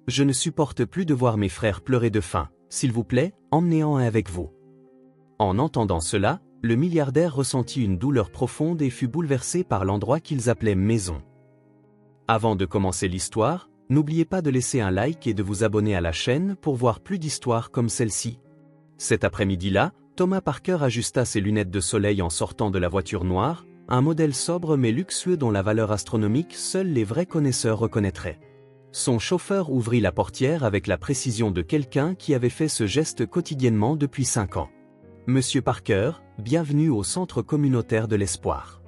Je ne supporte plus de voir mes frères pleurer de faim. S'il vous plaît, emmenez-en un avec vous. » En entendant cela, le milliardaire ressentit une douleur profonde et fut bouleversé par l'endroit qu'ils appelaient maison. Avant de commencer l'histoire, n'oubliez pas de laisser un like et de vous abonner à la chaîne pour voir plus d'histoires comme celle-ci. Cet après-midi-là, Thomas Parker ajusta ses lunettes de soleil en sortant de la voiture noire, un modèle sobre mais luxueux dont la valeur astronomique seuls les vrais connaisseurs reconnaîtraient. Son chauffeur ouvrit la portière avec la précision de quelqu'un qui avait fait ce geste quotidiennement depuis 5 ans. « Monsieur Parker, bienvenue au centre communautaire de l'espoir. »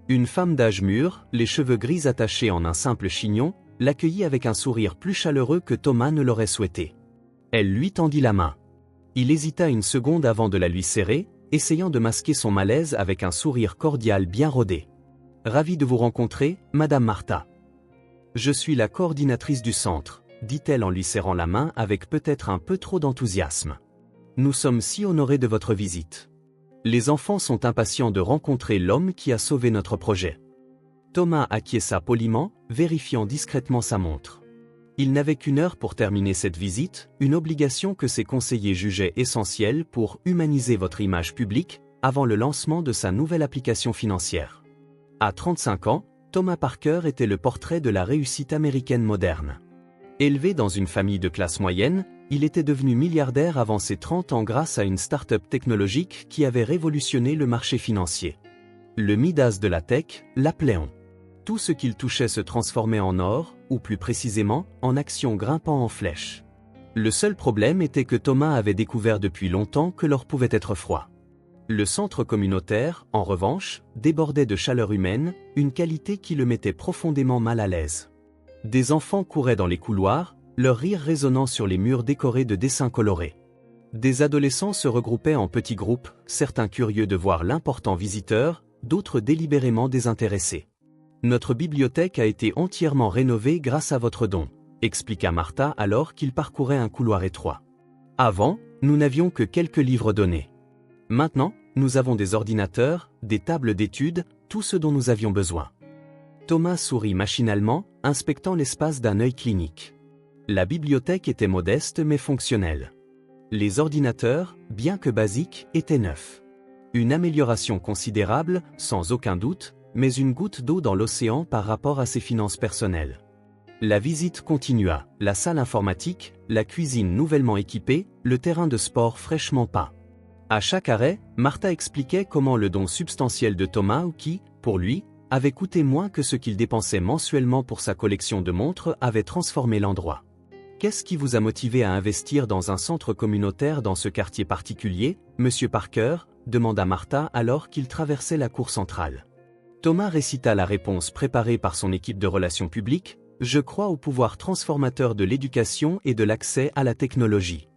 Une femme d'âge mûr, les cheveux gris attachés en un simple chignon, l'accueillit avec un sourire plus chaleureux que Thomas ne l'aurait souhaité. Elle lui tendit la main. Il hésita une seconde avant de la lui serrer, essayant de masquer son malaise avec un sourire cordial bien rodé. « Ravi de vous rencontrer, Madame Martha. Je suis la coordinatrice du centre, » dit-elle en lui serrant la main avec peut-être un peu trop d'enthousiasme. « Nous sommes si honorés de votre visite. Les enfants sont impatients de rencontrer l'homme qui a sauvé notre projet. » Thomas acquiesça poliment, vérifiant discrètement sa montre. Il n'avait qu'1 heure pour terminer cette visite, une obligation que ses conseillers jugeaient essentielle pour humaniser votre image publique avant le lancement de sa nouvelle application financière. À 35 ans, Thomas Parker était le portrait de la réussite américaine moderne. Élevé dans une famille de classe moyenne, il était devenu milliardaire avant ses 30 ans grâce à une start-up technologique qui avait révolutionné le marché financier. Le Midas de la tech, l'appelait-on. Tout ce qu'il touchait se transformait en or, ou plus précisément, en actions grimpant en flèche. Le seul problème était que Thomas avait découvert depuis longtemps que l'or pouvait être froid. Le centre communautaire, en revanche, débordait de chaleur humaine, une qualité qui le mettait profondément mal à l'aise. Des enfants couraient dans les couloirs, leur rire résonnant sur les murs décorés de dessins colorés. Des adolescents se regroupaient en petits groupes, certains curieux de voir l'important visiteur, d'autres délibérément désintéressés. « Notre bibliothèque a été entièrement rénovée grâce à votre don », expliqua Martha alors qu'ils parcouraient un couloir étroit. « Avant, nous n'avions que quelques livres donnés. Maintenant, nous avons des ordinateurs, des tables d'études, tout ce dont nous avions besoin. » Thomas sourit machinalement, inspectant l'espace d'un œil clinique. La bibliothèque était modeste mais fonctionnelle. Les ordinateurs, bien que basiques, étaient neufs. Une amélioration considérable, sans aucun doute, mais une goutte d'eau dans l'océan par rapport à ses finances personnelles. La visite continua, la salle informatique, la cuisine nouvellement équipée, le terrain de sport fraîchement peint. À chaque arrêt, Martha expliquait comment le don substantiel de Thomas, qui, pour lui, avait coûté moins que ce qu'il dépensait mensuellement pour sa collection de montres, avait transformé l'endroit. « Qu'est-ce qui vous a motivé à investir dans un centre communautaire dans ce quartier particulier, Monsieur Parker ?» demanda Martha alors qu'il traversait la cour centrale. Thomas récita la réponse préparée par son équipe de relations publiques, « Je crois au pouvoir transformateur de l'éducation et de l'accès à la technologie.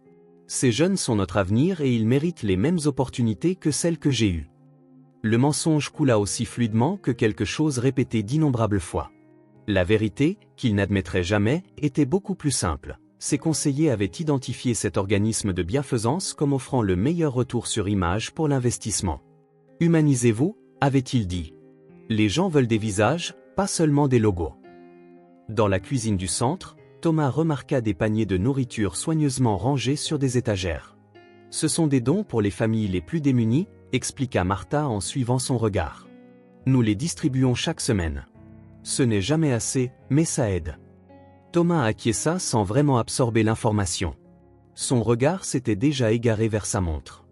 Ces jeunes sont notre avenir et ils méritent les mêmes opportunités que celles que j'ai eues. » Le mensonge coula aussi fluidement que quelque chose répété d'innombrables fois. La vérité, qu'il n'admettrait jamais, était beaucoup plus simple. Ses conseillers avaient identifié cet organisme de bienfaisance comme offrant le meilleur retour sur image pour l'investissement. « Humanisez-vous », avait-il dit. Les gens veulent des visages, pas seulement des logos. Dans la cuisine du centre, Thomas remarqua des paniers de nourriture soigneusement rangés sur des étagères. « Ce sont des dons pour les familles les plus démunies », expliqua Martha en suivant son regard. « Nous les distribuons chaque semaine. Ce n'est jamais assez, mais ça aide. » Thomas acquiesça sans vraiment absorber l'information. Son regard s'était déjà égaré vers sa montre.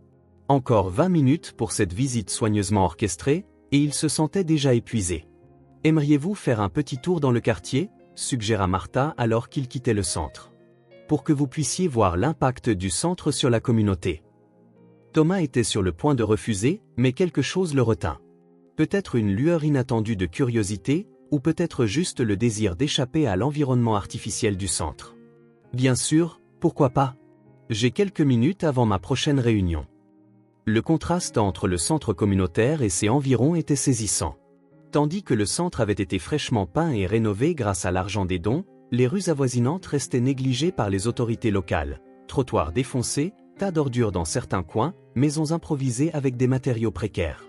Encore 20 minutes pour cette visite soigneusement orchestrée, et il se sentait déjà épuisé. « Aimeriez-vous faire un petit tour dans le quartier ?» suggéra Martha alors qu'il quittait le centre. « Pour que vous puissiez voir l'impact du centre sur la communauté. » Thomas était sur le point de refuser, mais quelque chose le retint. Peut-être une lueur inattendue de curiosité, ou peut-être juste le désir d'échapper à l'environnement artificiel du centre. « Bien sûr, pourquoi pas ? J'ai quelques minutes avant ma prochaine réunion. » Le contraste entre le centre communautaire et ses environs était saisissant. Tandis que le centre avait été fraîchement peint et rénové grâce à l'argent des dons, les rues avoisinantes restaient négligées par les autorités locales. Trottoirs défoncés, tas d'ordures dans certains coins, maisons improvisées avec des matériaux précaires.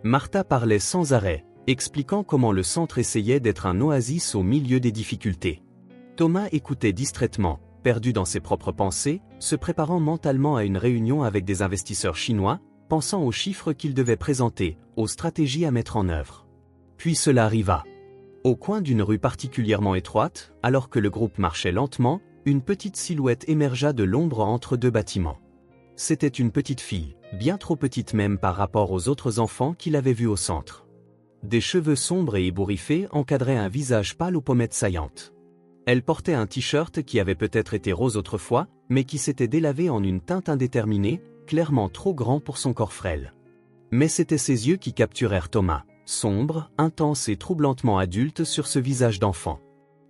Martha parlait sans arrêt, expliquant comment le centre essayait d'être un oasis au milieu des difficultés. Thomas écoutait distraitement, perdu dans ses propres pensées, se préparant mentalement à une réunion avec des investisseurs chinois, pensant aux chiffres qu'il devait présenter, aux stratégies à mettre en œuvre. Puis cela arriva. Au coin d'une rue particulièrement étroite, alors que le groupe marchait lentement, une petite silhouette émergea de l'ombre entre deux bâtiments. C'était une petite fille, bien trop petite même par rapport aux autres enfants qu'il avait vus au centre. Des cheveux sombres et ébouriffés encadraient un visage pâle aux pommettes saillantes. Elle portait un t-shirt qui avait peut-être été rose autrefois, mais qui s'était délavé en une teinte indéterminée, clairement trop grand pour son corps frêle. Mais c'étaient ses yeux qui capturèrent Thomas, sombres, intenses et troublantement adultes sur ce visage d'enfant.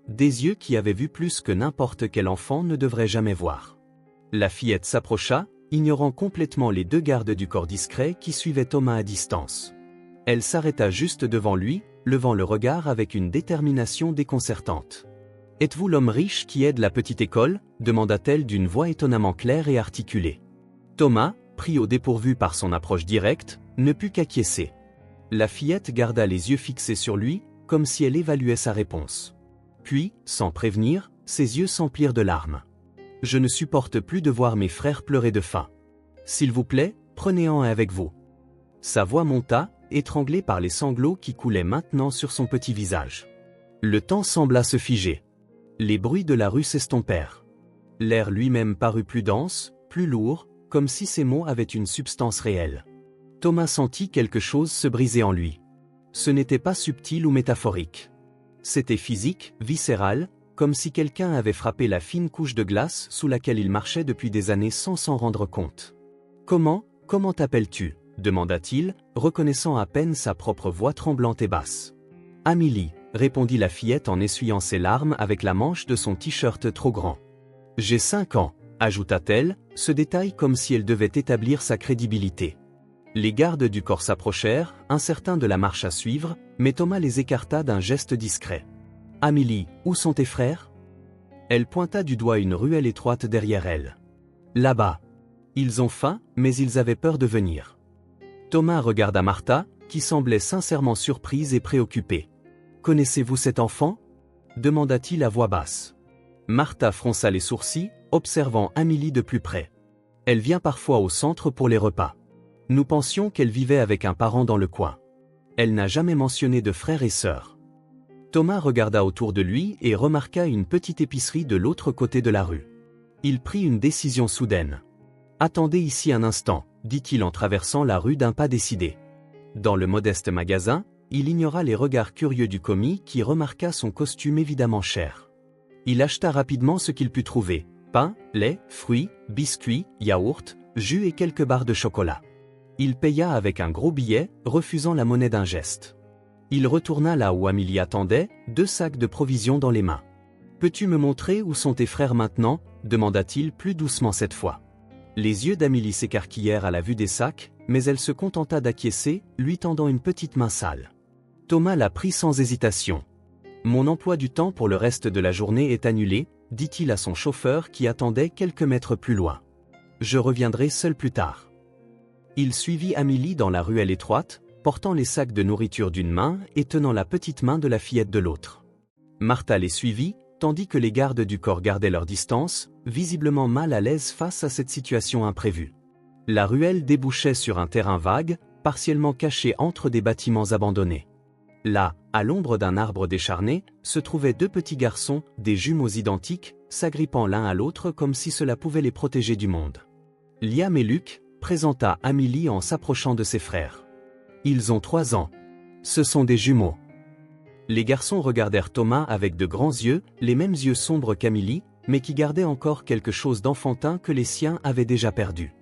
Des yeux qui avaient vu plus que n'importe quel enfant ne devrait jamais voir. La fillette s'approcha, ignorant complètement les deux gardes du corps discret qui suivaient Thomas à distance. Elle s'arrêta juste devant lui, levant le regard avec une détermination déconcertante. « Êtes-vous l'homme riche qui aide la petite école » demanda-t-elle d'une voix étonnamment claire et articulée. Thomas, pris au dépourvu par son approche directe, ne put qu'acquiescer. La fillette garda les yeux fixés sur lui, comme si elle évaluait sa réponse. Puis, sans prévenir, ses yeux s'emplirent de larmes. « Je ne supporte plus de voir mes frères pleurer de faim. S'il vous plaît, prenez-en un avec vous. » Sa voix monta, étranglée par les sanglots qui coulaient maintenant sur son petit visage. Le temps sembla se figer. Les bruits de la rue s'estompèrent. L'air lui-même parut plus dense, plus lourd, comme si ces mots avaient une substance réelle. Thomas sentit quelque chose se briser en lui. Ce n'était pas subtil ou métaphorique. C'était physique, viscéral, comme si quelqu'un avait frappé la fine couche de glace sous laquelle il marchait depuis des années sans s'en rendre compte. « Comment t'appelles-tu » demanda-t-il, reconnaissant à peine sa propre voix tremblante et basse. « Amélie » répondit la fillette en essuyant ses larmes avec la manche de son t-shirt trop grand. « J'ai 5 ans », ajouta-t-elle, ce détail comme si elle devait établir sa crédibilité. Les gardes du corps s'approchèrent, incertains de la marche à suivre, mais Thomas les écarta d'un geste discret. « Amélie, où sont tes frères » Elle pointa du doigt une ruelle étroite derrière elle. « Là-bas. Ils ont faim, mais ils avaient peur de venir. » Thomas regarda Martha, qui semblait sincèrement surprise et préoccupée. « Connaissez-vous cet enfant » demanda-t-il à voix basse. Martha fronça les sourcils, observant Amélie de plus près. « Elle vient parfois au centre pour les repas. Nous pensions qu'elle vivait avec un parent dans le coin. Elle n'a jamais mentionné de frères et sœurs. » Thomas regarda autour de lui et remarqua une petite épicerie de l'autre côté de la rue. Il prit une décision soudaine. « Attendez ici un instant », dit-il en traversant la rue d'un pas décidé. Dans le modeste magasin, il ignora les regards curieux du commis qui remarqua son costume évidemment cher. Il acheta rapidement ce qu'il put trouver, pain, lait, fruits, biscuits, yaourts, jus et quelques barres de chocolat. Il paya avec un gros billet, refusant la monnaie d'un geste. Il retourna là où Amélie attendait, 2 sacs de provisions dans les mains. « Peux-tu me montrer où sont tes frères maintenant » demanda-t-il plus doucement cette fois. Les yeux d'Amélie s'écarquillèrent à la vue des sacs, mais elle se contenta d'acquiescer, lui tendant une petite main sale. Thomas la prit sans hésitation. « Mon emploi du temps pour le reste de la journée est annulé, » dit-il à son chauffeur qui attendait quelques mètres plus loin. « Je reviendrai seul plus tard. » Il suivit Amélie dans la ruelle étroite, portant les sacs de nourriture d'une main et tenant la petite main de la fillette de l'autre. Martha les suivit, tandis que les gardes du corps gardaient leur distance, visiblement mal à l'aise face à cette situation imprévue. La ruelle débouchait sur un terrain vague, partiellement caché entre des bâtiments abandonnés. Là, à l'ombre d'un arbre décharné, se trouvaient 2 petits garçons, des jumeaux identiques, s'agrippant l'un à l'autre comme si cela pouvait les protéger du monde. Liam et Luc, présenta Amélie en s'approchant de ses frères. Ils ont 3 ans. Ce sont des jumeaux. Les garçons regardèrent Thomas avec de grands yeux, les mêmes yeux sombres qu'Amélie, mais qui gardaient encore quelque chose d'enfantin que les siens avaient déjà perdu.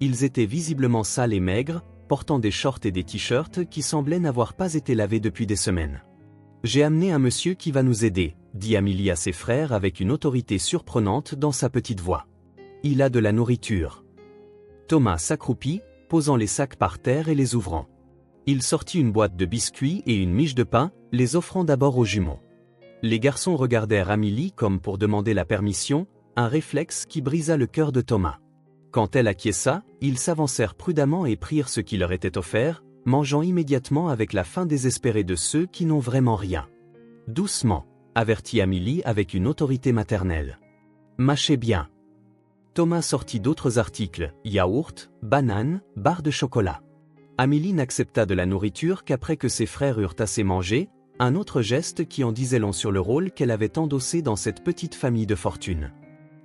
Ils étaient visiblement sales et maigres, portant des shorts et des t-shirts qui semblaient n'avoir pas été lavés depuis des semaines. « J'ai amené un monsieur qui va nous aider », dit Amélie à ses frères avec une autorité surprenante dans sa petite voix. « Il a de la nourriture. » Thomas s'accroupit, posant les sacs par terre et les ouvrant. Il sortit une boîte de biscuits et une miche de pain, les offrant d'abord aux jumeaux. Les garçons regardèrent Amélie comme pour demander la permission, un réflexe qui brisa le cœur de Thomas. Quand elle acquiesça, ils s'avancèrent prudemment et prirent ce qui leur était offert, mangeant immédiatement avec la faim désespérée de ceux qui n'ont vraiment rien. Doucement, avertit Amélie avec une autorité maternelle. Mâchez bien. Thomas sortit d'autres articles, yaourt, bananes, barres de chocolat. Amélie n'accepta de la nourriture qu'après que ses frères eurent assez mangé, un autre geste qui en disait long sur le rôle qu'elle avait endossé dans cette petite famille de fortune.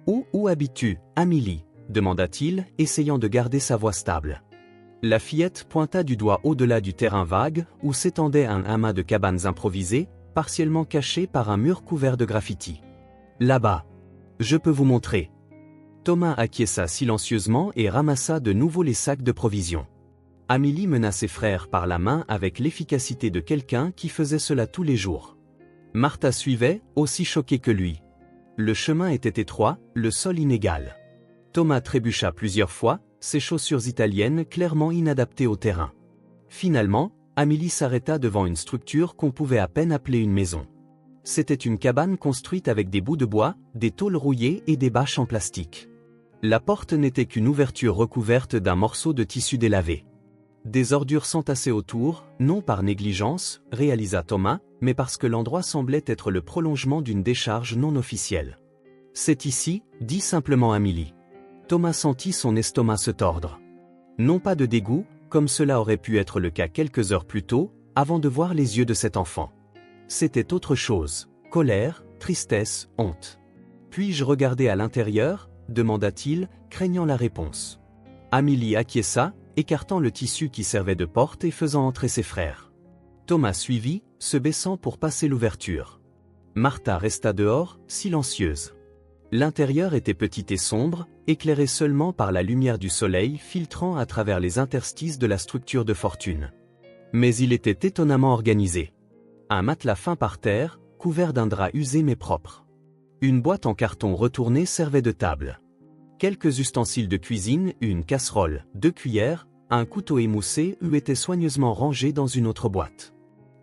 Où habites-tu, Amélie ? Demanda-t-il, essayant de garder sa voix stable. La fillette pointa du doigt au-delà du terrain vague, où s'étendait un amas de cabanes improvisées, partiellement cachées par un mur couvert de graffitis. Là-bas. Je peux vous montrer. Thomas acquiesça silencieusement et ramassa de nouveau les sacs de provisions. Amélie mena ses frères par la main avec l'efficacité de quelqu'un qui faisait cela tous les jours. Martha suivait, aussi choquée que lui. Le chemin était étroit, le sol inégal. Thomas trébucha plusieurs fois, ses chaussures italiennes clairement inadaptées au terrain. Finalement, Amélie s'arrêta devant une structure qu'on pouvait à peine appeler une maison. C'était une cabane construite avec des bouts de bois, des tôles rouillées et des bâches en plastique. La porte n'était qu'une ouverture recouverte d'un morceau de tissu délavé. Des ordures s'entassaient autour, non par négligence, réalisa Thomas, mais parce que l'endroit semblait être le prolongement d'une décharge non officielle. C'est ici, dit simplement Amélie. Thomas sentit son estomac se tordre. Non pas de dégoût, comme cela aurait pu être le cas quelques heures plus tôt, avant de voir les yeux de cet enfant. C'était autre chose, colère, tristesse, honte. Puis-je regarder à l'intérieur ? Demanda-t-il, craignant la réponse. Amélie acquiesça, écartant le tissu qui servait de porte et faisant entrer ses frères. Thomas suivit, se baissant pour passer l'ouverture. Martha resta dehors, silencieuse. L'intérieur était petit et sombre, éclairé seulement par la lumière du soleil filtrant à travers les interstices de la structure de fortune. Mais il était étonnamment organisé. Un matelas fin par terre, couvert d'un drap usé mais propre. Une boîte en carton retourné servait de table. Quelques ustensiles de cuisine, une casserole, 2 cuillères, un couteau émoussé étaient soigneusement rangés dans une autre boîte.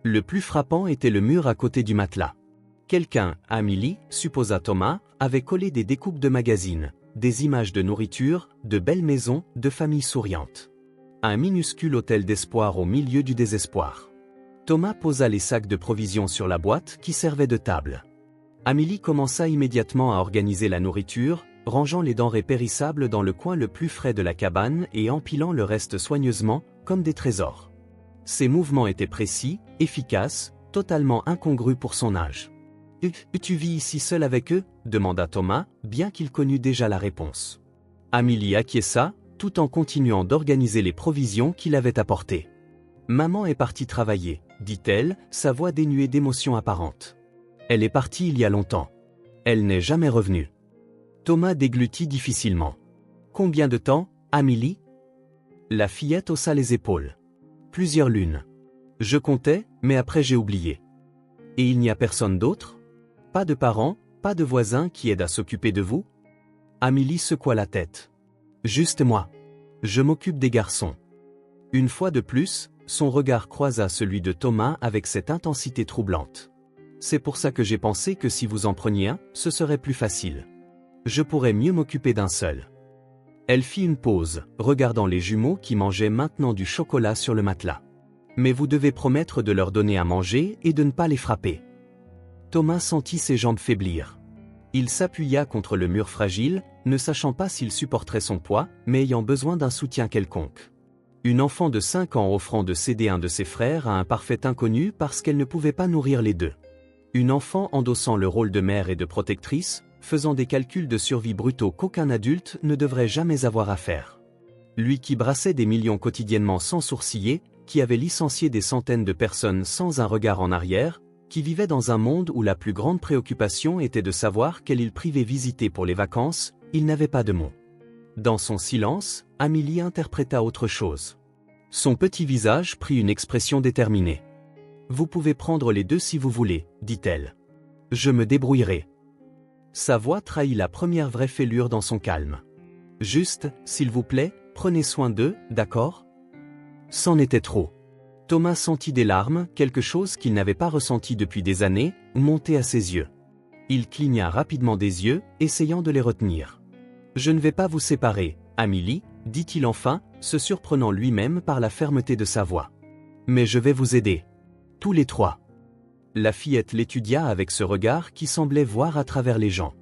Le plus frappant était le mur à côté du matelas. Quelqu'un, Amélie, supposa Thomas, avait collé des découpes de magazines, des images de nourriture, de belles maisons, de familles souriantes. Un minuscule hôtel d'espoir au milieu du désespoir. Thomas posa les sacs de provisions sur la boîte qui servait de table. Amélie commença immédiatement à organiser la nourriture, rangeant les denrées périssables dans le coin le plus frais de la cabane et empilant le reste soigneusement, comme des trésors. Ses mouvements étaient précis, efficaces, totalement incongrus pour son âge. « Tu vis ici seul avec eux » demanda Thomas, bien qu'il connût déjà la réponse. Amélie acquiesça, tout en continuant d'organiser les provisions qu'il avait apportées. « Maman est partie travailler » dit-elle, sa voix dénuée d'émotion apparente. « Elle est partie il y a longtemps. Elle n'est jamais revenue. » Thomas déglutit difficilement. « Combien de temps, Amélie » La fillette haussa les épaules. « Plusieurs lunes. Je comptais, mais après j'ai oublié. » « Et il n'y a personne d'autre ? Pas de parents, pas de voisins qui aident à s'occuper de vous » Amélie secoua la tête. « Juste moi. Je m'occupe des garçons. » Une fois de plus, son regard croisa celui de Thomas avec cette intensité troublante. « C'est pour ça que j'ai pensé que si vous en preniez un, ce serait plus facile. Je pourrais mieux m'occuper d'un seul. » Elle fit une pause, regardant les jumeaux qui mangeaient maintenant du chocolat sur le matelas. « Mais vous devez promettre de leur donner à manger et de ne pas les frapper. » Thomas sentit ses jambes faiblir. Il s'appuya contre le mur fragile, ne sachant pas s'il supporterait son poids, mais ayant besoin d'un soutien quelconque. Une enfant de 5 ans offrant de céder un de ses frères à un parfait inconnu parce qu'elle ne pouvait pas nourrir les deux. Une enfant endossant le rôle de mère et de protectrice, faisant des calculs de survie brutaux qu'aucun adulte ne devrait jamais avoir à faire. Lui qui brassait des millions quotidiennement sans sourciller, qui avait licencié des centaines de personnes sans un regard en arrière, qui vivait dans un monde où la plus grande préoccupation était de savoir quelle île privée visiter pour les vacances, il n'avait pas de mots. Dans son silence, Amélie interpréta autre chose. Son petit visage prit une expression déterminée. « Vous pouvez prendre les deux si vous voulez, dit-elle. Je me débrouillerai. » Sa voix trahit la première vraie fêlure dans son calme. « Juste, s'il vous plaît, prenez soin d'eux, d'accord » C'en était trop. Thomas sentit des larmes, quelque chose qu'il n'avait pas ressenti depuis des années, monter à ses yeux. Il cligna rapidement des yeux, essayant de les retenir. « Je ne vais pas vous séparer, Amélie, dit-il enfin, se surprenant lui-même par la fermeté de sa voix. « Mais je vais vous aider. Tous les trois. » La fillette l'étudia avec ce regard qui semblait voir à travers les gens.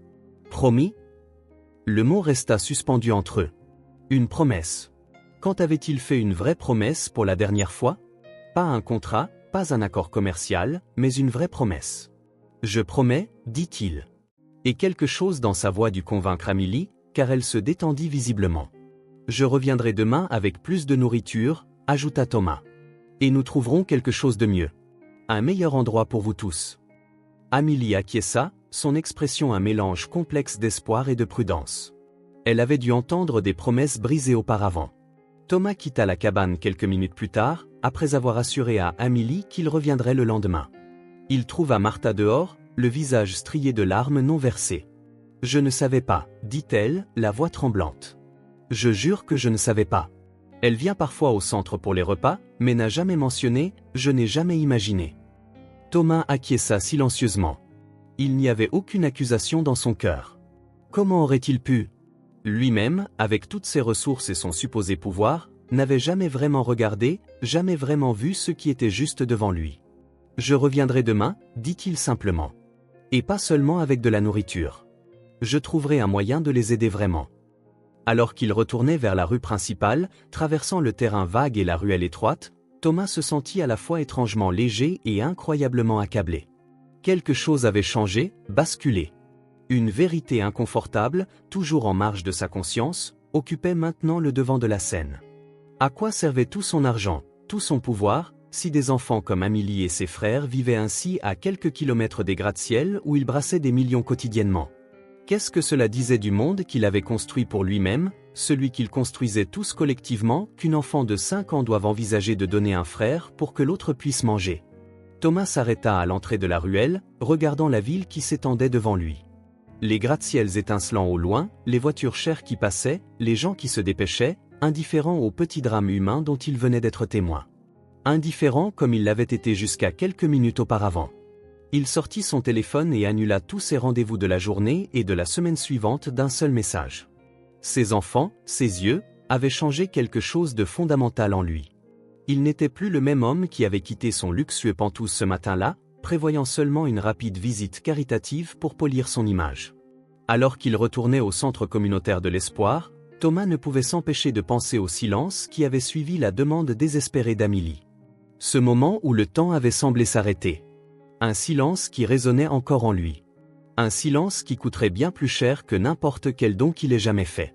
Promis? Le mot resta suspendu entre eux. Une promesse. Quand avait-il fait une vraie promesse pour la dernière fois? Pas un contrat, pas un accord commercial, mais une vraie promesse. Je promets, dit-il. Et quelque chose dans sa voix dut convaincre Amélie, car elle se détendit visiblement. Je reviendrai demain avec plus de nourriture, ajouta Thomas. Et nous trouverons quelque chose de mieux. Un meilleur endroit pour vous tous. Amélie acquiesça, son expression un mélange complexe d'espoir et de prudence. Elle avait dû entendre des promesses brisées auparavant. Thomas quitta la cabane quelques minutes plus tard, après avoir assuré à Amélie qu'il reviendrait le lendemain. Il trouva Martha dehors, le visage strié de larmes non versées. « Je ne savais pas, dit-elle, la voix tremblante. Je jure que je ne savais pas. Elle vient parfois au centre pour les repas, mais n'a jamais mentionné, je n'ai jamais imaginé. » Thomas acquiesça silencieusement. Il n'y avait aucune accusation dans son cœur. Comment aurait-il pu? Lui-même, avec toutes ses ressources et son supposé pouvoir, n'avait jamais vraiment regardé, jamais vraiment vu ce qui était juste devant lui. « Je reviendrai demain, dit-il simplement. Et pas seulement avec de la nourriture. Je trouverai un moyen de les aider vraiment. » Alors qu'il retournait vers la rue principale, traversant le terrain vague et la ruelle étroite, Thomas se sentit à la fois étrangement léger et incroyablement accablé. Quelque chose avait changé, basculé. Une vérité inconfortable, toujours en marge de sa conscience, occupait maintenant le devant de la scène. À quoi servait tout son argent, tout son pouvoir, si des enfants comme Amélie et ses frères vivaient ainsi à quelques kilomètres des gratte-ciel où ils brassaient des millions quotidiennement? Qu'est-ce que cela disait du monde qu'il avait construit pour lui-même, celui qu'ils construisaient tous collectivement, qu'une enfant de 5 ans doive envisager de donner un frère pour que l'autre puisse manger? Thomas s'arrêta à l'entrée de la ruelle, regardant la ville qui s'étendait devant lui. Les gratte-ciels étincelant au loin, les voitures chères qui passaient, les gens qui se dépêchaient, indifférents au petit drame humain dont il venait d'être témoin. Indifférent comme il l'avait été jusqu'à quelques minutes auparavant. Il sortit son téléphone et annula tous ses rendez-vous de la journée et de la semaine suivante d'un seul message. Ses enfants, ses yeux, avaient changé quelque chose de fondamental en lui. Il n'était plus le même homme qui avait quitté son luxueux Penthouse ce matin-là, prévoyant seulement une rapide visite caritative pour polir son image. Alors qu'il retournait au centre communautaire de l'Espoir, Thomas ne pouvait s'empêcher de penser au silence qui avait suivi la demande désespérée d'Amélie. Ce moment où le temps avait semblé s'arrêter. Un silence qui résonnait encore en lui. Un silence qui coûterait bien plus cher que n'importe quel don qu'il ait jamais fait.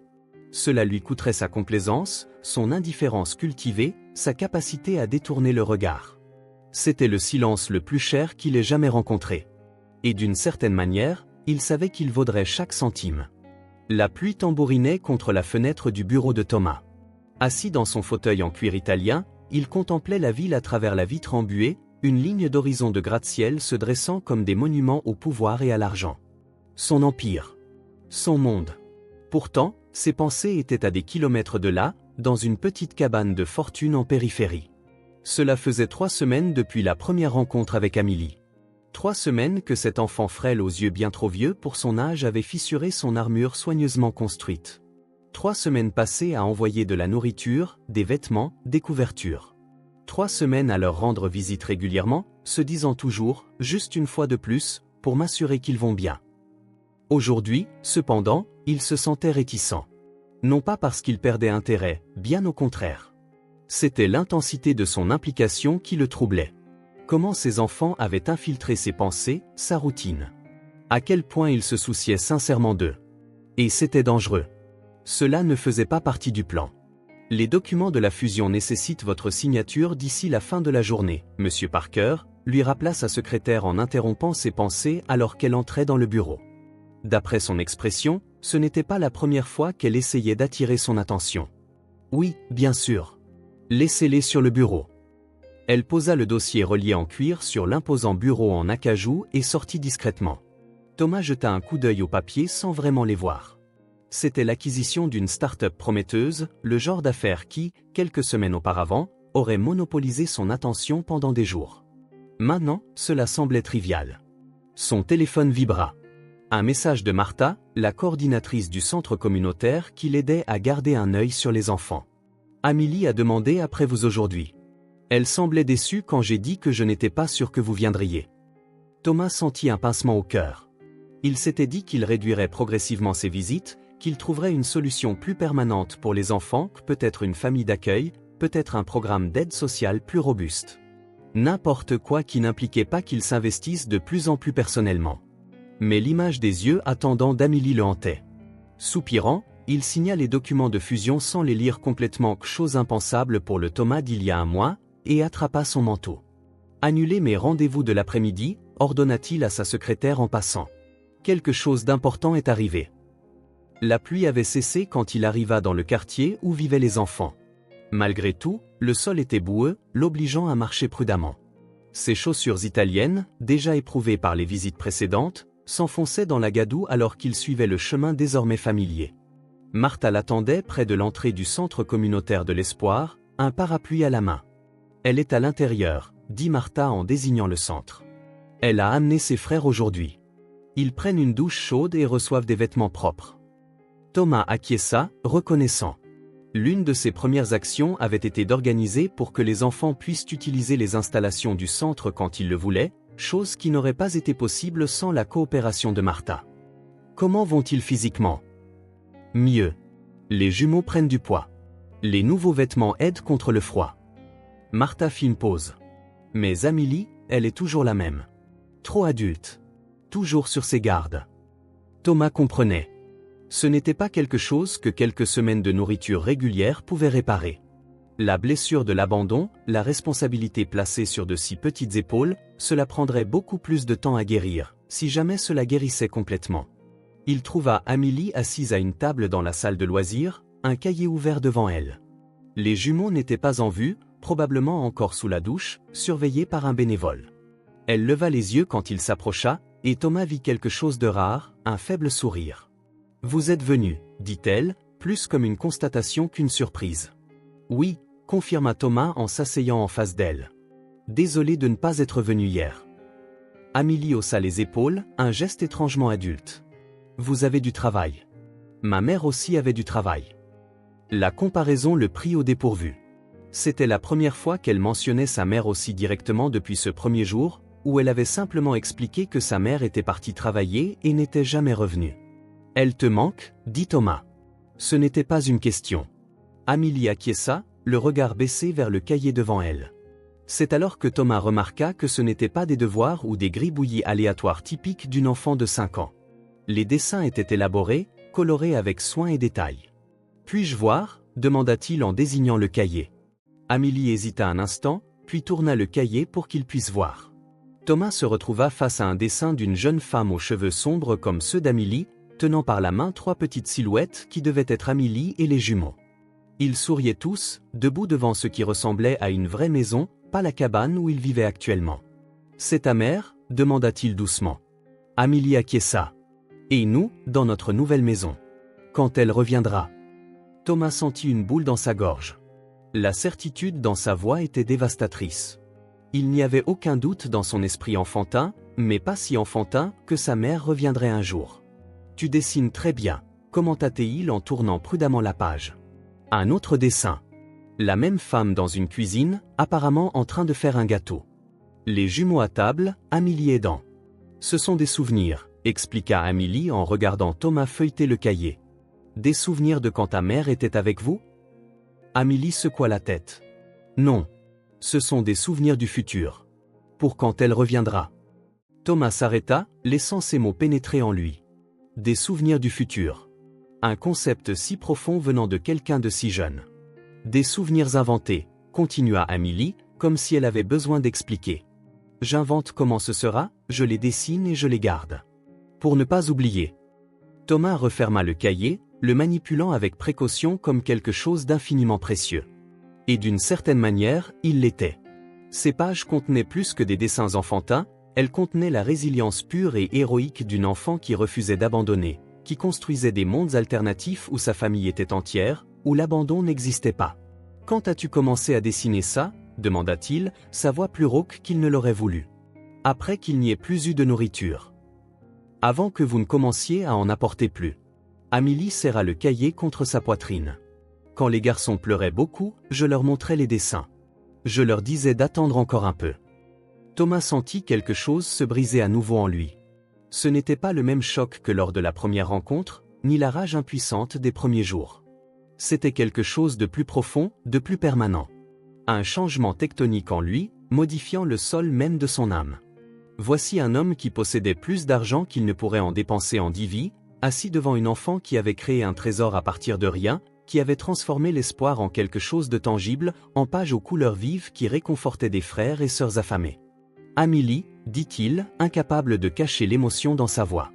Cela lui coûterait sa complaisance, son indifférence cultivée, sa capacité à détourner le regard. C'était le silence le plus cher qu'il ait jamais rencontré. Et d'une certaine manière, il savait qu'il vaudrait chaque centime. La pluie tambourinait contre la fenêtre du bureau de Thomas. Assis dans son fauteuil en cuir italien, il contemplait la ville à travers la vitre embuée, une ligne d'horizon de gratte-ciel se dressant comme des monuments au pouvoir et à l'argent. Son empire. Son monde. Pourtant, ses pensées étaient à des kilomètres de là, dans une petite cabane de fortune en périphérie. Cela faisait 3 semaines depuis la première rencontre avec Amélie. 3 semaines que cet enfant frêle aux yeux bien trop vieux pour son âge avait fissuré son armure soigneusement construite. 3 semaines passées à envoyer de la nourriture, des vêtements, des couvertures. 3 semaines à leur rendre visite régulièrement, se disant toujours, juste une fois de plus, pour m'assurer qu'ils vont bien. Aujourd'hui, cependant, il se sentait réticent. Non pas parce qu'il perdait intérêt, bien au contraire. C'était l'intensité de son implication qui le troublait. Comment ses enfants avaient infiltré ses pensées, sa routine. À quel point il se souciait sincèrement d'eux. Et c'était dangereux. Cela ne faisait pas partie du plan. Les documents de la fusion nécessitent votre signature d'ici la fin de la journée, Monsieur Parker, lui rappela sa secrétaire en interrompant ses pensées alors qu'elle entrait dans le bureau. D'après son expression, ce n'était pas la première fois qu'elle essayait d'attirer son attention. Oui, bien sûr. Laissez-les sur le bureau. Elle posa le dossier relié en cuir sur l'imposant bureau en acajou et sortit discrètement. Thomas jeta un coup d'œil aux papiers sans vraiment les voir. C'était l'acquisition d'une start-up prometteuse, le genre d'affaire qui, quelques semaines auparavant, aurait monopolisé son attention pendant des jours. Maintenant, cela semblait trivial. Son téléphone vibra. Un message de Martha, la coordinatrice du centre communautaire qui l'aidait à garder un œil sur les enfants. Amélie a demandé après vous aujourd'hui. Elle semblait déçue quand j'ai dit que je n'étais pas sûr que vous viendriez. Thomas sentit un pincement au cœur. Il s'était dit qu'il réduirait progressivement ses visites, qu'il trouverait une solution plus permanente pour les enfants, peut-être une famille d'accueil, peut-être un programme d'aide sociale plus robuste. N'importe quoi qui n'impliquait pas qu'il s'investisse de plus en plus personnellement. Mais l'image des yeux attendants d'Amélie le hantait. Soupirant, il signa les documents de fusion sans les lire complètement, chose impensable pour le Thomas d'il y a un mois, et attrapa son manteau. « Annulez mes rendez-vous de l'après-midi », ordonna-t-il à sa secrétaire en passant. « Quelque chose d'important est arrivé. » La pluie avait cessé quand il arriva dans le quartier où vivaient les enfants. Malgré tout, le sol était boueux, l'obligeant à marcher prudemment. Ses chaussures italiennes, déjà éprouvées par les visites précédentes, s'enfonçaient dans la gadoue alors qu'il suivait le chemin désormais familier. Martha l'attendait près de l'entrée du centre communautaire de l'Espoir, un parapluie à la main. « Elle est à l'intérieur », dit Martha en désignant le centre. « Elle a amené ses frères aujourd'hui. Ils prennent une douche chaude et reçoivent des vêtements propres. » Thomas acquiesça, reconnaissant. L'une de ses premières actions avait été d'organiser pour que les enfants puissent utiliser les installations du centre quand ils le voulaient, chose qui n'aurait pas été possible sans la coopération de Martha. Comment vont-ils physiquement? Mieux. Les jumeaux prennent du poids. Les nouveaux vêtements aident contre le froid. Martha fit une pause. Mais Amélie, elle est toujours la même. Trop adulte. Toujours sur ses gardes. Thomas comprenait. Ce n'était pas quelque chose que quelques semaines de nourriture régulière pouvaient réparer. La blessure de l'abandon, la responsabilité placée sur de si petites épaules, cela prendrait beaucoup plus de temps à guérir, si jamais cela guérissait complètement. Il trouva Amélie assise à une table dans la salle de loisirs, un cahier ouvert devant elle. Les jumeaux n'étaient pas en vue, probablement encore sous la douche, surveillés par un bénévole. Elle leva les yeux quand il s'approcha, et Thomas vit quelque chose de rare, un faible sourire. « Vous êtes venu, dit-elle, plus comme une constatation qu'une surprise. « Oui, confirma Thomas en s'asseyant en face d'elle. « Désolé de ne pas être venu hier. » Amélie haussa les épaules, un geste étrangement adulte. « Vous avez du travail. Ma mère aussi avait du travail. » La comparaison le prit au dépourvu. C'était la première fois qu'elle mentionnait sa mère aussi directement depuis ce premier jour, où elle avait simplement expliqué que sa mère était partie travailler et n'était jamais revenue. « Elle te manque, dit Thomas. » Ce n'était pas une question. Amélie acquiesça, le regard baissé vers le cahier devant elle. C'est alors que Thomas remarqua que ce n'étaient pas des devoirs ou des gribouillis aléatoires typiques d'une enfant de 5 ans. Les dessins étaient élaborés, colorés avec soin et détail. « Puis-je voir » demanda-t-il en désignant le cahier. Amélie hésita un instant, puis tourna le cahier pour qu'il puisse voir. Thomas se retrouva face à un dessin d'une jeune femme aux cheveux sombres comme ceux d'Amélie, tenant par la main 3 petites silhouettes qui devaient être Amélie et les jumeaux. Ils souriaient tous, debout devant ce qui ressemblait à une vraie maison, pas la cabane où ils vivaient actuellement. « C'est ta mère » demanda-t-il doucement. Amélie acquiesça. « Et nous, dans notre nouvelle maison. Quand elle reviendra ?» Thomas sentit une boule dans sa gorge. La certitude dans sa voix était dévastatrice. Il n'y avait aucun doute dans son esprit enfantin, mais pas si enfantin que sa mère reviendrait un jour. « Tu dessines très bien » commenta-t-il en tournant prudemment la page. Un autre dessin. La même femme dans une cuisine, apparemment en train de faire un gâteau. Les jumeaux à table, Amélie aidant. « Ce sont des souvenirs » expliqua Amélie en regardant Thomas feuilleter le cahier. « Des souvenirs de quand ta mère était avec vous ?» Amélie secoua la tête. « Non. Ce sont des souvenirs du futur. Pour quand elle reviendra. » Thomas s'arrêta, laissant ces mots pénétrer en lui. Des souvenirs du futur. Un concept si profond venant de quelqu'un de si jeune. Des souvenirs inventés, continua Amélie, comme si elle avait besoin d'expliquer. J'invente comment ce sera, je les dessine et je les garde. Pour ne pas oublier. Thomas referma le cahier, le manipulant avec précaution comme quelque chose d'infiniment précieux. Et d'une certaine manière, il l'était. Ces pages contenaient plus que des dessins enfantins, elles contenaient la résilience pure et héroïque d'une enfant qui refusait d'abandonner, qui construisait des mondes alternatifs où sa famille était entière, où l'abandon n'existait pas. « Quand as-tu commencé à dessiner ça ?» demanda-t-il, sa voix plus rauque qu'il ne l'aurait voulu. « Après qu'il n'y ait plus eu de nourriture. Avant que vous ne commenciez à en apporter plus. » Amélie serra le cahier contre sa poitrine. « Quand les garçons pleuraient beaucoup, je leur montrais les dessins. Je leur disais d'attendre encore un peu. Thomas sentit quelque chose se briser à nouveau en lui. Ce n'était pas le même choc que lors de la première rencontre, ni la rage impuissante des premiers jours. C'était quelque chose de plus profond, de plus permanent. Un changement tectonique en lui, modifiant le sol même de son âme. Voici un homme qui possédait plus d'argent qu'il ne pourrait en dépenser en 10 vies, assis devant une enfant qui avait créé un trésor à partir de rien, qui avait transformé l'espoir en quelque chose de tangible, en pages aux couleurs vives qui réconfortaient des frères et sœurs affamés. « Amélie, dit-il, incapable de cacher l'émotion dans sa voix.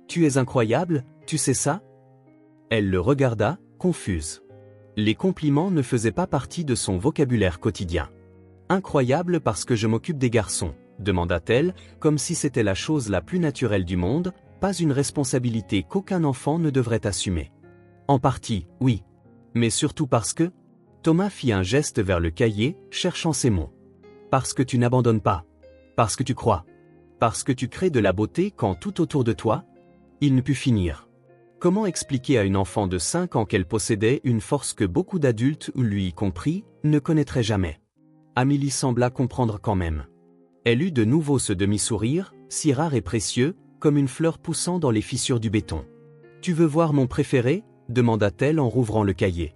Tu es incroyable, tu sais ça ?» Elle le regarda, confuse. Les compliments ne faisaient pas partie de son vocabulaire quotidien. « Incroyable parce que je m'occupe des garçons », demanda-t-elle, comme si c'était la chose la plus naturelle du monde, pas une responsabilité qu'aucun enfant ne devrait assumer. « En partie, oui. Mais surtout parce que… » Thomas fit un geste vers le cahier, cherchant ses mots. « Parce que tu n'abandonnes pas. Parce que tu crois. Parce que tu crées de la beauté quand tout autour de toi ?» Il ne put finir. Comment expliquer à une enfant de 5 ans qu'elle possédait une force que beaucoup d'adultes, lui y compris, ne connaîtraient jamais? Amélie sembla comprendre quand même. Elle eut de nouveau ce demi-sourire, si rare et précieux, comme une fleur poussant dans les fissures du béton. « Tu veux voir mon préféré ?» demanda-t-elle en rouvrant le cahier.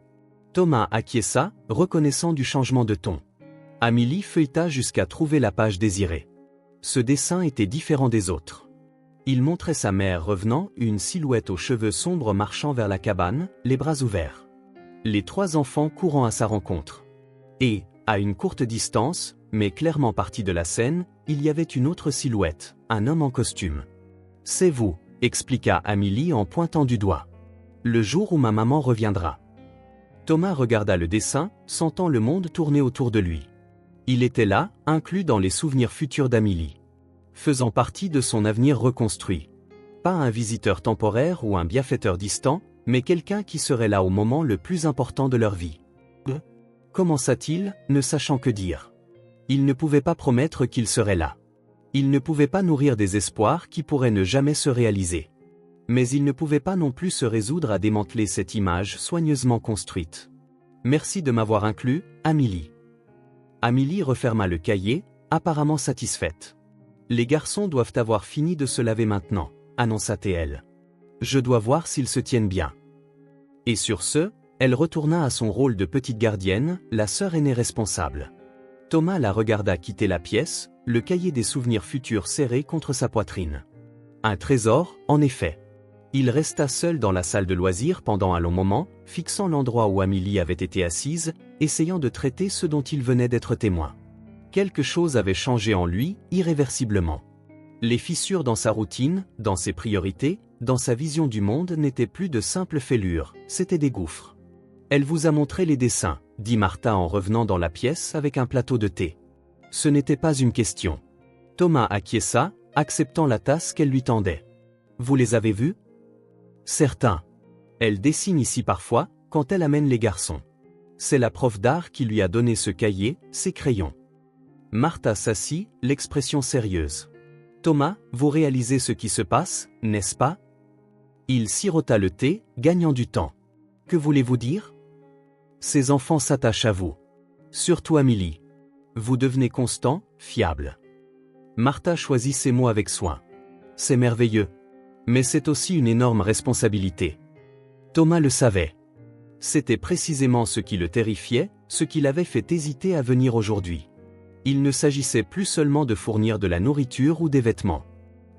Thomas acquiesça, reconnaissant du changement de ton. Amélie feuilleta jusqu'à trouver la page désirée. Ce dessin était différent des autres. Il montrait sa mère revenant, une silhouette aux cheveux sombres marchant vers la cabane, les bras ouverts. Les 3 enfants courant à sa rencontre. Et, à une courte distance, mais clairement partie de la scène, il y avait une autre silhouette, un homme en costume. « C'est vous », expliqua Amélie en pointant du doigt. « Le jour où ma maman reviendra. » Thomas regarda le dessin, sentant le monde tourner autour de lui. Il était là, inclus dans les souvenirs futurs d'Amélie. Faisant partie de son avenir reconstruit. Pas un visiteur temporaire ou un bienfaiteur distant, mais quelqu'un qui serait là au moment le plus important de leur vie. Commença-t-il, ne sachant que dire. Il ne pouvait pas promettre qu'il serait là. Il ne pouvait pas nourrir des espoirs qui pourraient ne jamais se réaliser. Mais il ne pouvait pas non plus se résoudre à démanteler cette image soigneusement construite. Merci de m'avoir inclus, Amélie. Amélie referma le cahier, apparemment satisfaite. Les garçons doivent avoir fini de se laver maintenant, annonça-t-elle. Je dois voir s'ils se tiennent bien. Et sur ce, elle retourna à son rôle de petite gardienne, la sœur aînée responsable. Thomas la regarda quitter la pièce, le cahier des souvenirs futurs serré contre sa poitrine. Un trésor, en effet. Il resta seul dans la salle de loisirs pendant un long moment, fixant l'endroit où Amélie avait été assise, essayant de traiter ce dont il venait d'être témoin. Quelque chose avait changé en lui, irréversiblement. Les fissures dans sa routine, dans ses priorités, dans sa vision du monde n'étaient plus de simples fêlures, c'étaient des gouffres. Elle vous a montré les dessins, dit Martha en revenant dans la pièce avec un plateau de thé. Ce n'était pas une question. Thomas acquiesça, acceptant la tasse qu'elle lui tendait. Vous les avez vus? Certains. Elle dessine ici parfois, quand elle amène les garçons. C'est la prof d'art qui lui a donné ce cahier, ces crayons. Martha s'assit, l'expression sérieuse. Thomas, vous réalisez ce qui se passe, n'est-ce pas? Il sirota le thé, gagnant du temps. Que voulez-vous dire? Ces enfants s'attachent à vous. Surtout Amélie. Vous devenez constant, fiable. Martha choisit ses mots avec soin. C'est merveilleux. Mais c'est aussi une énorme responsabilité. Thomas le savait. C'était précisément ce qui le terrifiait, ce qui l'avait fait hésiter à venir aujourd'hui. Il ne s'agissait plus seulement de fournir de la nourriture ou des vêtements.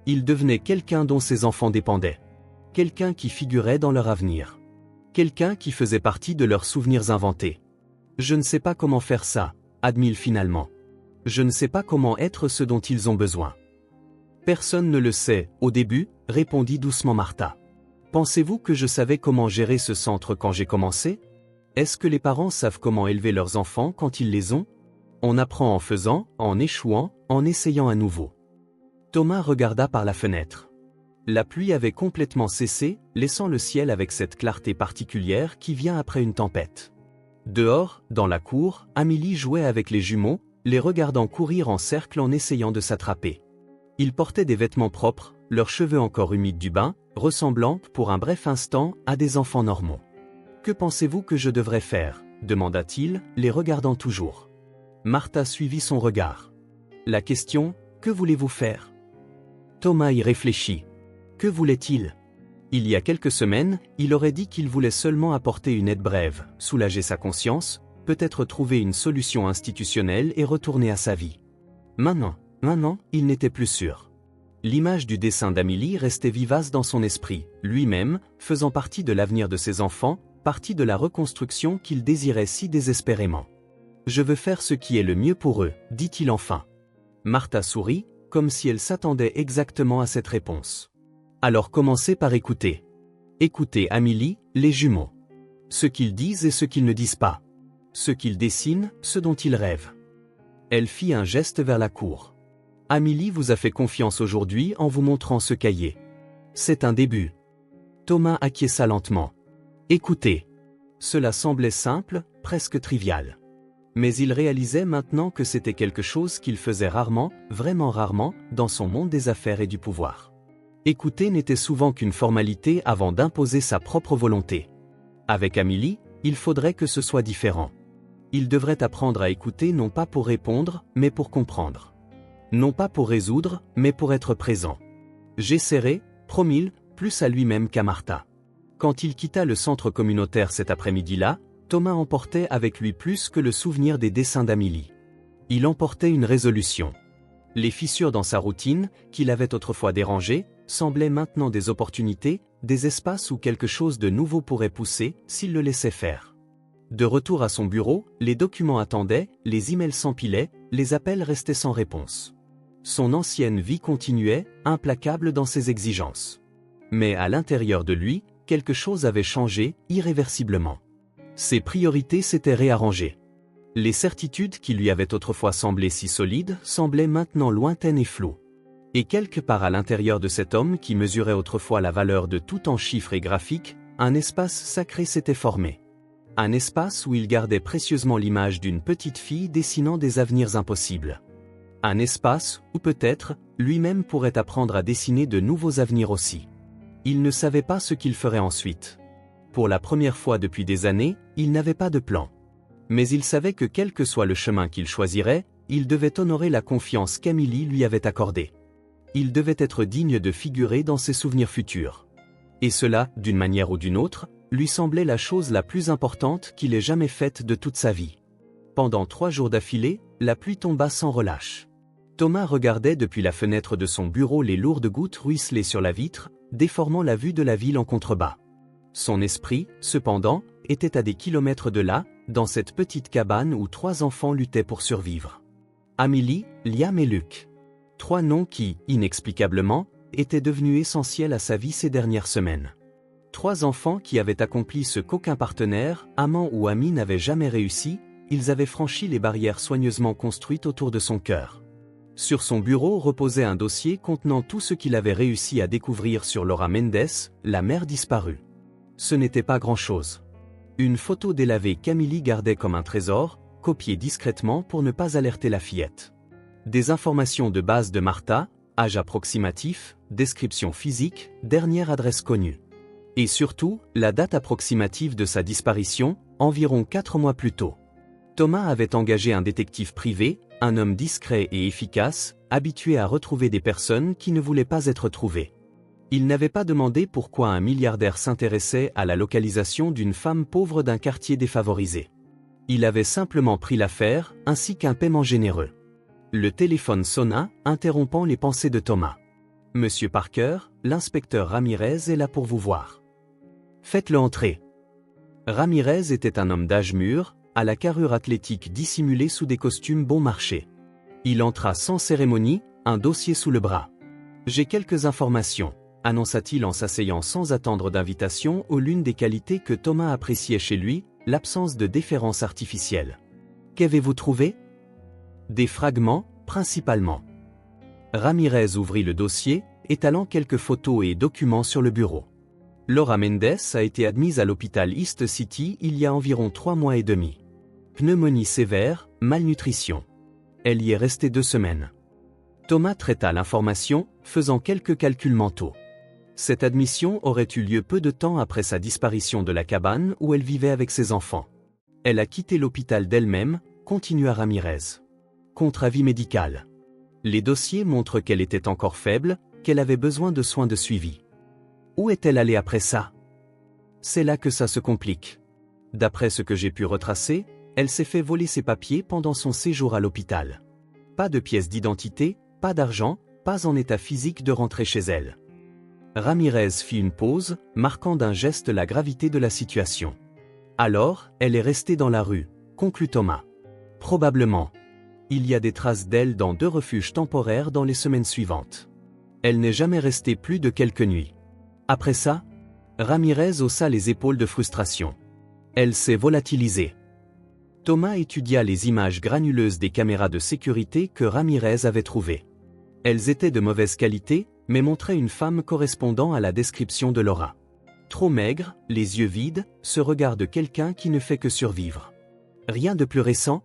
Il devenait quelqu'un dont ses enfants dépendaient. Quelqu'un qui figurait dans leur avenir. Quelqu'un qui faisait partie de leurs souvenirs inventés. Je ne sais pas comment faire ça, admit-il finalement. Je ne sais pas comment être ce dont ils ont besoin. Personne ne le sait, au début, répondit doucement Martha. Pensez-vous que je savais comment gérer ce centre quand j'ai commencé? Est-ce que les parents savent comment élever leurs enfants quand ils les ont? On apprend en faisant, en échouant, en essayant à nouveau. Thomas regarda par la fenêtre. La pluie avait complètement cessé, laissant le ciel avec cette clarté particulière qui vient après une tempête. Dehors, dans la cour, Amélie jouait avec les jumeaux, les regardant courir en cercle en essayant de s'attraper. Ils portaient des vêtements propres, leurs cheveux encore humides du bain, ressemblant, pour un bref instant, à des enfants normaux. « Que pensez-vous que je devrais faire » demanda-t-il, les regardant toujours. Martha suivit son regard. La question, que voulez-vous faire? Thomas y réfléchit. Que voulait-il? Il y a quelques semaines, il aurait dit qu'il voulait seulement apporter une aide brève, soulager sa conscience, peut-être trouver une solution institutionnelle et retourner à sa vie. Maintenant, il n'était plus sûr. L'image du dessin d'Amélie restait vivace dans son esprit, lui-même, faisant partie de l'avenir de ses enfants, partie de la reconstruction qu'il désirait si désespérément. « Je veux faire ce qui est le mieux pour eux », dit-il enfin. Martha sourit, comme si elle s'attendait exactement à cette réponse. Alors commencez par écouter. Écoutez Amélie, les jumeaux. Ce qu'ils disent et ce qu'ils ne disent pas. Ce qu'ils dessinent, ce dont ils rêvent. Elle fit un geste vers la cour. Amélie vous a fait confiance aujourd'hui en vous montrant ce cahier. C'est un début. Thomas acquiesça lentement. Écoutez. Cela semblait simple, presque trivial. Mais il réalisait maintenant que c'était quelque chose qu'il faisait rarement, vraiment rarement, dans son monde des affaires et du pouvoir. Écouter n'était souvent qu'une formalité avant d'imposer sa propre volonté. Avec Amélie, il faudrait que ce soit différent. Il devrait apprendre à écouter non pas pour répondre, mais pour comprendre. Non pas pour résoudre, mais pour être présent. J'essaierai, promit-il, plus à lui-même qu'à Martha. Quand il quitta le centre communautaire cet après-midi-là, Thomas emportait avec lui plus que le souvenir des dessins d'Amélie. Il emportait une résolution. Les fissures dans sa routine, qui l'avaient autrefois dérangé, semblaient maintenant des opportunités, des espaces où quelque chose de nouveau pourrait pousser, s'il le laissait faire. De retour à son bureau, les documents attendaient, les emails s'empilaient, les appels restaient sans réponse. Son ancienne vie continuait, implacable dans ses exigences. Mais à l'intérieur de lui, quelque chose avait changé, irréversiblement. Ses priorités s'étaient réarrangées. Les certitudes qui lui avaient autrefois semblé si solides semblaient maintenant lointaines et floues. Et quelque part à l'intérieur de cet homme qui mesurait autrefois la valeur de tout en chiffres et graphiques, un espace sacré s'était formé. Un espace où il gardait précieusement l'image d'une petite fille dessinant des avenirs impossibles. Un espace où peut-être, lui-même pourrait apprendre à dessiner de nouveaux avenirs aussi. Il ne savait pas ce qu'il ferait ensuite. Pour la première fois depuis des années, il n'avait pas de plan. Mais il savait que quel que soit le chemin qu'il choisirait, il devait honorer la confiance qu'Amélie lui avait accordée. Il devait être digne de figurer dans ses souvenirs futurs. Et cela, d'une manière ou d'une autre, lui semblait la chose la plus importante qu'il ait jamais faite de toute sa vie. Pendant 3 jours d'affilée, la pluie tomba sans relâche. Thomas regardait depuis la fenêtre de son bureau les lourdes gouttes ruisseler sur la vitre, déformant la vue de la ville en contrebas. Son esprit, cependant, était à des kilomètres de là, dans cette petite cabane où 3 enfants luttaient pour survivre. Amélie, Liam et Luc. 3 noms qui, inexplicablement, étaient devenus essentiels à sa vie ces dernières semaines. 3 enfants qui avaient accompli ce qu'aucun partenaire, amant ou ami n'avait jamais réussi, ils avaient franchi les barrières soigneusement construites autour de son cœur. Sur son bureau reposait un dossier contenant tout ce qu'il avait réussi à découvrir sur Laura Mendes, la mère disparue. Ce n'était pas grand-chose. Une photo délavée qu'Amélie gardait comme un trésor, copiée discrètement pour ne pas alerter la fillette. Des informations de base de Martha, âge approximatif, description physique, dernière adresse connue. Et surtout, la date approximative de sa disparition, environ 4 mois plus tôt. Thomas avait engagé un détective privé, un homme discret et efficace, habitué à retrouver des personnes qui ne voulaient pas être trouvées. Il n'avait pas demandé pourquoi un milliardaire s'intéressait à la localisation d'une femme pauvre d'un quartier défavorisé. Il avait simplement pris l'affaire, ainsi qu'un paiement généreux. Le téléphone sonna, interrompant les pensées de Thomas. « Monsieur Parker, l'inspecteur Ramirez est là pour vous voir. » « Faites-le entrer. » Ramirez était un homme d'âge mûr, à la carrure athlétique dissimulée sous des costumes bon marché. Il entra sans cérémonie, un dossier sous le bras. « J'ai quelques informations, » annonça-t-il en s'asseyant sans attendre d'invitation aux l'une des qualités que Thomas appréciait chez lui, l'absence de déférence artificielle. « Qu'avez-vous trouvé ? » Des fragments, principalement. Ramirez ouvrit le dossier, étalant quelques photos et documents sur le bureau. Laura Mendes a été admise à l'hôpital East City il y a environ 3 mois et demi. Pneumonie sévère, malnutrition. Elle y est restée 2 semaines. Thomas traita l'information, faisant quelques calculs mentaux. Cette admission aurait eu lieu peu de temps après sa disparition de la cabane où elle vivait avec ses enfants. Elle a quitté l'hôpital d'elle-même, continua Ramirez. Contre avis médical. Les dossiers montrent qu'elle était encore faible, qu'elle avait besoin de soins de suivi. Où est-elle allée après ça? C'est là que ça se complique. D'après ce que j'ai pu retracer, elle s'est fait voler ses papiers pendant son séjour à l'hôpital. Pas de pièce d'identité, pas d'argent, pas en état physique de rentrer chez elle. Ramirez fit une pause, marquant d'un geste la gravité de la situation. Alors, elle est restée dans la rue, conclut Thomas. Probablement. Il y a des traces d'elle dans 2 refuges temporaires dans les semaines suivantes. Elle n'est jamais restée plus de quelques nuits. Après ça, Ramirez haussa les épaules de frustration. Elle s'est volatilisée. Thomas étudia les images granuleuses des caméras de sécurité que Ramirez avait trouvées. Elles étaient de mauvaise qualité, mais montraient une femme correspondant à la description de Laura. Trop maigre, les yeux vides, ce regard de quelqu'un qui ne fait que survivre. Rien de plus récent?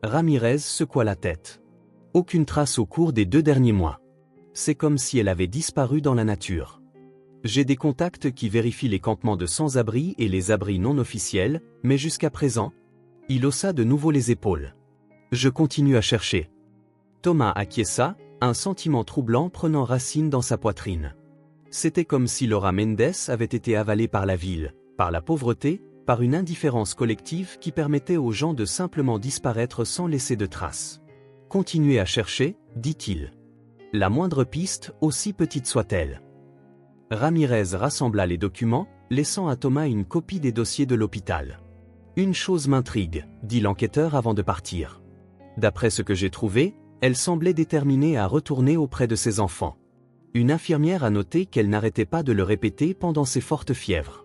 Ramirez secoua la tête. Aucune trace au cours des 2 derniers mois. C'est comme si elle avait disparu dans la nature. J'ai des contacts qui vérifient les campements de sans-abri et les abris non officiels, mais jusqu'à présent, il haussa de nouveau les épaules. Je continue à chercher. Thomas acquiesça, un sentiment troublant prenant racine dans sa poitrine. C'était comme si Laura Mendes avait été avalée par la ville, par la pauvreté, par une indifférence collective qui permettait aux gens de simplement disparaître sans laisser de traces. Continuez à chercher, dit-il. La moindre piste, aussi petite soit-elle. Ramirez rassembla les documents, laissant à Thomas une copie des dossiers de l'hôpital. Une chose m'intrigue, dit l'enquêteur avant de partir. D'après ce que j'ai trouvé, elle semblait déterminée à retourner auprès de ses enfants. Une infirmière a noté qu'elle n'arrêtait pas de le répéter pendant ses fortes fièvres.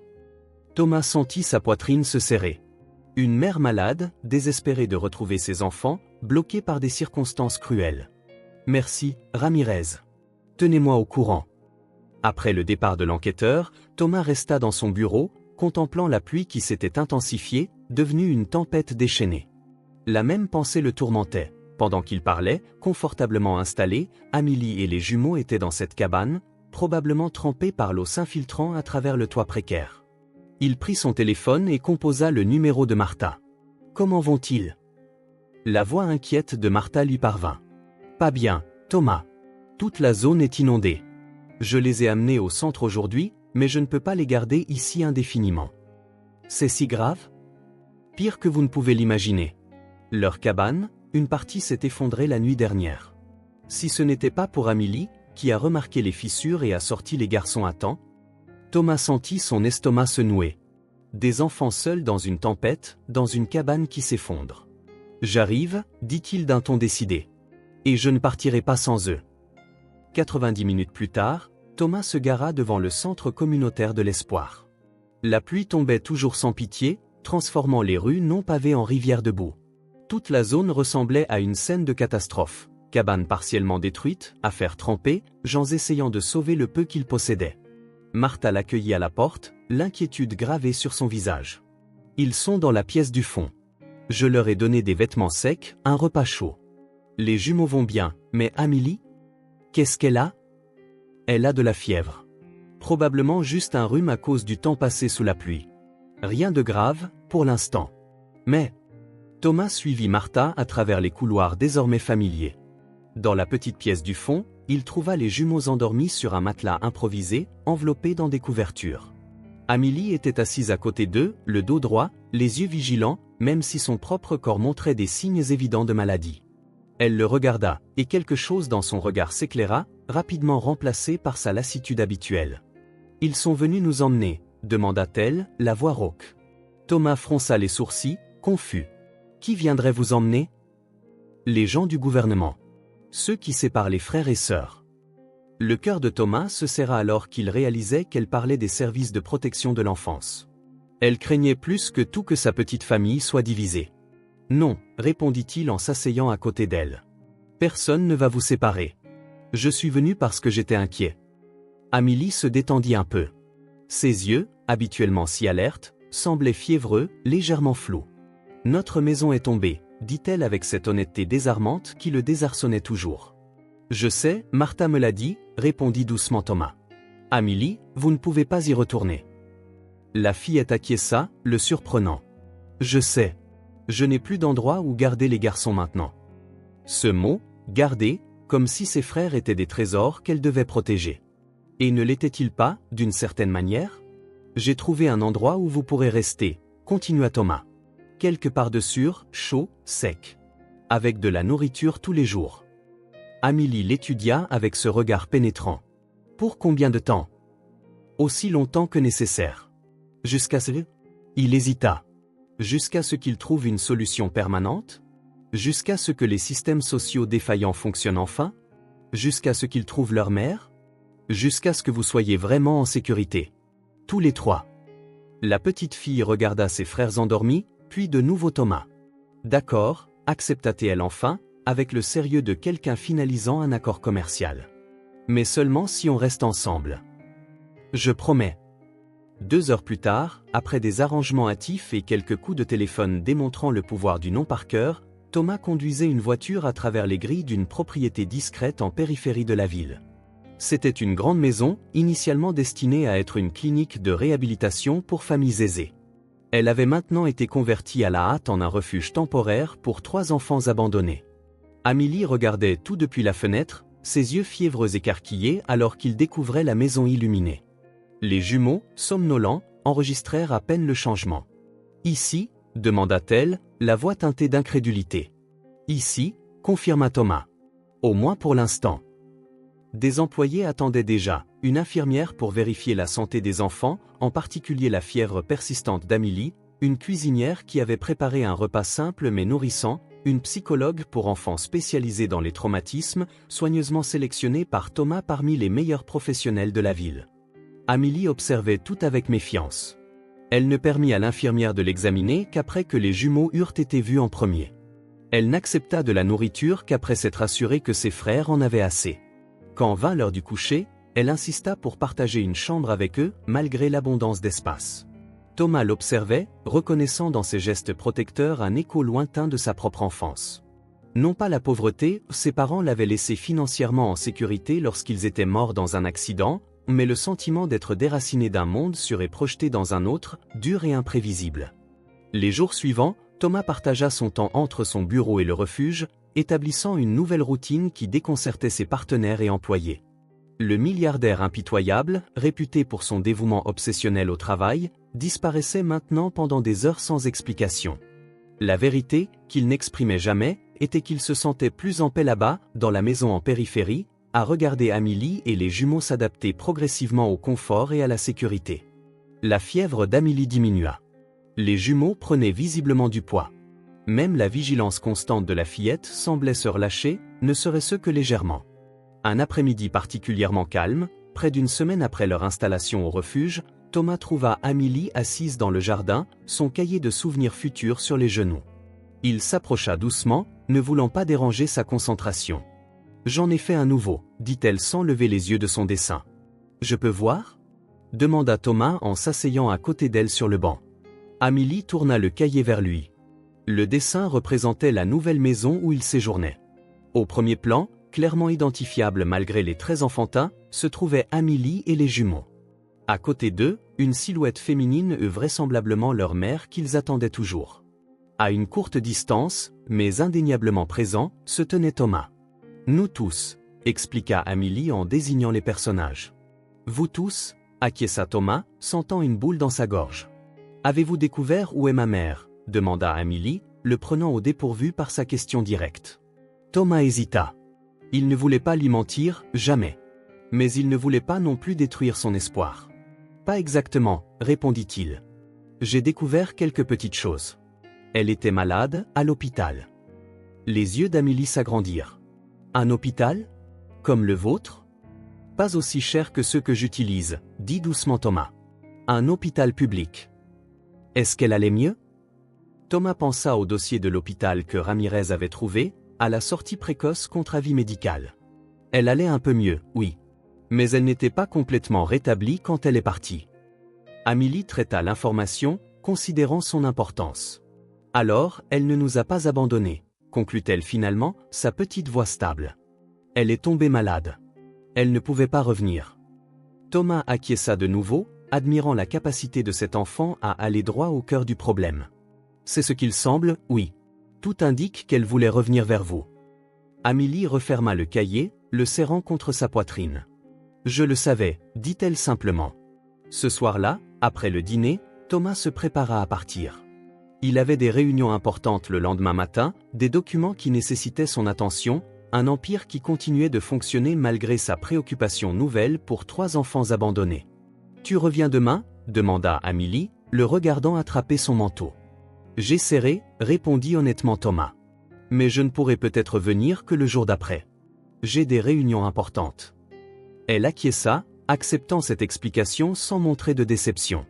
Thomas sentit sa poitrine se serrer. Une mère malade, désespérée de retrouver ses enfants, bloquée par des circonstances cruelles. Merci, Ramirez. Tenez-moi au courant. Après le départ de l'enquêteur, Thomas resta dans son bureau, contemplant la pluie qui s'était intensifiée, devenue une tempête déchaînée. La même pensée le tourmentait. Pendant qu'il parlait, confortablement installés, Amélie et les jumeaux étaient dans cette cabane, probablement trempés par l'eau s'infiltrant à travers le toit précaire. Il prit son téléphone et composa le numéro de Martha. « Comment vont-ils » La voix inquiète de Martha lui parvint. « Pas bien, Thomas. Toute la zone est inondée. Je les ai amenés au centre aujourd'hui, mais je ne peux pas les garder ici indéfiniment. C'est si grave? Pire que vous ne pouvez l'imaginer. Leur cabane, une partie s'est effondrée la nuit dernière. Si ce n'était pas pour Amélie, qui a remarqué les fissures et a sorti les garçons à temps, Thomas sentit son estomac se nouer. Des enfants seuls dans une tempête, dans une cabane qui s'effondre. J'arrive, dit-il d'un ton décidé. Et je ne partirai pas sans eux. 90 minutes plus tard, Thomas se gara devant le centre communautaire de l'Espoir. La pluie tombait toujours sans pitié, transformant les rues non pavées en rivières de boue. Toute la zone ressemblait à une scène de catastrophe. Cabanes partiellement détruites, affaires trempées, gens essayant de sauver le peu qu'ils possédaient. Martha l'accueillit à la porte, l'inquiétude gravée sur son visage. Ils sont dans la pièce du fond. Je leur ai donné des vêtements secs, un repas chaud. Les jumeaux vont bien, mais Amélie? Qu'est-ce qu'elle a? Elle a de la fièvre. Probablement juste un rhume à cause du temps passé sous la pluie. Rien de grave, pour l'instant. Mais Thomas suivit Martha à travers les couloirs désormais familiers. Dans la petite pièce du fond, il trouva les jumeaux endormis sur un matelas improvisé, enveloppés dans des couvertures. Amélie était assise à côté d'eux, le dos droit, les yeux vigilants, même si son propre corps montrait des signes évidents de maladie. Elle le regarda, et quelque chose dans son regard s'éclaira, rapidement remplacé par sa lassitude habituelle. « Ils sont venus nous emmener » demanda-t-elle, la voix rauque. Thomas fronça les sourcils, confus. « Qui viendrait vous emmener » ? Les gens du gouvernement. Ceux qui séparent les frères et sœurs. Le cœur de Thomas se serra alors qu'il réalisait qu'elle parlait des services de protection de l'enfance. Elle craignait plus que tout que sa petite famille soit divisée. « Non » répondit-il en s'asseyant à côté d'elle. « Personne ne va vous séparer. Je suis venu parce que j'étais inquiet. » Amélie se détendit un peu. Ses yeux, habituellement si alertes, semblaient fiévreux, légèrement flous. « Notre maison est tombée » dit-elle avec cette honnêteté désarmante qui le désarçonnait toujours. « Je sais, Martha me l'a dit » répondit doucement Thomas. « Amélie, vous ne pouvez pas y retourner. » La fillette acquiesça, le surprenant. « Je sais. Je n'ai plus d'endroit où garder les garçons maintenant. » Ce mot, « garder » comme si ses frères étaient des trésors qu'elle devait protéger. Et ne l'était-il pas, d'une certaine manière? J'ai trouvé un endroit où vous pourrez rester, continua Thomas. Quelque part de sûr, chaud, sec. Avec de la nourriture tous les jours. Amélie l'étudia avec ce regard pénétrant. Pour combien de temps? Aussi longtemps que nécessaire. Jusqu'à ce... Il hésita. Jusqu'à ce qu'il trouve une solution permanente? Jusqu'à ce que les systèmes sociaux défaillants fonctionnent enfin? Jusqu'à ce qu'ils trouvent leur mère? Jusqu'à ce que vous soyez vraiment en sécurité. Tous les trois. La petite fille regarda ses frères endormis, puis de nouveau Thomas. D'accord, accepta-t-elle enfin, avec le sérieux de quelqu'un finalisant un accord commercial. Mais seulement si on reste ensemble. Je promets. 2 heures plus tard, après des arrangements hâtifs et quelques coups de téléphone démontrant le pouvoir du non par cœur, Thomas conduisait une voiture à travers les grilles d'une propriété discrète en périphérie de la ville. C'était une grande maison, initialement destinée à être une clinique de réhabilitation pour familles aisées. Elle avait maintenant été convertie à la hâte en un refuge temporaire pour 3 enfants abandonnés. Amélie regardait tout depuis la fenêtre, ses yeux fiévreux écarquillés alors qu'il découvrait la maison illuminée. Les jumeaux, somnolents, enregistrèrent à peine le changement. « Ici ?» demanda-t-elle, la voix teintée d'incrédulité. « Ici ?» confirma Thomas. « Au moins pour l'instant. » Des employés attendaient déjà, une infirmière pour vérifier la santé des enfants, en particulier la fièvre persistante d'Amélie, une cuisinière qui avait préparé un repas simple mais nourrissant, une psychologue pour enfants spécialisée dans les traumatismes, soigneusement sélectionnée par Thomas parmi les meilleurs professionnels de la ville. Amélie observait tout avec méfiance. Elle ne permit à l'infirmière de l'examiner qu'après que les jumeaux eurent été vus en premier. Elle n'accepta de la nourriture qu'après s'être assurée que ses frères en avaient assez. Quand vint l'heure du coucher, elle insista pour partager une chambre avec eux, malgré l'abondance d'espace. Thomas l'observait, reconnaissant dans ses gestes protecteurs un écho lointain de sa propre enfance. Non pas la pauvreté, ses parents l'avaient laissé financièrement en sécurité lorsqu'ils étaient morts dans un accident, mais le sentiment d'être déraciné d'un monde sûr et projeté dans un autre, dur et imprévisible. Les jours suivants, Thomas partagea son temps entre son bureau et le refuge, établissant une nouvelle routine qui déconcertait ses partenaires et employés. Le milliardaire impitoyable, réputé pour son dévouement obsessionnel au travail, disparaissait maintenant pendant des heures sans explication. La vérité, qu'il n'exprimait jamais, était qu'il se sentait plus en paix là-bas, dans la maison en périphérie, à regarder Amélie et les jumeaux s'adapter progressivement au confort et à la sécurité. La fièvre d'Amélie diminua. Les jumeaux prenaient visiblement du poids. Même la vigilance constante de la fillette semblait se relâcher, ne serait-ce que légèrement. Un après-midi particulièrement calme, près d'une semaine après leur installation au refuge, Thomas trouva Amélie assise dans le jardin, son cahier de souvenirs futurs sur les genoux. Il s'approcha doucement, ne voulant pas déranger sa concentration. « J'en ai fait un nouveau », dit-elle sans lever les yeux de son dessin. « Je peux voir ?» demanda Thomas en s'asseyant à côté d'elle sur le banc. Amélie tourna le cahier vers lui. Le dessin représentait la nouvelle maison où il séjournait. Au premier plan, clairement identifiable malgré les traits enfantins, se trouvaient Amélie et les jumeaux. À côté d'eux, une silhouette féminine eut vraisemblablement leur mère qu'ils attendaient toujours. À une courte distance, mais indéniablement présent, se tenait Thomas. « Nous tous », expliqua Amélie en désignant les personnages. « Vous tous », acquiesça Thomas, sentant une boule dans sa gorge. « Avez-vous découvert où est ma mère ?» demanda Amélie, le prenant au dépourvu par sa question directe. Thomas hésita. Il ne voulait pas lui mentir, jamais. Mais il ne voulait pas non plus détruire son espoir. « Pas exactement », répondit-il. « J'ai découvert quelques petites choses. Elle était malade, à l'hôpital. » Les yeux d'Amélie s'agrandirent. « Un hôpital ? Comme le vôtre ? » « Pas aussi cher que ceux que j'utilise, » dit doucement Thomas. « Un hôpital public. » « Est-ce qu'elle allait mieux ?» Thomas pensa au dossier de l'hôpital que Ramirez avait trouvé, à la sortie précoce contre avis médical. Elle allait un peu mieux, oui. Mais elle n'était pas complètement rétablie quand elle est partie. Amélie traita l'information, considérant son importance. « Alors, elle ne nous a pas abandonnés », conclut-elle finalement, sa petite voix stable. « Elle est tombée malade. Elle ne pouvait pas revenir. » Thomas acquiesça de nouveau, admirant la capacité de cet enfant à aller droit au cœur du problème. « C'est ce qu'il semble, oui. Tout indique qu'elle voulait revenir vers vous. » Amélie referma le cahier, le serrant contre sa poitrine. Je le savais, dit-elle simplement. Ce soir-là, après le dîner, Thomas se prépara à partir. Il avait des réunions importantes le lendemain matin, des documents qui nécessitaient son attention, un empire qui continuait de fonctionner malgré sa préoccupation nouvelle pour 3 enfants abandonnés. « Tu reviens demain ?» demanda Amélie, le regardant attraper son manteau. « J'essaierai » répondit honnêtement Thomas. « Mais je ne pourrai peut-être venir que le jour d'après. J'ai des réunions importantes. » Elle acquiesça, acceptant cette explication sans montrer de déception.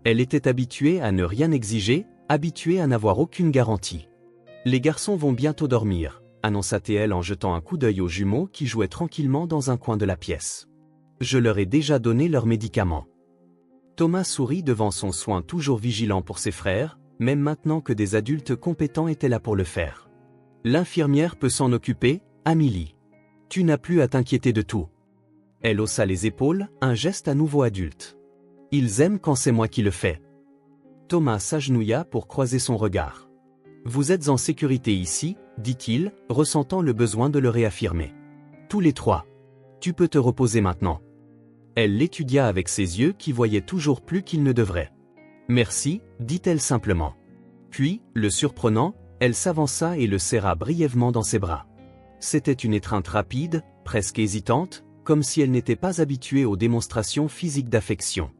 Elle était habituée à ne rien exiger, habituée à n'avoir aucune garantie. « Les garçons vont bientôt dormir », annonça-t-elle en jetant un coup d'œil aux jumeaux qui jouaient tranquillement dans un coin de la pièce. « Je leur ai déjà donné leurs médicaments. » Thomas sourit devant son soin toujours vigilant pour ses frères, même maintenant que des adultes compétents étaient là pour le faire. « L'infirmière peut s'en occuper, Amélie. Tu n'as plus à t'inquiéter de tout. » Elle haussa les épaules, un geste à nouveau adulte. « Ils aiment quand c'est moi qui le fais. » Thomas s'agenouilla pour croiser son regard. « Vous êtes en sécurité ici, » dit-il, ressentant le besoin de le réaffirmer. « Tous les 3. Tu peux te reposer maintenant. » Elle l'étudia avec ses yeux qui voyaient toujours plus qu'il ne devrait. « Merci, » dit-elle simplement. Puis, le surprenant, elle s'avança et le serra brièvement dans ses bras. C'était une étreinte rapide, presque hésitante, comme si elle n'était pas habituée aux démonstrations physiques d'affection.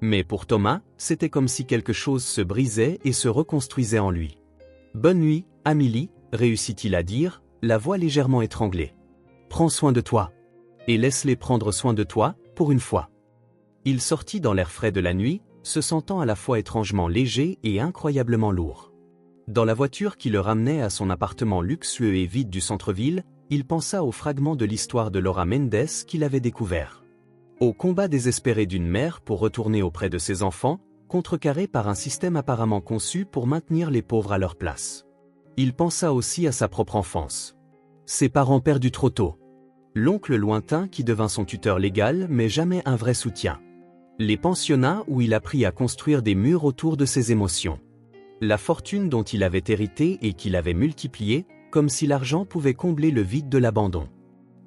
Mais pour Thomas, c'était comme si quelque chose se brisait et se reconstruisait en lui. « Bonne nuit, Amélie », réussit-il à dire, la voix légèrement étranglée. « Prends soin de toi. Et laisse-les prendre soin de toi, pour une fois. » Il sortit dans l'air frais de la nuit, se sentant à la fois étrangement léger et incroyablement lourd. Dans la voiture qui le ramenait à son appartement luxueux et vide du centre-ville, il pensa aux fragments de l'histoire de Laura Mendes qu'il avait découvert. Au combat désespéré d'une mère pour retourner auprès de ses enfants, contrecarré par un système apparemment conçu pour maintenir les pauvres à leur place. Il pensa aussi à sa propre enfance. Ses parents perdus trop tôt. L'oncle lointain qui devint son tuteur légal mais jamais un vrai soutien. Les pensionnats où il apprit à construire des murs autour de ses émotions. La fortune dont il avait hérité et qu'il avait multipliée, comme si l'argent pouvait combler le vide de l'abandon.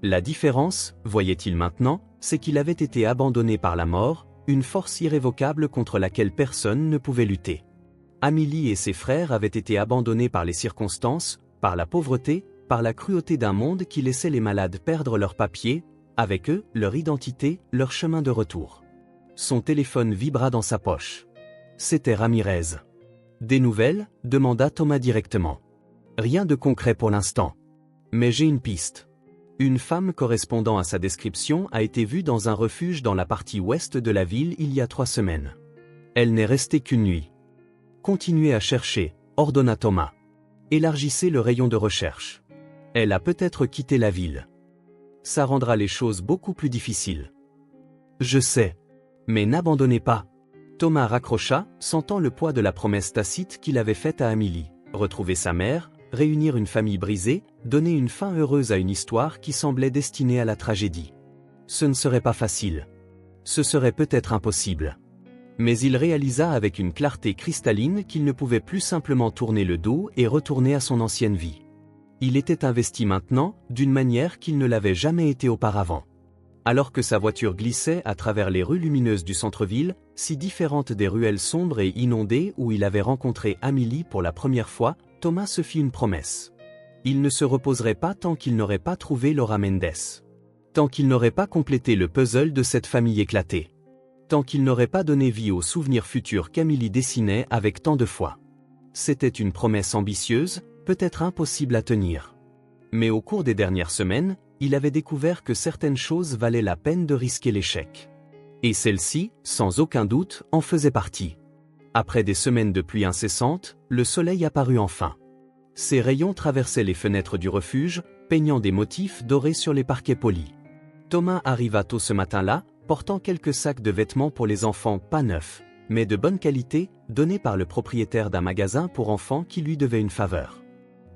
La différence, voyait-il maintenant, c'est qu'il avait été abandonné par la mort, une force irrévocable contre laquelle personne ne pouvait lutter. Amélie et ses frères avaient été abandonnés par les circonstances, par la pauvreté, par la cruauté d'un monde qui laissait les malades perdre leurs papiers, avec eux, leur identité, leur chemin de retour. Son téléphone vibra dans sa poche. C'était Ramirez. « Des nouvelles ?» demanda Thomas directement. « Rien de concret pour l'instant. Mais j'ai une piste. Une femme correspondant à sa description a été vue dans un refuge dans la partie ouest de la ville il y a 3 semaines. Elle n'est restée qu'une nuit. Continuez à chercher, ordonna Thomas. Élargissez le rayon de recherche. Elle a peut-être quitté la ville. Ça rendra les choses beaucoup plus difficiles. Je sais. Mais n'abandonnez pas. » Thomas raccrocha, sentant le poids de la promesse tacite qu'il avait faite à Amélie. Retrouver sa mère, réunir une famille brisée, donner une fin heureuse à une histoire qui semblait destinée à la tragédie. Ce ne serait pas facile. Ce serait peut-être impossible. Mais il réalisa avec une clarté cristalline qu'il ne pouvait plus simplement tourner le dos et retourner à son ancienne vie. Il était investi maintenant, d'une manière qu'il ne l'avait jamais été auparavant. Alors que sa voiture glissait à travers les rues lumineuses du centre-ville, si différentes des ruelles sombres et inondées où il avait rencontré Amélie pour la première fois, Thomas se fit une promesse. Il ne se reposerait pas tant qu'il n'aurait pas trouvé Laura Mendes. Tant qu'il n'aurait pas complété le puzzle de cette famille éclatée. Tant qu'il n'aurait pas donné vie aux souvenirs futurs qu'Amélie dessinait avec tant de foi. C'était une promesse ambitieuse, peut-être impossible à tenir. Mais au cours des dernières semaines, il avait découvert que certaines choses valaient la peine de risquer l'échec. Et celle-ci, sans aucun doute, en faisait partie. Après des semaines de pluie incessante, le soleil apparut enfin. Ses rayons traversaient les fenêtres du refuge, peignant des motifs dorés sur les parquets polis. Thomas arriva tôt ce matin-là, portant quelques sacs de vêtements pour les enfants pas neufs, mais de bonne qualité, donnés par le propriétaire d'un magasin pour enfants qui lui devait une faveur.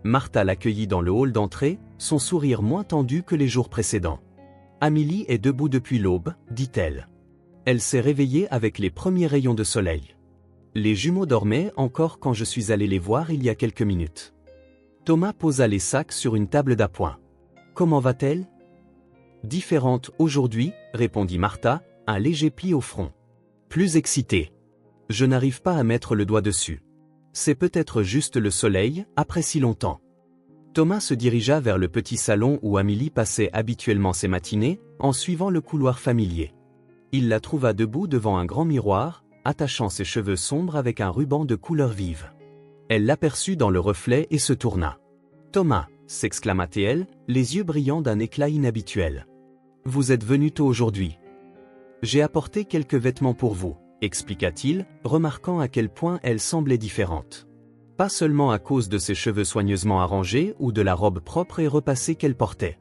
Martha l'accueillit dans le hall d'entrée, son sourire moins tendu que les jours précédents. « Amélie est debout depuis l'aube, dit-elle. Elle s'est réveillée avec les premiers rayons de soleil. Les jumeaux dormaient encore quand je suis allé les voir il y a quelques minutes. » Thomas posa les sacs sur une table d'appoint. comment va-t-elle? Différente aujourd'hui, répondit Martha, un léger pli au front. Plus excitée. Je n'arrive pas à mettre le doigt dessus. C'est peut-être juste le soleil, après si longtemps. Thomas se dirigea vers le petit salon où Amélie passait habituellement ses matinées, en suivant le couloir familier. Il la trouva debout devant un grand miroir, attachant ses cheveux sombres avec un ruban de couleur vive. Elle l'aperçut dans le reflet et se tourna. « Thomas !» s'exclama-t-elle, les yeux brillants d'un éclat inhabituel. « Vous êtes venu tôt aujourd'hui. J'ai apporté quelques vêtements pour vous, expliqua-t-il, remarquant à quel point elle semblait différente. Pas seulement à cause de ses cheveux soigneusement arrangés ou de la robe propre et repassée qu'elle portait.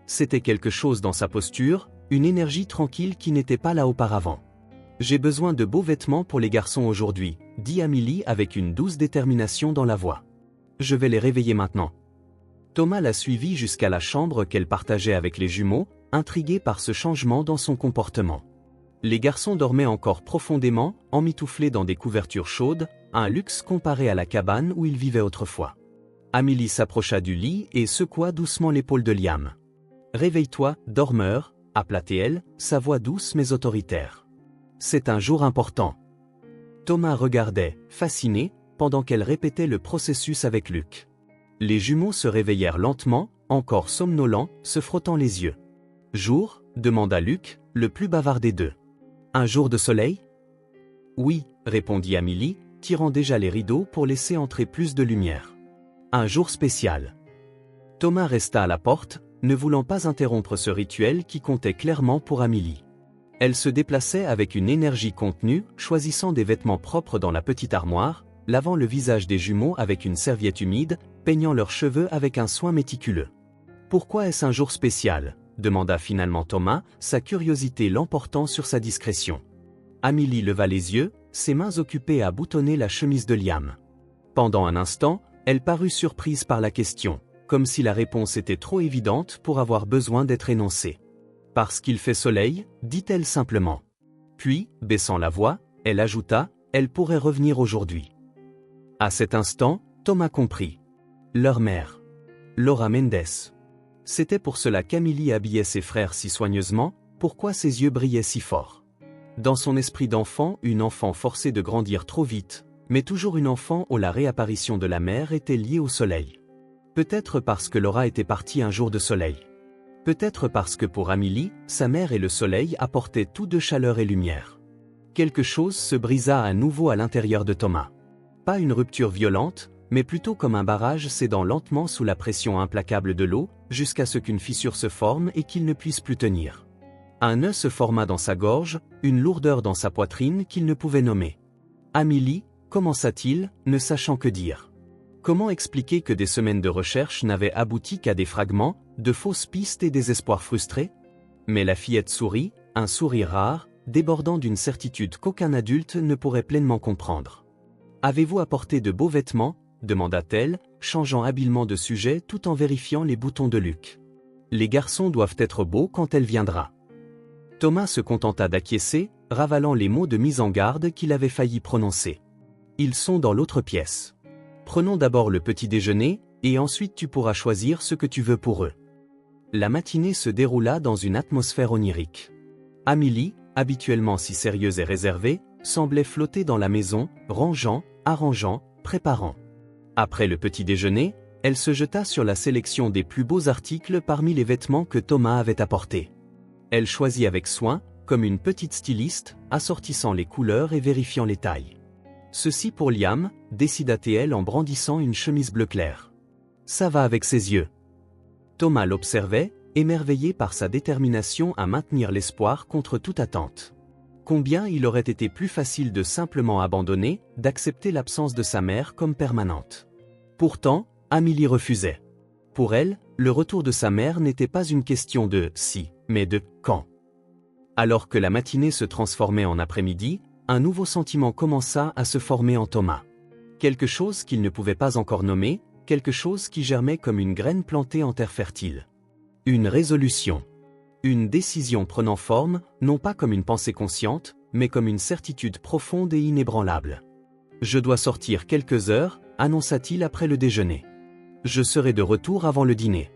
C'était quelque chose dans sa posture, une énergie tranquille qui n'était pas là auparavant. « J'ai besoin de beaux vêtements pour les garçons aujourd'hui, dit Amélie avec une douce détermination dans la voix. Je vais les réveiller maintenant. Thomas la suivit jusqu'à la chambre qu'elle partageait avec les jumeaux, intrigué par ce changement dans son comportement. Les garçons dormaient encore profondément, emmitouflés dans des couvertures chaudes, un luxe comparé à la cabane où ils vivaient autrefois. Amélie s'approcha du lit et secoua doucement l'épaule de Liam. « Réveille-toi, dormeur », appela-t-elle, sa voix douce mais autoritaire. « C'est un jour important. » Thomas regardait, fasciné, pendant qu'elle répétait le processus avec Luc. Les jumeaux se réveillèrent lentement, encore somnolents, se frottant les yeux. « Jour ?» demanda Luc, le plus bavard des deux. « Un jour de soleil ?» « Oui », répondit Amélie, tirant déjà les rideaux pour laisser entrer plus de lumière. « Un jour spécial. » Thomas resta à la porte, ne voulant pas interrompre ce rituel qui comptait clairement pour Amélie. Elle se déplaçait avec une énergie contenue, choisissant des vêtements propres dans la petite armoire, lavant le visage des jumeaux avec une serviette humide, peignant leurs cheveux avec un soin méticuleux. « Pourquoi est-ce un jour spécial ?» demanda finalement Thomas, sa curiosité l'emportant sur sa discrétion. Amélie leva les yeux, ses mains occupées à boutonner la chemise de Liam. Pendant un instant, elle parut surprise par la question, comme si la réponse était trop évidente pour avoir besoin d'être énoncée. « Parce qu'il fait soleil », dit-elle simplement. Puis, baissant la voix, elle ajouta « Elle pourrait revenir aujourd'hui. » À cet instant, Thomas comprit. Leur mère. Laura Mendes. C'était pour cela qu'Amélie habillait ses frères si soigneusement, pourquoi ses yeux brillaient si fort. Dans son esprit d'enfant, une enfant forcée de grandir trop vite, mais toujours une enfant où la réapparition de la mère était liée au soleil. Peut-être parce que Laura était partie un jour de soleil. Peut-être parce que pour Amélie, sa mère et le soleil apportaient tous deux chaleur et lumière. Quelque chose se brisa à nouveau à l'intérieur de Thomas. Pas une rupture violente, mais plutôt comme un barrage cédant lentement sous la pression implacable de l'eau, jusqu'à ce qu'une fissure se forme et qu'il ne puisse plus tenir. Un nœud se forma dans sa gorge, une lourdeur dans sa poitrine qu'il ne pouvait nommer. Amélie, commença-t-il, ne sachant que dire. Comment expliquer que des semaines de recherche n'avaient abouti qu'à des fragments, de fausses pistes et des espoirs frustrés? Mais la fillette sourit, un sourire rare, débordant d'une certitude qu'aucun adulte ne pourrait pleinement comprendre. « Avez-vous apporté de beaux vêtements ?» demanda-t-elle, changeant habilement de sujet tout en vérifiant les boutons de Luc. « Les garçons doivent être beaux quand elle viendra. » Thomas se contenta d'acquiescer, ravalant les mots de mise en garde qu'il avait failli prononcer. « Ils sont dans l'autre pièce. Prenons d'abord le petit déjeuner, et ensuite tu pourras choisir ce que tu veux pour eux. » La matinée se déroula dans une atmosphère onirique. Amélie, habituellement si sérieuse et réservée, semblait flotter dans la maison, rangeant, arrangeant, préparant. Après le petit déjeuner, elle se jeta sur la sélection des plus beaux articles parmi les vêtements que Thomas avait apportés. Elle choisit avec soin, comme une petite styliste, assortissant les couleurs et vérifiant les tailles. Ceci pour Liam, décida-t-elle en brandissant une chemise bleu clair. Ça va avec ses yeux. Thomas l'observait, émerveillé par sa détermination à maintenir l'espoir contre toute attente. Combien il aurait été plus facile de simplement abandonner, d'accepter l'absence de sa mère comme permanente. Pourtant, Amélie refusait. Pour elle, le retour de sa mère n'était pas une question de « si », mais de « quand ». Alors que la matinée se transformait en après-midi, un nouveau sentiment commença à se former en Thomas. Quelque chose qu'il ne pouvait pas encore nommer, quelque chose qui germait comme une graine plantée en terre fertile. Une résolution. Une décision prenant forme, non pas comme une pensée consciente, mais comme une certitude profonde et inébranlable. « Je dois sortir quelques heures », annonça-t-il après le déjeuner. « Je serai de retour avant le dîner. »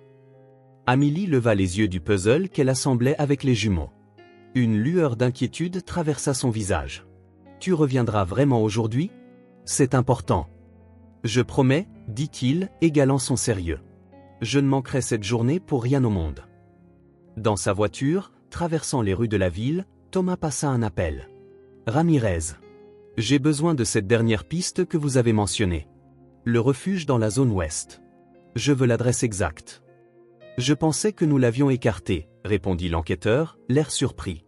Amélie leva les yeux du puzzle qu'elle assemblait avec les jumeaux. Une lueur d'inquiétude traversa son visage. Tu reviendras vraiment aujourd'hui? C'est important. Je promets, dit-il, égalant son sérieux. Je ne manquerai cette journée pour rien au monde. Dans sa voiture, traversant les rues de la ville, Thomas passa un appel. Ramirez. J'ai besoin de cette dernière piste que vous avez mentionnée. Le refuge dans la zone ouest. Je veux l'adresse exacte. Je pensais que nous l'avions écarté, répondit l'enquêteur, l'air surpris.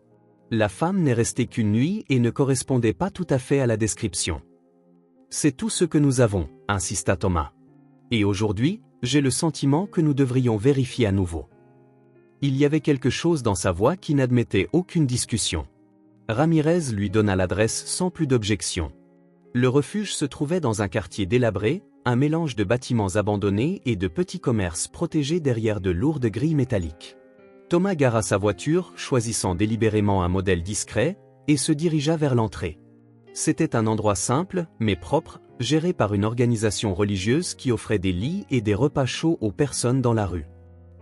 La femme n'est restée qu'une nuit et ne correspondait pas tout à fait à la description. C'est tout ce que nous avons, insista Thomas. Et aujourd'hui, j'ai le sentiment que nous devrions vérifier à nouveau. Il y avait quelque chose dans sa voix qui n'admettait aucune discussion. Ramirez lui donna l'adresse sans plus d'objection. Le refuge se trouvait dans un quartier délabré, un mélange de bâtiments abandonnés et de petits commerces protégés derrière de lourdes grilles métalliques. Thomas gara sa voiture, choisissant délibérément un modèle discret, et se dirigea vers l'entrée. C'était un endroit simple, mais propre, géré par une organisation religieuse qui offrait des lits et des repas chauds aux personnes dans la rue.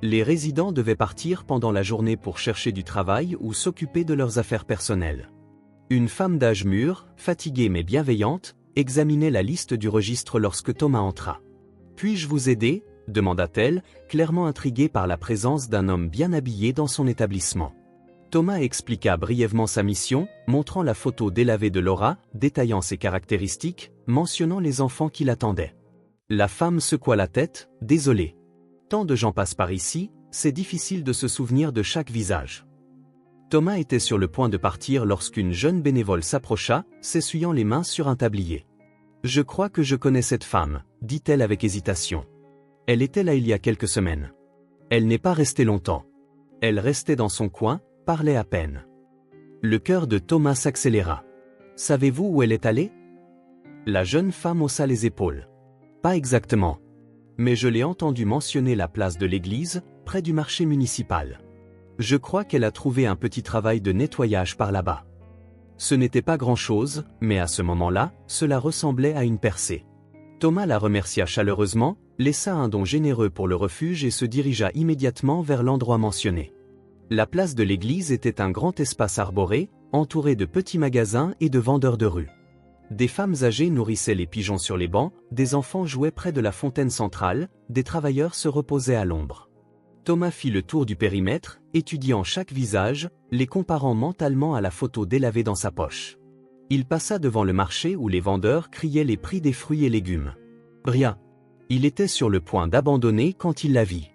Les résidents devaient partir pendant la journée pour chercher du travail ou s'occuper de leurs affaires personnelles. Une femme d'âge mûr, fatiguée mais bienveillante, examinait la liste du registre lorsque Thomas entra. « Puis-je vous aider ?» demanda-t-elle, clairement intriguée par la présence d'un homme bien habillé dans son établissement. Thomas expliqua brièvement sa mission, montrant la photo délavée de Laura, détaillant ses caractéristiques, mentionnant les enfants qui l'attendaient. La femme secoua la tête, désolée. Tant de gens passent par ici, c'est difficile de se souvenir de chaque visage. Thomas était sur le point de partir lorsqu'une jeune bénévole s'approcha, s'essuyant les mains sur un tablier. « Je crois que je connais cette femme, » dit-elle avec hésitation. Elle était là il y a quelques semaines. Elle n'est pas restée longtemps. Elle restait dans son coin, parlait à peine. Le cœur de Thomas s'accéléra. « Savez-vous où elle est allée ?» La jeune femme haussa les épaules. « Pas exactement. Mais je l'ai entendu mentionner la place de l'église, près du marché municipal. Je crois qu'elle a trouvé un petit travail de nettoyage par là-bas. » Ce n'était pas grand-chose, mais à ce moment-là, cela ressemblait à une percée. Thomas la remercia chaleureusement, laissa un don généreux pour le refuge et se dirigea immédiatement vers l'endroit mentionné. La place de l'église était un grand espace arboré, entouré de petits magasins et de vendeurs de rue. Des femmes âgées nourrissaient les pigeons sur les bancs, des enfants jouaient près de la fontaine centrale, des travailleurs se reposaient à l'ombre. Thomas fit le tour du périmètre, étudiant chaque visage, les comparant mentalement à la photo délavée dans sa poche. Il passa devant le marché où les vendeurs criaient les prix des fruits et légumes. Rien. Il était sur le point d'abandonner quand il la vit.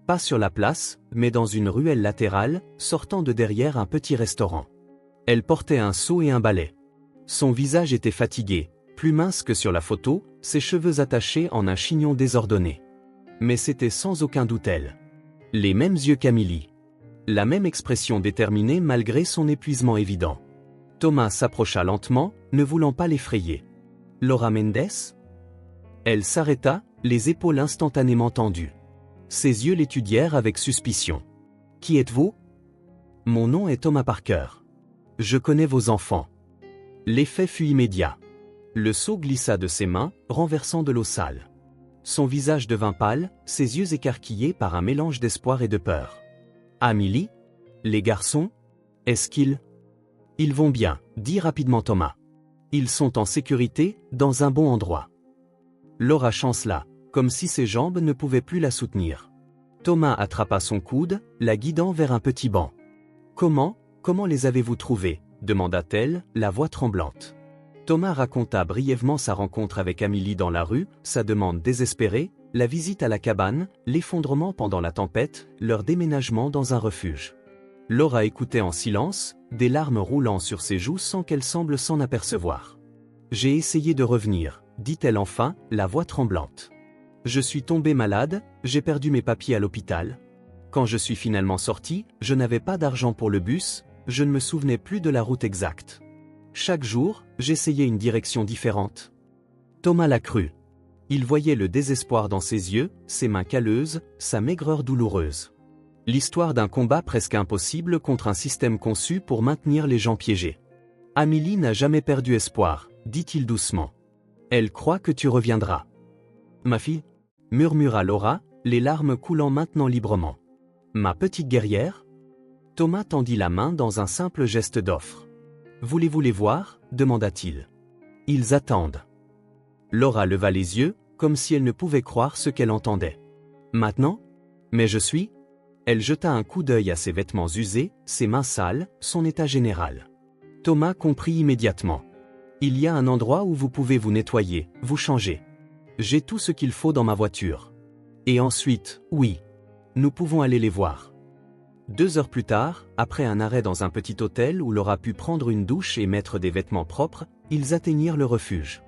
Pas sur la place, mais dans une ruelle latérale, sortant de derrière un petit restaurant. Elle portait un seau et un balai. Son visage était fatigué, plus mince que sur la photo, ses cheveux attachés en un chignon désordonné. Mais c'était sans aucun doute elle. Les mêmes yeux qu'Amélie. La même expression déterminée malgré son épuisement évident. Thomas s'approcha lentement, ne voulant pas l'effrayer. « Laura Mendes ?» Elle s'arrêta, les épaules instantanément tendues. Ses yeux l'étudièrent avec suspicion. « Qui êtes-vous » ? « Mon nom est Thomas Parker. Je connais vos enfants. » L'effet fut immédiat. Le seau glissa de ses mains, renversant de l'eau sale. Son visage devint pâle, ses yeux écarquillés par un mélange d'espoir et de peur. « Amélie ? Les garçons ? Est-ce qu'ils… » « Ils vont bien, » dit rapidement Thomas. « Ils sont en sécurité, dans un bon endroit. » Laura chancela, comme si ses jambes ne pouvaient plus la soutenir. Thomas attrapa son coude, la guidant vers un petit banc. « Comment les avez-vous trouvés ?» demanda-t-elle, la voix tremblante. Thomas raconta brièvement sa rencontre avec Amélie dans la rue, sa demande désespérée, la visite à la cabane, l'effondrement pendant la tempête, leur déménagement dans un refuge. Laura écoutait en silence, des larmes roulant sur ses joues sans qu'elle semble s'en apercevoir. « J'ai essayé de revenir, » dit-elle enfin, la voix tremblante. « Je suis tombée malade, j'ai perdu mes papiers à l'hôpital. Quand je suis finalement sortie, je n'avais pas d'argent pour le bus, je ne me souvenais plus de la route exacte. Chaque jour, j'essayais une direction différente. » Thomas la crut. Il voyait le désespoir dans ses yeux, ses mains calleuses, sa maigreur douloureuse. L'histoire d'un combat presque impossible contre un système conçu pour maintenir les gens piégés. « Amélie n'a jamais perdu espoir, » dit-il doucement. « Elle croit que tu reviendras. »« Ma fille ?» murmura Laura, les larmes coulant maintenant librement. Ma petite guerrière? Thomas tendit la main dans un simple geste d'offre. Voulez-vous les voir? Demanda-t-il. Ils attendent. Laura leva les yeux, comme si elle ne pouvait croire ce qu'elle entendait. Maintenant? Mais je suis? Elle jeta un coup d'œil à ses vêtements usés, ses mains sales, son état général. Thomas comprit immédiatement. Il y a un endroit où vous pouvez vous nettoyer, vous changer. J'ai tout ce qu'il faut dans ma voiture. Et ensuite, oui. Nous pouvons aller les voir. 2 heures plus tard, après un arrêt dans un petit hôtel où Laura put prendre une douche et mettre des vêtements propres, ils atteignirent le refuge.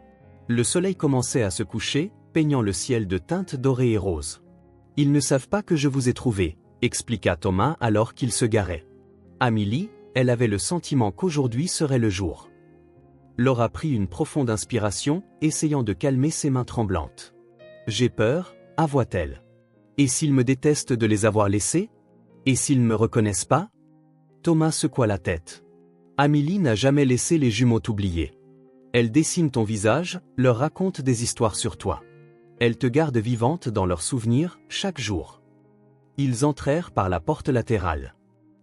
Le soleil commençait à se coucher, peignant le ciel de teintes dorées et roses. Ils ne savent pas que je vous ai trouvé, expliqua Thomas alors qu'ils se garaient. Amélie, elle avait le sentiment qu'aujourd'hui serait le jour. Laura prit une profonde inspiration, essayant de calmer ses mains tremblantes. J'ai peur, avoua-t-elle. Et s'ils me détestent de les avoir laissés? Et s'ils ne me reconnaissent pas? Thomas secoua la tête. Amélie n'a jamais laissé les jumeaux t'oublier. Elle dessine ton visage, leur raconte des histoires sur toi. Elle te garde vivante dans leurs souvenirs, chaque jour. Ils entrèrent par la porte latérale.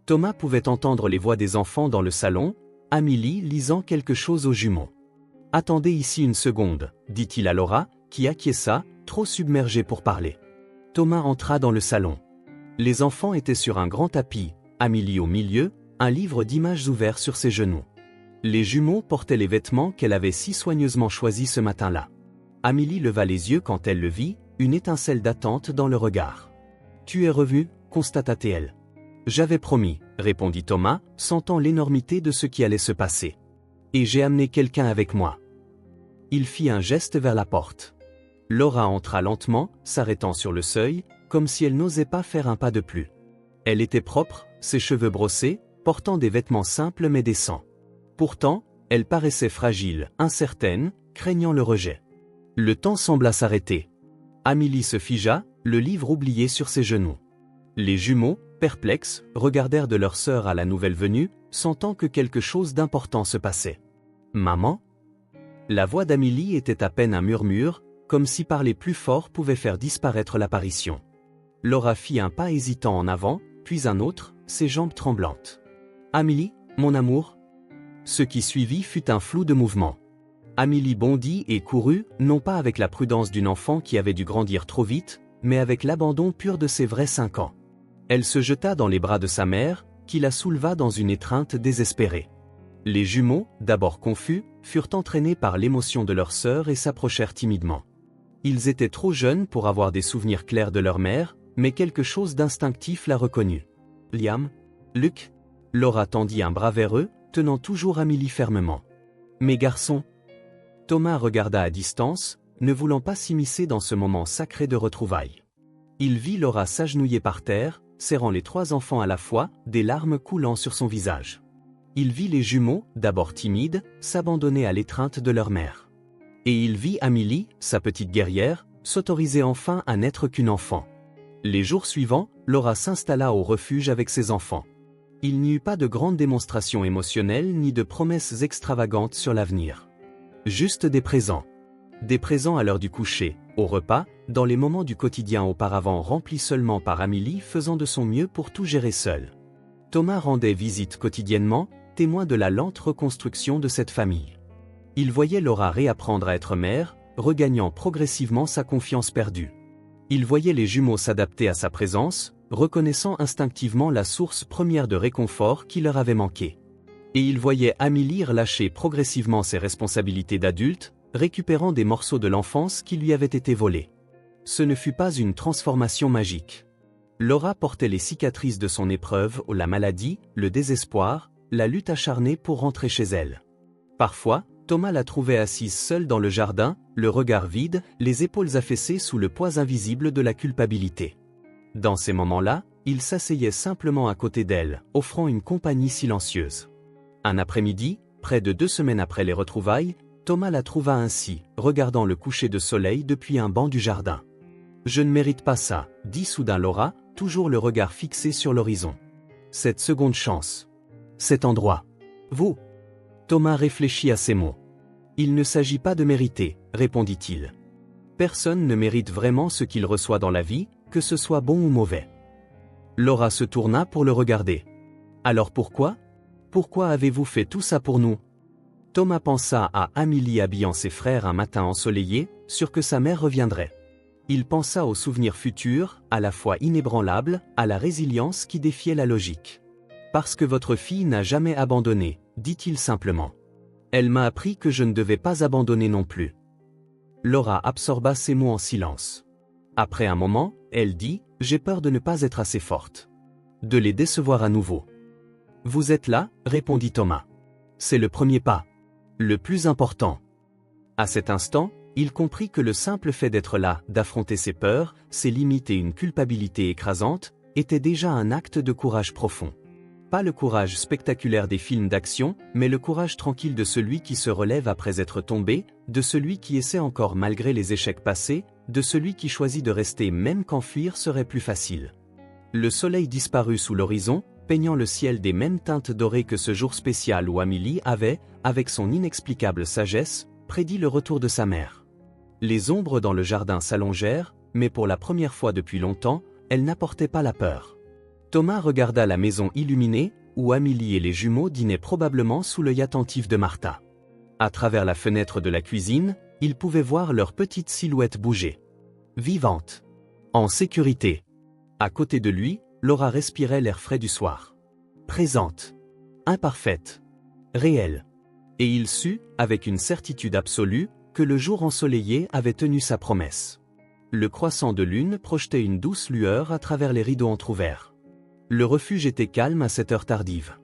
Thomas pouvait entendre les voix des enfants dans le salon, Amélie lisant quelque chose aux jumeaux. « Attendez ici une seconde, » dit-il à Laura, qui acquiesça, trop submergée pour parler. Thomas entra dans le salon. Les enfants étaient sur un grand tapis, Amélie au milieu, un livre d'images ouvert sur ses genoux. Les jumeaux portaient les vêtements qu'elle avait si soigneusement choisis ce matin-là. Amélie leva les yeux quand elle le vit, une étincelle d'attente dans le regard. « Tu es revenu ?» constata-t-elle. « J'avais promis, » répondit Thomas, sentant l'énormité de ce qui allait se passer. « Et j'ai amené quelqu'un avec moi. » Il fit un geste vers la porte. Laura entra lentement, s'arrêtant sur le seuil, comme si elle n'osait pas faire un pas de plus. Elle était propre, ses cheveux brossés, portant des vêtements simples mais décents. Pourtant, elle paraissait fragile, incertaine, craignant le rejet. Le temps sembla s'arrêter. Amélie se figea, le livre oublié sur ses genoux. Les jumeaux, perplexes, regardèrent de leur sœur à la nouvelle venue, sentant que quelque chose d'important se passait. « Maman ?» La voix d'Amélie était à peine un murmure, comme si parler plus fort pouvait faire disparaître l'apparition. Laura fit un pas hésitant en avant, puis un autre, ses jambes tremblantes. « Amélie, mon amour ?» Ce qui suivit fut un flou de mouvements. Amélie bondit et courut, non pas avec la prudence d'une enfant qui avait dû grandir trop vite, mais avec l'abandon pur de ses vrais 5 ans. Elle se jeta dans les bras de sa mère, qui la souleva dans une étreinte désespérée. Les jumeaux, d'abord confus, furent entraînés par l'émotion de leur sœur et s'approchèrent timidement. Ils étaient trop jeunes pour avoir des souvenirs clairs de leur mère, mais quelque chose d'instinctif la reconnut. « Liam? Luc ?» Laura tendit un bras vers eux, tenant toujours Amélie fermement. « Mes garçons ?» Thomas regarda à distance, ne voulant pas s'immiscer dans ce moment sacré de retrouvailles. Il vit Laura s'agenouiller par terre, serrant les 3 enfants à la fois, des larmes coulant sur son visage. Il vit les jumeaux, d'abord timides, s'abandonner à l'étreinte de leur mère. Et il vit Amélie, sa petite guerrière, s'autoriser enfin à n'être qu'une enfant. Les jours suivants, Laura s'installa au refuge avec ses enfants. Il n'y eut pas de grande démonstration émotionnelle ni de promesses extravagantes sur l'avenir. Juste des présents. Des présents à l'heure du coucher, au repas, dans les moments du quotidien auparavant remplis seulement par Amélie faisant de son mieux pour tout gérer seule. Thomas rendait visite quotidiennement, témoin de la lente reconstruction de cette famille. Il voyait Laura réapprendre à être mère, regagnant progressivement sa confiance perdue. Il voyait les jumeaux s'adapter à sa présence, reconnaissant instinctivement la source première de réconfort qui leur avait manqué. Et il voyait Amélie relâcher progressivement ses responsabilités d'adulte, récupérant des morceaux de l'enfance qui lui avaient été volés. Ce ne fut pas une transformation magique. Laura portait les cicatrices de son épreuve, la maladie, le désespoir, la lutte acharnée pour rentrer chez elle. Parfois, Thomas la trouvait assise seule dans le jardin, le regard vide, les épaules affaissées sous le poids invisible de la culpabilité. Dans ces moments-là, il s'asseyait simplement à côté d'elle, offrant une compagnie silencieuse. Un après-midi, près de 2 semaines après les retrouvailles, Thomas la trouva ainsi, regardant le coucher de soleil depuis un banc du jardin. « Je ne mérite pas ça », dit soudain Laura, toujours le regard fixé sur l'horizon. « Cette seconde chance. Cet endroit. Vous ?» Thomas réfléchit à ces mots. « Il ne s'agit pas de mériter », répondit-il. « Personne ne mérite vraiment ce qu'il reçoit dans la vie, que ce soit bon ou mauvais. » Laura se tourna pour le regarder. Alors pourquoi? Pourquoi avez-vous fait tout ça pour nous? Thomas pensa à Amélie habillant ses frères un matin ensoleillé, sûr que sa mère reviendrait. Il pensa aux souvenirs futurs, à la fois inébranlables, à la résilience qui défiait la logique. Parce que votre fille n'a jamais abandonné, dit-il simplement. Elle m'a appris que je ne devais pas abandonner non plus. Laura absorba ces mots en silence. Après un moment, elle dit, j'ai peur de ne pas être assez forte. De les décevoir à nouveau. Vous êtes là, répondit Thomas. C'est le premier pas. Le plus important. À cet instant, il comprit que le simple fait d'être là, d'affronter ses peurs, ses limites et une culpabilité écrasante, était déjà un acte de courage profond. Pas le courage spectaculaire des films d'action, mais le courage tranquille de celui qui se relève après être tombé, de celui qui essaie encore malgré les échecs passés, de celui qui choisit de rester même quand fuir serait plus facile. Le soleil disparut sous l'horizon, peignant le ciel des mêmes teintes dorées que ce jour spécial où Amélie avait, avec son inexplicable sagesse, prédit le retour de sa mère. Les ombres dans le jardin s'allongèrent, mais pour la première fois depuis longtemps, elles n'apportaient pas la peur. Thomas regarda la maison illuminée, où Amélie et les jumeaux dînaient probablement sous l'œil attentif de Martha. À travers la fenêtre de la cuisine, il pouvait voir leurs petites silhouettes bouger. Vivantes. En sécurité. À côté de lui, Laura respirait l'air frais du soir. Présente. Imparfaite. Réelle. Et il sut, avec une certitude absolue, que le jour ensoleillé avait tenu sa promesse. Le croissant de lune projetait une douce lueur à travers les rideaux entr'ouverts. Le refuge était calme à cette heure tardive.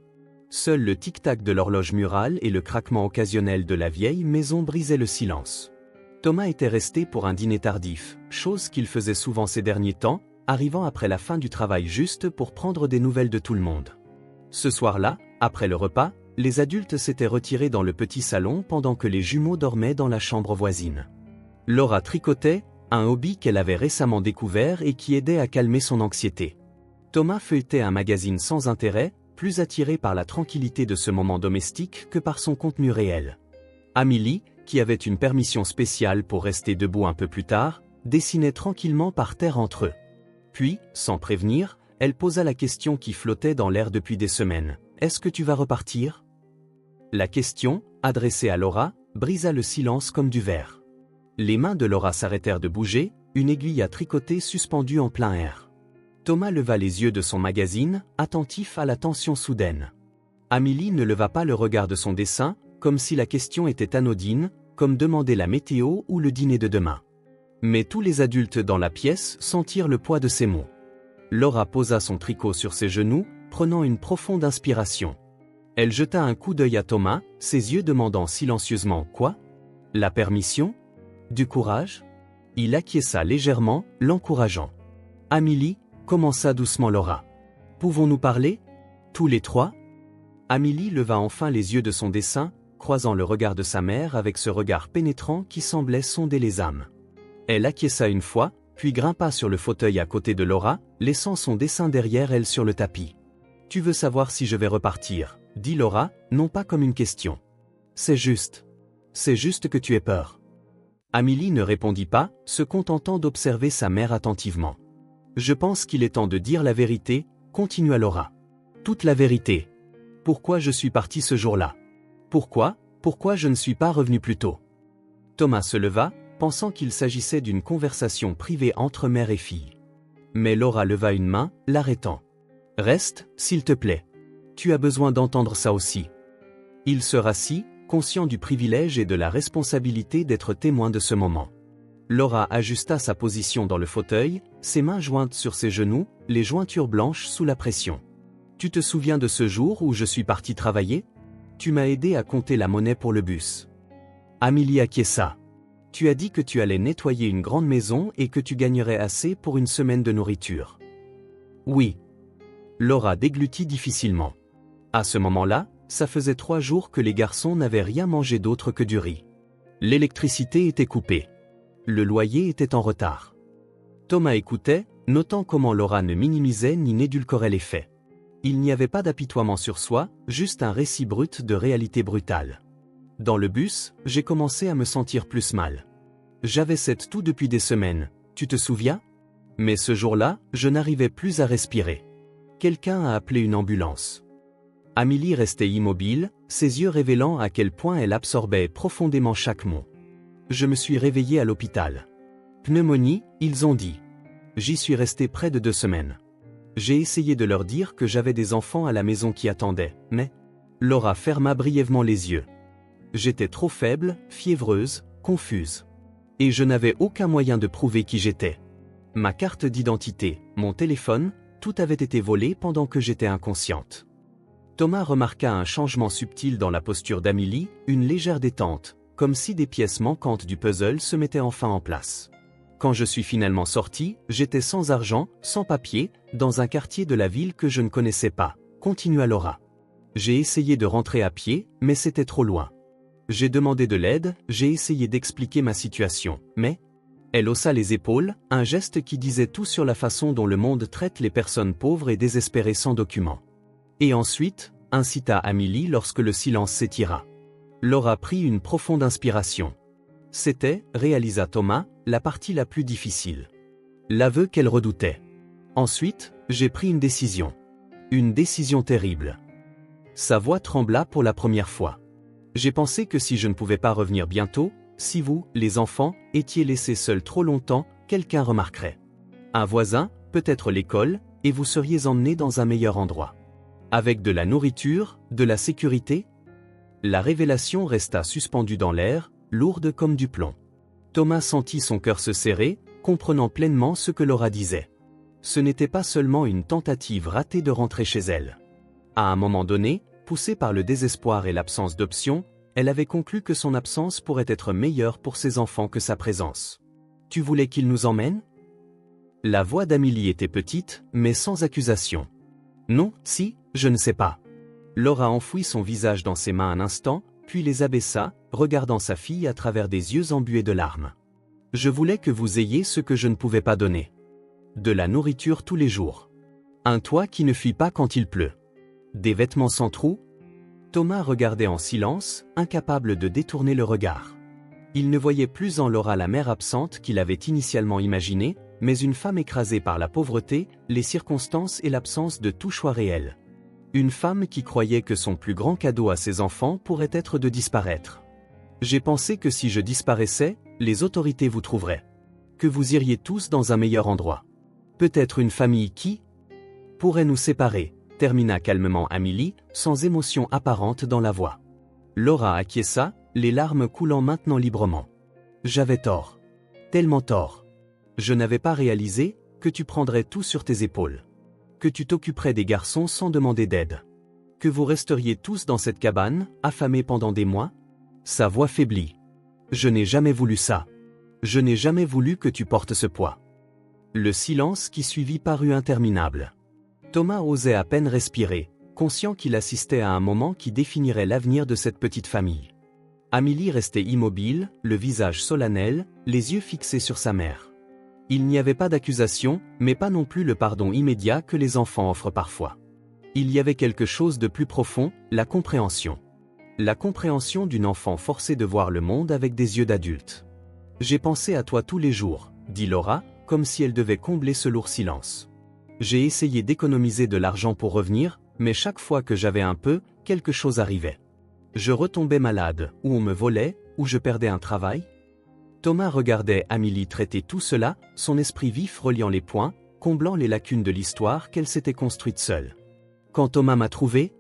Seul le tic-tac de l'horloge murale et le craquement occasionnel de la vieille maison brisaient le silence. Thomas était resté pour un dîner tardif, chose qu'il faisait souvent ces derniers temps, arrivant après la fin du travail juste pour prendre des nouvelles de tout le monde. Ce soir-là, après le repas, les adultes s'étaient retirés dans le petit salon pendant que les jumeaux dormaient dans la chambre voisine. Laura tricotait, un hobby qu'elle avait récemment découvert et qui aidait à calmer son anxiété. Thomas feuilletait un magazine sans intérêt, plus attiré par la tranquillité de ce moment domestique que par son contenu réel. Amélie, qui avait une permission spéciale pour rester debout un peu plus tard, dessinait tranquillement par terre entre eux. Puis, sans prévenir, elle posa la question qui flottait dans l'air depuis des semaines. « Est-ce que tu vas repartir ?» La question, adressée à Laura, brisa le silence comme du verre. Les mains de Laura s'arrêtèrent de bouger, une aiguille à tricoter suspendue en plein air. Thomas leva les yeux de son magazine, attentif à la tension soudaine. Amélie ne leva pas le regard de son dessin, comme si la question était anodine, comme demander la météo ou le dîner de demain. Mais tous les adultes dans la pièce sentirent le poids de ces mots. Laura posa son tricot sur ses genoux, prenant une profonde inspiration. Elle jeta un coup d'œil à Thomas, ses yeux demandant silencieusement « Quoi ? La permission ? Du courage ?» Il acquiesça légèrement, l'encourageant. « Amélie ?» commença doucement Laura. « Pouvons-nous parler ? Tous les trois ?» Amélie leva enfin les yeux de son dessin, croisant le regard de sa mère avec ce regard pénétrant qui semblait sonder les âmes. Elle acquiesça une fois, puis grimpa sur le fauteuil à côté de Laura, laissant son dessin derrière elle sur le tapis. « Tu veux savoir si je vais repartir ?» dit Laura, non pas comme une question. « C'est juste. C'est juste que tu aies peur. » Amélie ne répondit pas, se contentant d'observer sa mère attentivement. « Je pense qu'il est temps de dire la vérité, » continua Laura. « Toute la vérité. Pourquoi je suis partie ce jour-là? Pourquoi je ne suis pas revenue plus tôt ?» Thomas se leva, pensant qu'il s'agissait d'une conversation privée entre mère et fille. Mais Laura leva une main, l'arrêtant. « Reste, s'il te plaît. Tu as besoin d'entendre ça aussi. » Il se rassit, conscient du privilège et de la responsabilité d'être témoin de ce moment. Laura ajusta sa position dans le fauteuil, ses mains jointes sur ses genoux, les jointures blanches sous la pression. « Tu te souviens de ce jour où je suis partie travailler? Tu m'as aidé à compter la monnaie pour le bus. » Amélie acquiesça. « Tu as dit que tu allais nettoyer une grande maison et que tu gagnerais assez pour une semaine de nourriture. » « Oui. » Laura déglutit difficilement. À ce moment-là, ça faisait 3 jours que les garçons n'avaient rien mangé d'autre que du riz. L'électricité était coupée. Le loyer était en retard. Thomas écoutait, notant comment Laura ne minimisait ni n'édulcorait les faits. Il n'y avait pas d'apitoiement sur soi, juste un récit brut de réalité brutale. Dans le bus, j'ai commencé à me sentir plus mal. J'avais cette toux depuis des semaines, tu te souviens? Mais ce jour-là, je n'arrivais plus à respirer. quelqu'un a appelé une ambulance. Amélie restait immobile, ses yeux révélant à quel point elle absorbait profondément chaque mot. Je me suis réveillé à l'hôpital. Pneumonie, ils ont dit. J'y suis resté près de 2 semaines. J'ai essayé de leur dire que j'avais des enfants à la maison qui attendaient, mais... Laura ferma brièvement les yeux. J'étais trop faible, fiévreuse, confuse. Et je n'avais aucun moyen de prouver qui j'étais. Ma carte d'identité, mon téléphone, tout avait été volé pendant que j'étais inconsciente. Thomas remarqua un changement subtil dans la posture d'Amélie, une légère détente, comme si des pièces manquantes du puzzle se mettaient enfin en place. Quand je suis finalement sorti, j'étais sans argent, sans papier, dans un quartier de la ville que je ne connaissais pas, continua Laura. J'ai essayé de rentrer à pied, mais c'était trop loin. J'ai demandé de l'aide, j'ai essayé d'expliquer ma situation, mais... Elle haussa les épaules, un geste qui disait tout sur la façon dont le monde traite les personnes pauvres et désespérées sans documents. Et ensuite, incita Amélie lorsque le silence s'étira. Laura prit une profonde inspiration. C'était, réalisa Thomas, la partie la plus difficile. L'aveu qu'elle redoutait. Ensuite, j'ai pris une décision. Une décision terrible. Sa voix trembla pour la première fois. J'ai pensé que si je ne pouvais pas revenir bientôt, si vous, les enfants, étiez laissés seuls trop longtemps, quelqu'un remarquerait. Un voisin, peut-être l'école, et vous seriez emmenés dans un meilleur endroit. Avec de la nourriture, de la sécurité. La révélation resta suspendue dans l'air, lourde comme du plomb. Thomas sentit son cœur se serrer, comprenant pleinement ce que Laura disait. Ce n'était pas seulement une tentative ratée de rentrer chez elle. À un moment donné, poussée par le désespoir et l'absence d'options, elle avait conclu que son absence pourrait être meilleure pour ses enfants que sa présence. « Tu voulais qu'ils nous emmènent ?» La voix d'Amélie était petite, mais sans accusation. « Non, si, je ne sais pas. » Laura enfouit son visage dans ses mains un instant, puis les abaissa, regardant sa fille à travers des yeux embués de larmes. « Je voulais que vous ayez ce que je ne pouvais pas donner. De la nourriture tous les jours. Un toit qui ne fuit pas quand il pleut. Des vêtements sans trous. » Thomas regardait en silence, incapable de détourner le regard. Il ne voyait plus en Laura la mère absente qu'il avait initialement imaginée, mais une femme écrasée par la pauvreté, les circonstances et l'absence de tout choix réel. Une femme qui croyait que son plus grand cadeau à ses enfants pourrait être de disparaître. « J'ai pensé que si je disparaissais, les autorités vous trouveraient. Que vous iriez tous dans un meilleur endroit. Peut-être une famille qui pourrait nous séparer, » termina calmement Amélie, sans émotion apparente dans la voix. Laura acquiesça, les larmes coulant maintenant librement. « J'avais tort. Tellement tort. Je n'avais pas réalisé que tu prendrais tout sur tes épaules. Que tu t'occuperais des garçons sans demander d'aide. Que vous resteriez tous dans cette cabane, affamés pendant des mois. » Sa voix faiblit. « Je n'ai jamais voulu ça. Je n'ai jamais voulu que tu portes ce poids. » Le silence qui suivit parut interminable. Thomas osait à peine respirer, conscient qu'il assistait à un moment qui définirait l'avenir de cette petite famille. Amélie restait immobile, le visage solennel, les yeux fixés sur sa mère. Il n'y avait pas d'accusation, mais pas non plus le pardon immédiat que les enfants offrent parfois. Il y avait quelque chose de plus profond, la compréhension. La compréhension d'une enfant forcée de voir le monde avec des yeux d'adulte. « J'ai pensé à toi tous les jours, » dit Laura, comme si elle devait combler ce lourd silence. « J'ai essayé d'économiser de l'argent pour revenir, mais chaque fois que j'avais un peu, quelque chose arrivait. Je retombais malade, ou on me volait, ou je perdais un travail. » Thomas regardait Amélie traiter tout cela, son esprit vif reliant les points, comblant les lacunes de l'histoire qu'elle s'était construite seule. « Quand Thomas m'a trouvé ?»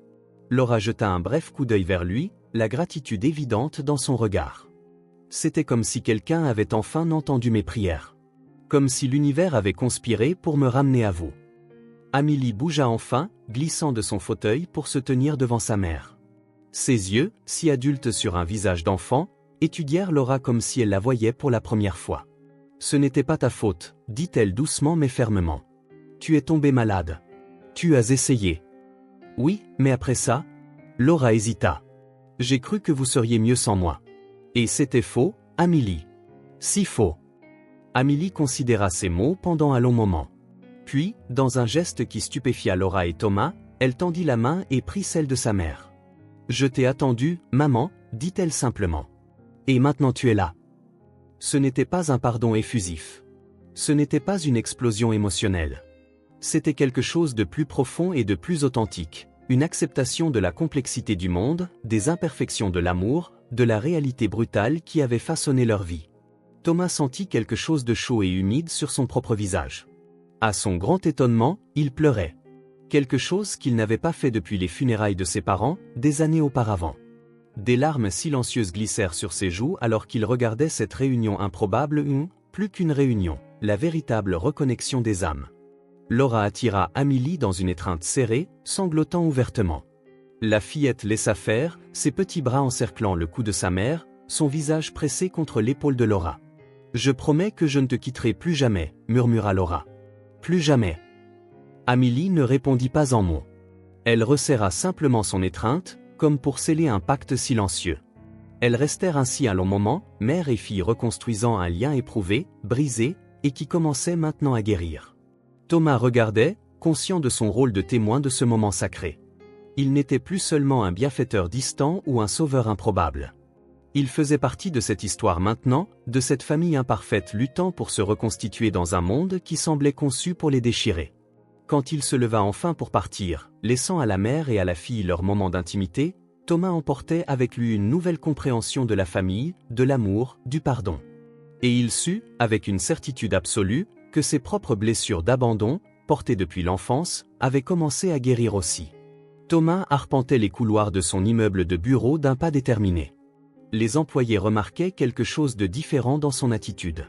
Laura jeta un bref coup d'œil vers lui, la gratitude évidente dans son regard. C'était comme si quelqu'un avait enfin entendu mes prières. Comme si l'univers avait conspiré pour me ramener à vous. Amélie bougea enfin, glissant de son fauteuil pour se tenir devant sa mère. Ses yeux, si adultes sur un visage d'enfant, étudièrent Laura comme si elle la voyait pour la première fois. « Ce n'était pas ta faute, » dit-elle doucement mais fermement. « Tu es tombée malade. Tu as essayé. » « Oui, mais après ça ?» Laura hésita. « J'ai cru que vous seriez mieux sans moi. » Et c'était faux, Amélie. Si faux. Amélie considéra ces mots pendant un long moment. Puis, dans un geste qui stupéfia Laura et Thomas, elle tendit la main et prit celle de sa mère. « Je t'ai attendu, maman, » dit-elle simplement. « Et maintenant tu es là. » Ce n'était pas un pardon effusif. Ce n'était pas une explosion émotionnelle. C'était quelque chose de plus profond et de plus authentique, une acceptation de la complexité du monde, des imperfections de l'amour, de la réalité brutale qui avait façonné leur vie. Thomas sentit quelque chose de chaud et humide sur son propre visage. À son grand étonnement, il pleurait. Quelque chose qu'il n'avait pas fait depuis les funérailles de ses parents, des années auparavant. Des larmes silencieuses glissèrent sur ses joues alors qu'il regardait cette réunion improbable, plus qu'une réunion, la véritable reconnexion des âmes. Laura attira Amélie dans une étreinte serrée, sanglotant ouvertement. La fillette laissa faire, ses petits bras encerclant le cou de sa mère, son visage pressé contre l'épaule de Laura. « Je promets que je ne te quitterai plus jamais », murmura Laura. « Plus jamais. » Amélie ne répondit pas en mots. Elle resserra simplement son étreinte, comme pour sceller un pacte silencieux. Elles restèrent ainsi un long moment, mère et fille reconstruisant un lien éprouvé, brisé, et qui commençait maintenant à guérir. Thomas regardait, conscient de son rôle de témoin de ce moment sacré. Il n'était plus seulement un bienfaiteur distant ou un sauveur improbable. Il faisait partie de cette histoire maintenant, de cette famille imparfaite luttant pour se reconstituer dans un monde qui semblait conçu pour les déchirer. Quand il se leva enfin pour partir, laissant à la mère et à la fille leur moment d'intimité, Thomas emportait avec lui une nouvelle compréhension de la famille, de l'amour, du pardon. Et il sut, avec une certitude absolue, que ses propres blessures d'abandon, portées depuis l'enfance, avaient commencé à guérir aussi. Thomas arpentait les couloirs de son immeuble de bureau d'un pas déterminé. Les employés remarquaient quelque chose de différent dans son attitude.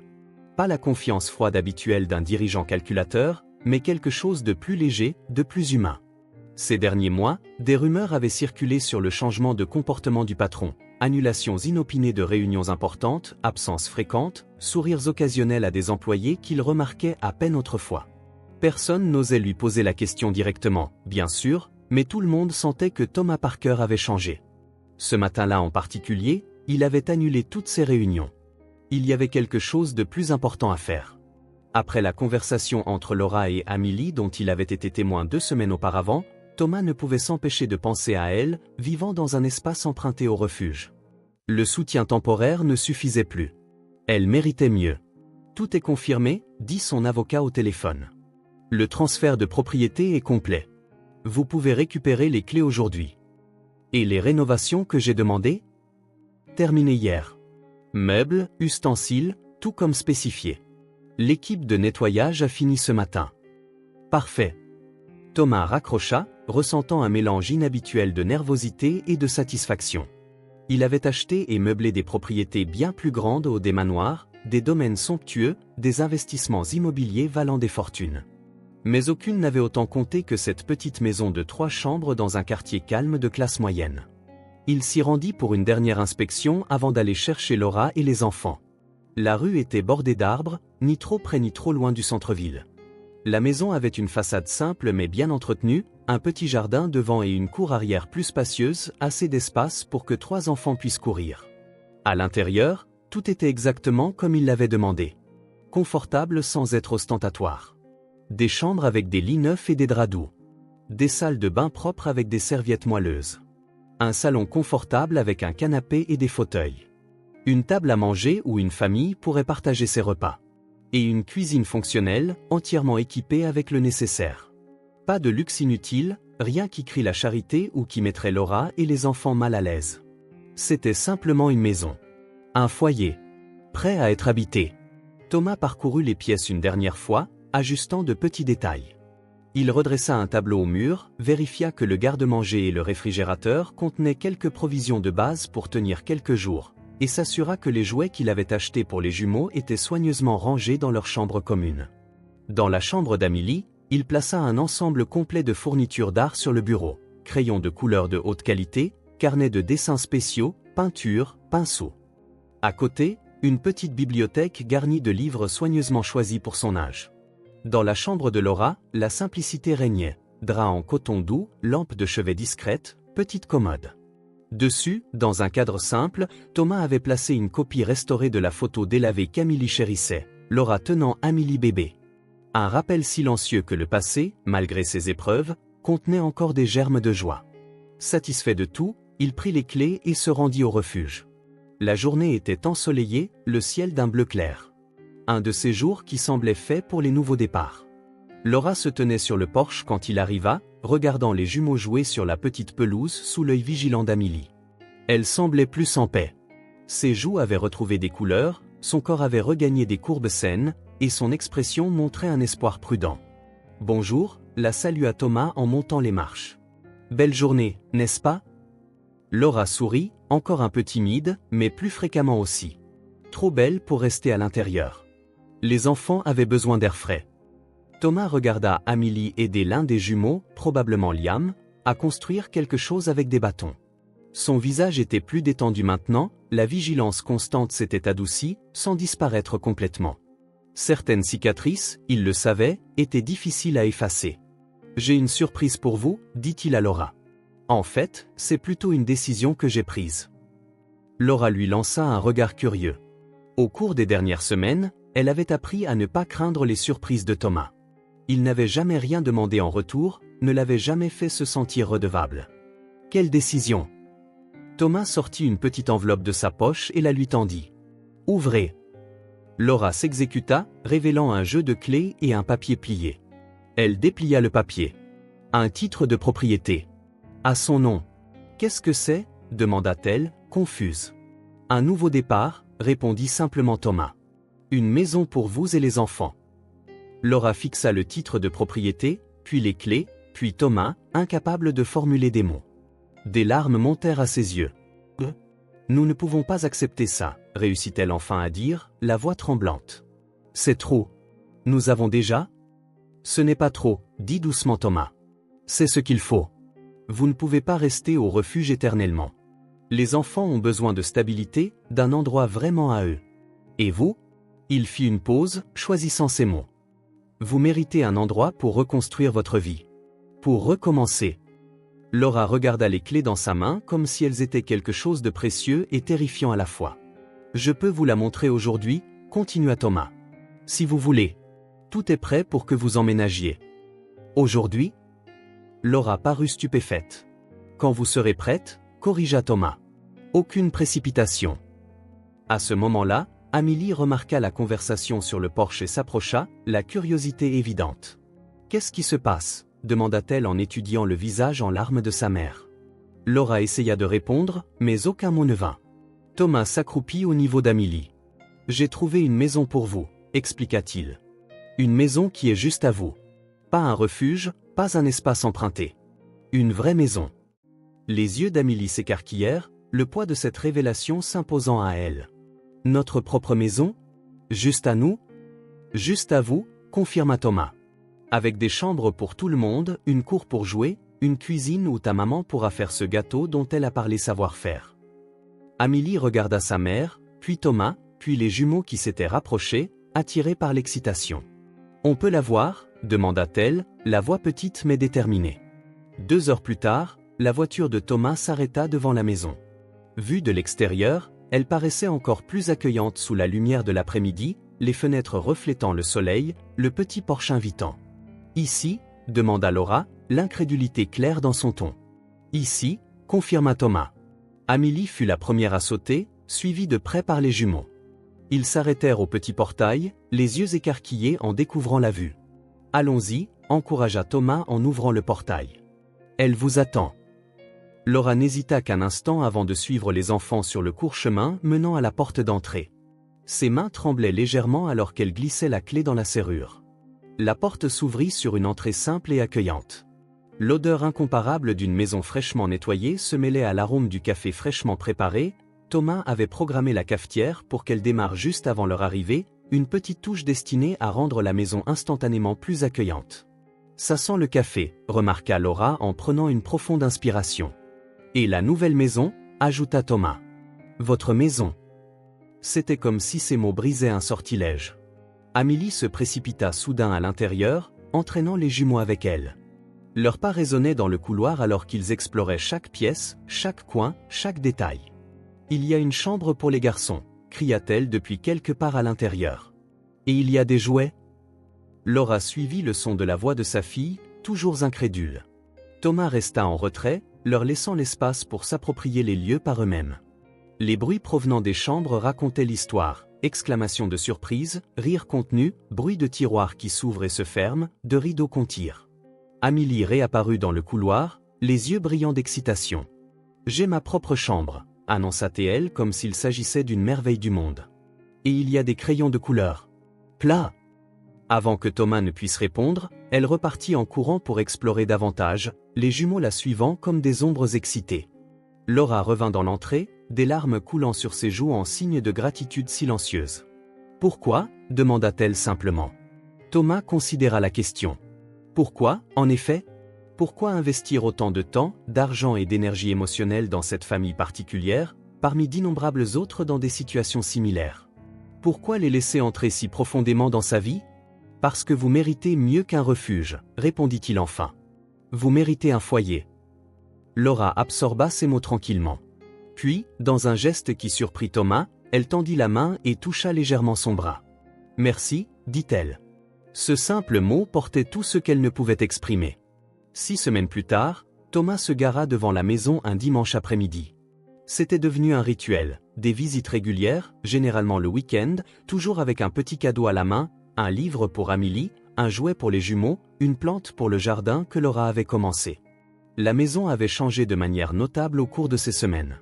Pas la confiance froide habituelle d'un dirigeant calculateur, mais quelque chose de plus léger, de plus humain. Ces derniers mois, des rumeurs avaient circulé sur le changement de comportement du patron. Annulations inopinées de réunions importantes, absences fréquentes, sourires occasionnels à des employés qu'il remarquait à peine autrefois. Personne n'osait lui poser la question directement, bien sûr, mais tout le monde sentait que Thomas Parker avait changé. Ce matin-là en particulier, il avait annulé toutes ses réunions. Il y avait quelque chose de plus important à faire. Après la conversation entre Laura et Amélie dont il avait été témoin 2 semaines auparavant, Thomas ne pouvait s'empêcher de penser à elle, vivant dans un espace emprunté au refuge. Le soutien temporaire ne suffisait plus. Elle méritait mieux. Tout est confirmé, dit son avocat au téléphone. Le transfert de propriété est complet. Vous pouvez récupérer les clés aujourd'hui. Et les rénovations que j'ai demandées? Terminées hier. Meubles, ustensiles, tout comme spécifié. L'équipe de nettoyage a fini ce matin. Parfait. Thomas raccrocha, ressentant un mélange inhabituel de nervosité et de satisfaction. Il avait acheté et meublé des propriétés bien plus grandes au des manoirs, des domaines somptueux, des investissements immobiliers valant des fortunes. Mais aucune n'avait autant compté que cette petite maison de 3 chambres dans un quartier calme de classe moyenne. Il s'y rendit pour une dernière inspection avant d'aller chercher Laura et les enfants. La rue était bordée d'arbres, ni trop près ni trop loin du centre-ville. La maison avait une façade simple mais bien entretenue, un petit jardin devant et une cour arrière plus spacieuse, assez d'espace pour que 3 enfants puissent courir. À l'intérieur, tout était exactement comme il l'avait demandé. Confortable sans être ostentatoire. Des chambres avec des lits neufs et des draps doux. Des salles de bain propres avec des serviettes moelleuses. Un salon confortable avec un canapé et des fauteuils. Une table à manger où une famille pourrait partager ses repas. Et une cuisine fonctionnelle, entièrement équipée avec le nécessaire. Pas de luxe inutile, rien qui crie la charité ou qui mettrait Laura et les enfants mal à l'aise. C'était simplement une maison. Un foyer. Prêt à être habité. Thomas parcourut les pièces une dernière fois, ajustant de petits détails. Il redressa un tableau au mur, vérifia que le garde-manger et le réfrigérateur contenaient quelques provisions de base pour tenir quelques jours, et s'assura que les jouets qu'il avait achetés pour les jumeaux étaient soigneusement rangés dans leur chambre commune. Dans la chambre d'Amélie, il plaça un ensemble complet de fournitures d'art sur le bureau, crayons de couleur de haute qualité, carnets de dessins spéciaux, peintures, pinceaux. À côté, une petite bibliothèque garnie de livres soigneusement choisis pour son âge. Dans la chambre de Laura, la simplicité régnait, drap en coton doux, lampe de chevet discrète, petite commode. Dessus, dans un cadre simple, Thomas avait placé une copie restaurée de la photo délavée qu'Amélie chérissait, Laura tenant Amélie bébé. Un rappel silencieux que le passé, malgré ses épreuves, contenait encore des germes de joie. Satisfait de tout, il prit les clés et se rendit au refuge. La journée était ensoleillée, le ciel d'un bleu clair. Un de ces jours qui semblaient faits pour les nouveaux départs. Laura se tenait sur le porche quand il arriva, regardant les jumeaux jouer sur la petite pelouse sous l'œil vigilant d'Amélie. Elle semblait plus en paix. Ses joues avaient retrouvé des couleurs, son corps avait regagné des courbes saines, et son expression montrait un espoir prudent. « Bonjour », la salua Thomas en montant les marches. « Belle journée, n'est-ce pas ?» Laura sourit, encore un peu timide, mais plus fréquemment aussi. Trop belle pour rester à l'intérieur. Les enfants avaient besoin d'air frais. Thomas regarda Amélie aider l'un des jumeaux, probablement Liam, à construire quelque chose avec des bâtons. Son visage était plus détendu maintenant, la vigilance constante s'était adoucie, sans disparaître complètement. Certaines cicatrices, il le savait, étaient difficiles à effacer. « J'ai une surprise pour vous », dit-il à Laura. « En fait, c'est plutôt une décision que j'ai prise. » Laura lui lança un regard curieux. Au cours des dernières semaines, elle avait appris à ne pas craindre les surprises de Thomas. Il n'avait jamais rien demandé en retour, ne l'avait jamais fait se sentir redevable. Quelle décision! Thomas sortit une petite enveloppe de sa poche et la lui tendit. « Ouvrez !» Laura s'exécuta, révélant un jeu de clés et un papier plié. Elle déplia le papier. Un titre de propriété. À son nom. « Qu'est-ce que c'est ?» demanda-t-elle, confuse. « Un nouveau départ », répondit simplement Thomas. « Une maison pour vous et les enfants. » Laura fixa le titre de propriété, puis les clés, puis Thomas, incapable de formuler des mots. Des larmes montèrent à ses yeux. « Nous ne pouvons pas accepter ça », réussit-elle enfin à dire, la voix tremblante. « C'est trop. Nous avons déjà ?» « Ce n'est pas trop, » dit doucement Thomas. « C'est ce qu'il faut. Vous ne pouvez pas rester au refuge éternellement. Les enfants ont besoin de stabilité, d'un endroit vraiment à eux. Et vous ?» Il fit une pause, choisissant ses mots. « Vous méritez un endroit pour reconstruire votre vie. Pour recommencer. » Laura regarda les clés dans sa main comme si elles étaient quelque chose de précieux et terrifiant à la fois. « Je peux vous la montrer aujourd'hui » continua Thomas. « Si vous voulez. Tout est prêt pour que vous emménagiez. » « Aujourd'hui » Laura parut stupéfaite. « Quand vous serez prête » corrigea Thomas. « Aucune précipitation. » À ce moment-là, Amélie remarqua la conversation sur le porche et s'approcha, la curiosité évidente. « Qu'est-ce qui se passe ?» demanda-t-elle en étudiant le visage en larmes de sa mère. Laura essaya de répondre, mais aucun mot ne vint. Thomas s'accroupit au niveau d'Amélie. « J'ai trouvé une maison pour vous », expliqua-t-il. « Une maison qui est juste à vous. Pas un refuge, pas un espace emprunté. Une vraie maison. » Les yeux d'Amélie s'écarquillèrent, le poids de cette révélation s'imposant à elle. « Notre propre maison ? Juste à nous ? Juste à vous », confirma Thomas. « Avec des chambres pour tout le monde, une cour pour jouer, une cuisine où ta maman pourra faire ce gâteau dont elle a parlé savoir faire. » Amélie regarda sa mère, puis Thomas, puis les jumeaux qui s'étaient rapprochés, attirés par l'excitation. « On peut la voir ?» demanda-t-elle, la voix petite mais déterminée. 2 heures plus tard, la voiture de Thomas s'arrêta devant la maison. Vue de l'extérieur, elle paraissait encore plus accueillante sous la lumière de l'après-midi, les fenêtres reflétant le soleil, le petit porche invitant. « Ici ?» demanda Laura, l'incrédulité claire dans son ton. « Ici ?» confirma Thomas. Amélie fut la première à sauter, suivie de près par les jumeaux. Ils s'arrêtèrent au petit portail, les yeux écarquillés en découvrant la vue. « Allons-y » encouragea Thomas en ouvrant le portail. « Elle vous attend. » Laura n'hésita qu'un instant avant de suivre les enfants sur le court chemin menant à la porte d'entrée. Ses mains tremblaient légèrement alors qu'elle glissait la clé dans la serrure. La porte s'ouvrit sur une entrée simple et accueillante. L'odeur incomparable d'une maison fraîchement nettoyée se mêlait à l'arôme du café fraîchement préparé. Thomas avait programmé la cafetière pour qu'elle démarre juste avant leur arrivée, une petite touche destinée à rendre la maison instantanément plus accueillante. « Ça sent le café », remarqua Laura en prenant une profonde inspiration. « Et la nouvelle maison » ajouta Thomas. « Votre maison ». C'était comme si ces mots brisaient un sortilège. Amélie se précipita soudain à l'intérieur, entraînant les jumeaux avec elle. Leurs pas résonnaient dans le couloir alors qu'ils exploraient chaque pièce, chaque coin, chaque détail. « Il y a une chambre pour les garçons », cria-t-elle depuis quelque part à l'intérieur. « Et il y a des jouets ?» Laura suivit le son de la voix de sa fille, toujours incrédule. Thomas resta en retrait, leur laissant l'espace pour s'approprier les lieux par eux-mêmes. Les bruits provenant des chambres racontaient l'histoire, exclamations de surprise, rires contenus, bruit de tiroirs qui s'ouvrent et se ferment, de rideaux qu'on tire. Amélie réapparut dans le couloir, les yeux brillants d'excitation. « J'ai ma propre chambre », annonça-t-elle comme s'il s'agissait d'une merveille du monde. « Et il y a des crayons de couleur. Plats !» Avant que Thomas ne puisse répondre, elle repartit en courant pour explorer davantage, les jumeaux la suivant comme des ombres excitées. Laura revint dans l'entrée, des larmes coulant sur ses joues en signe de gratitude silencieuse. « Pourquoi » demanda-t-elle simplement. Thomas considéra la question. Pourquoi, en effet? Pourquoi investir autant de temps, d'argent et d'énergie émotionnelle dans cette famille particulière, parmi d'innombrables autres dans des situations similaires? Pourquoi les laisser entrer si profondément dans sa vie? Parce que vous méritez mieux qu'un refuge, répondit-il enfin. Vous méritez un foyer. Laura absorba ces mots tranquillement. Puis, dans un geste qui surprit Thomas, elle tendit la main et toucha légèrement son bras. Merci, dit-elle. Ce simple mot portait tout ce qu'elle ne pouvait exprimer. 6 semaines plus tard, Thomas se gara devant la maison un dimanche après-midi. C'était devenu un rituel, des visites régulières, généralement le week-end, toujours avec un petit cadeau à la main, un livre pour Amélie, un jouet pour les jumeaux, une plante pour le jardin que Laura avait commencé. La maison avait changé de manière notable au cours de ces semaines.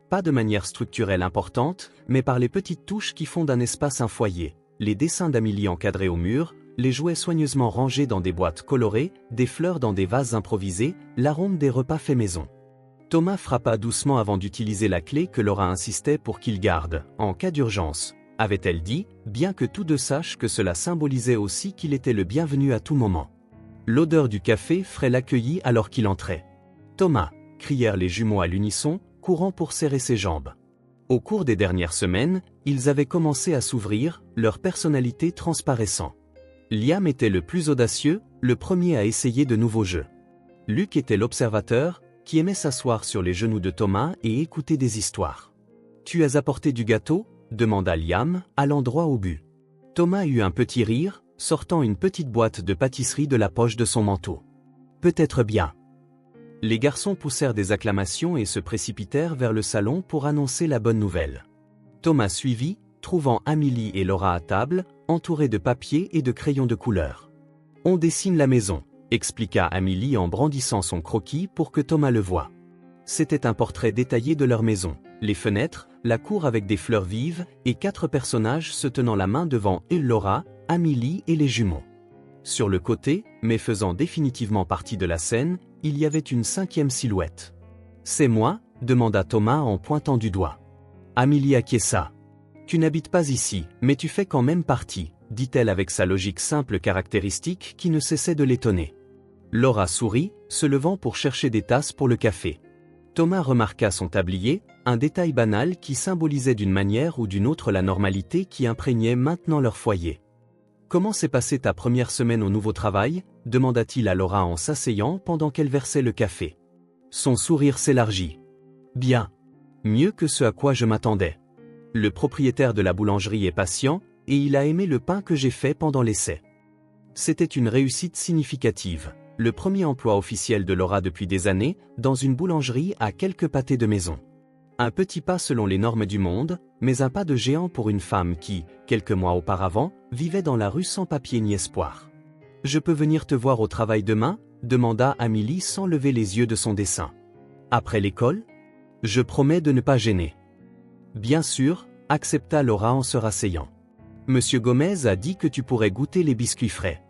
Pas de manière structurelle importante, mais par les petites touches qui font d'un espace un foyer, les dessins d'Amélie encadrés au mur, les jouets soigneusement rangés dans des boîtes colorées, des fleurs dans des vases improvisés, l'arôme des repas faits maison. Thomas frappa doucement avant d'utiliser la clé que Laura insistait pour qu'il garde, en cas d'urgence, avait-elle dit, bien que tous deux sachent que cela symbolisait aussi qu'il était le bienvenu à tout moment. L'odeur du café frais l'accueillit alors qu'il entrait. « Thomas !» crièrent les jumeaux à l'unisson, courant pour serrer ses jambes. Au cours des dernières semaines, ils avaient commencé à s'ouvrir, leur personnalité transparaissant. Liam était le plus audacieux, le premier à essayer de nouveaux jeux. Luc était l'observateur, qui aimait s'asseoir sur les genoux de Thomas et écouter des histoires. « Tu as apporté du gâteau ?» demanda Liam, allant droit au but. Thomas eut un petit rire, sortant une petite boîte de pâtisserie de la poche de son manteau. « Peut-être bien. » Les garçons poussèrent des acclamations et se précipitèrent vers le salon pour annoncer la bonne nouvelle. Thomas suivit, trouvant Amélie et Laura à table, entourés de papier et de crayons de couleur. « On dessine la maison », expliqua Amélie en brandissant son croquis pour que Thomas le voie. C'était un portrait détaillé de leur maison, les fenêtres, la cour avec des fleurs vives et 4 personnages se tenant la main devant Laura, Amélie et les jumeaux. Sur le côté, mais faisant définitivement partie de la scène, il y avait une 5e silhouette. « C'est moi ?» demanda Thomas en pointant du doigt. Amélie acquiesça. « Tu n'habites pas ici, mais tu fais quand même partie, » dit-elle avec sa logique simple caractéristique qui ne cessait de l'étonner. Laura sourit, se levant pour chercher des tasses pour le café. Thomas remarqua son tablier, un détail banal qui symbolisait d'une manière ou d'une autre la normalité qui imprégnait maintenant leur foyer. « Comment s'est passée ta première semaine au nouveau travail ?» demanda-t-il à Laura en s'asseyant pendant qu'elle versait le café. Son sourire s'élargit. « Bien. Mieux que ce à quoi je m'attendais. Le propriétaire de la boulangerie est patient, et il a aimé le pain que j'ai fait pendant l'essai. » C'était une réussite significative, le premier emploi officiel de Laura depuis des années, dans une boulangerie à quelques pâtés de maison. Un petit pas selon les normes du monde, mais un pas de géant pour une femme qui, quelques mois auparavant, vivait dans la rue sans papier ni espoir. « Je peux venir te voir au travail demain ?» demanda Amélie sans lever les yeux de son dessin. « Après l'école ? Je promets de ne pas gêner. » Bien sûr, accepta Laura en se rasseyant. « Monsieur Gomez a dit que tu pourrais goûter les biscuits frais. »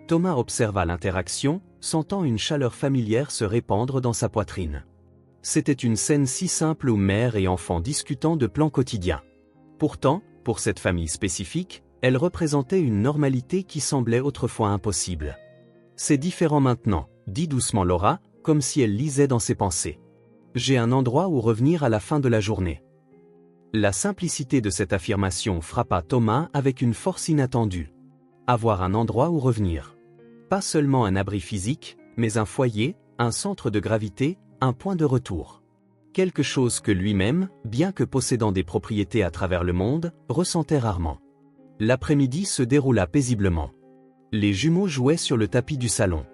Thomas observa l'interaction, sentant une chaleur familière se répandre dans sa poitrine. C'était une scène si simple où mère et enfant discutant de plans quotidiens. Pourtant, pour cette famille spécifique, elle représentait une normalité qui semblait autrefois impossible. « C'est différent maintenant, » dit doucement Laura, comme si elle lisait dans ses pensées. « J'ai un endroit où revenir à la fin de la journée. » La simplicité de cette affirmation frappa Thomas avec une force inattendue. Avoir un endroit où revenir. Pas seulement un abri physique, mais un foyer, un centre de gravité, un point de retour. Quelque chose que lui-même, bien que possédant des propriétés à travers le monde, ressentait rarement. L'après-midi se déroula paisiblement. Les jumeaux jouaient sur le tapis du salon.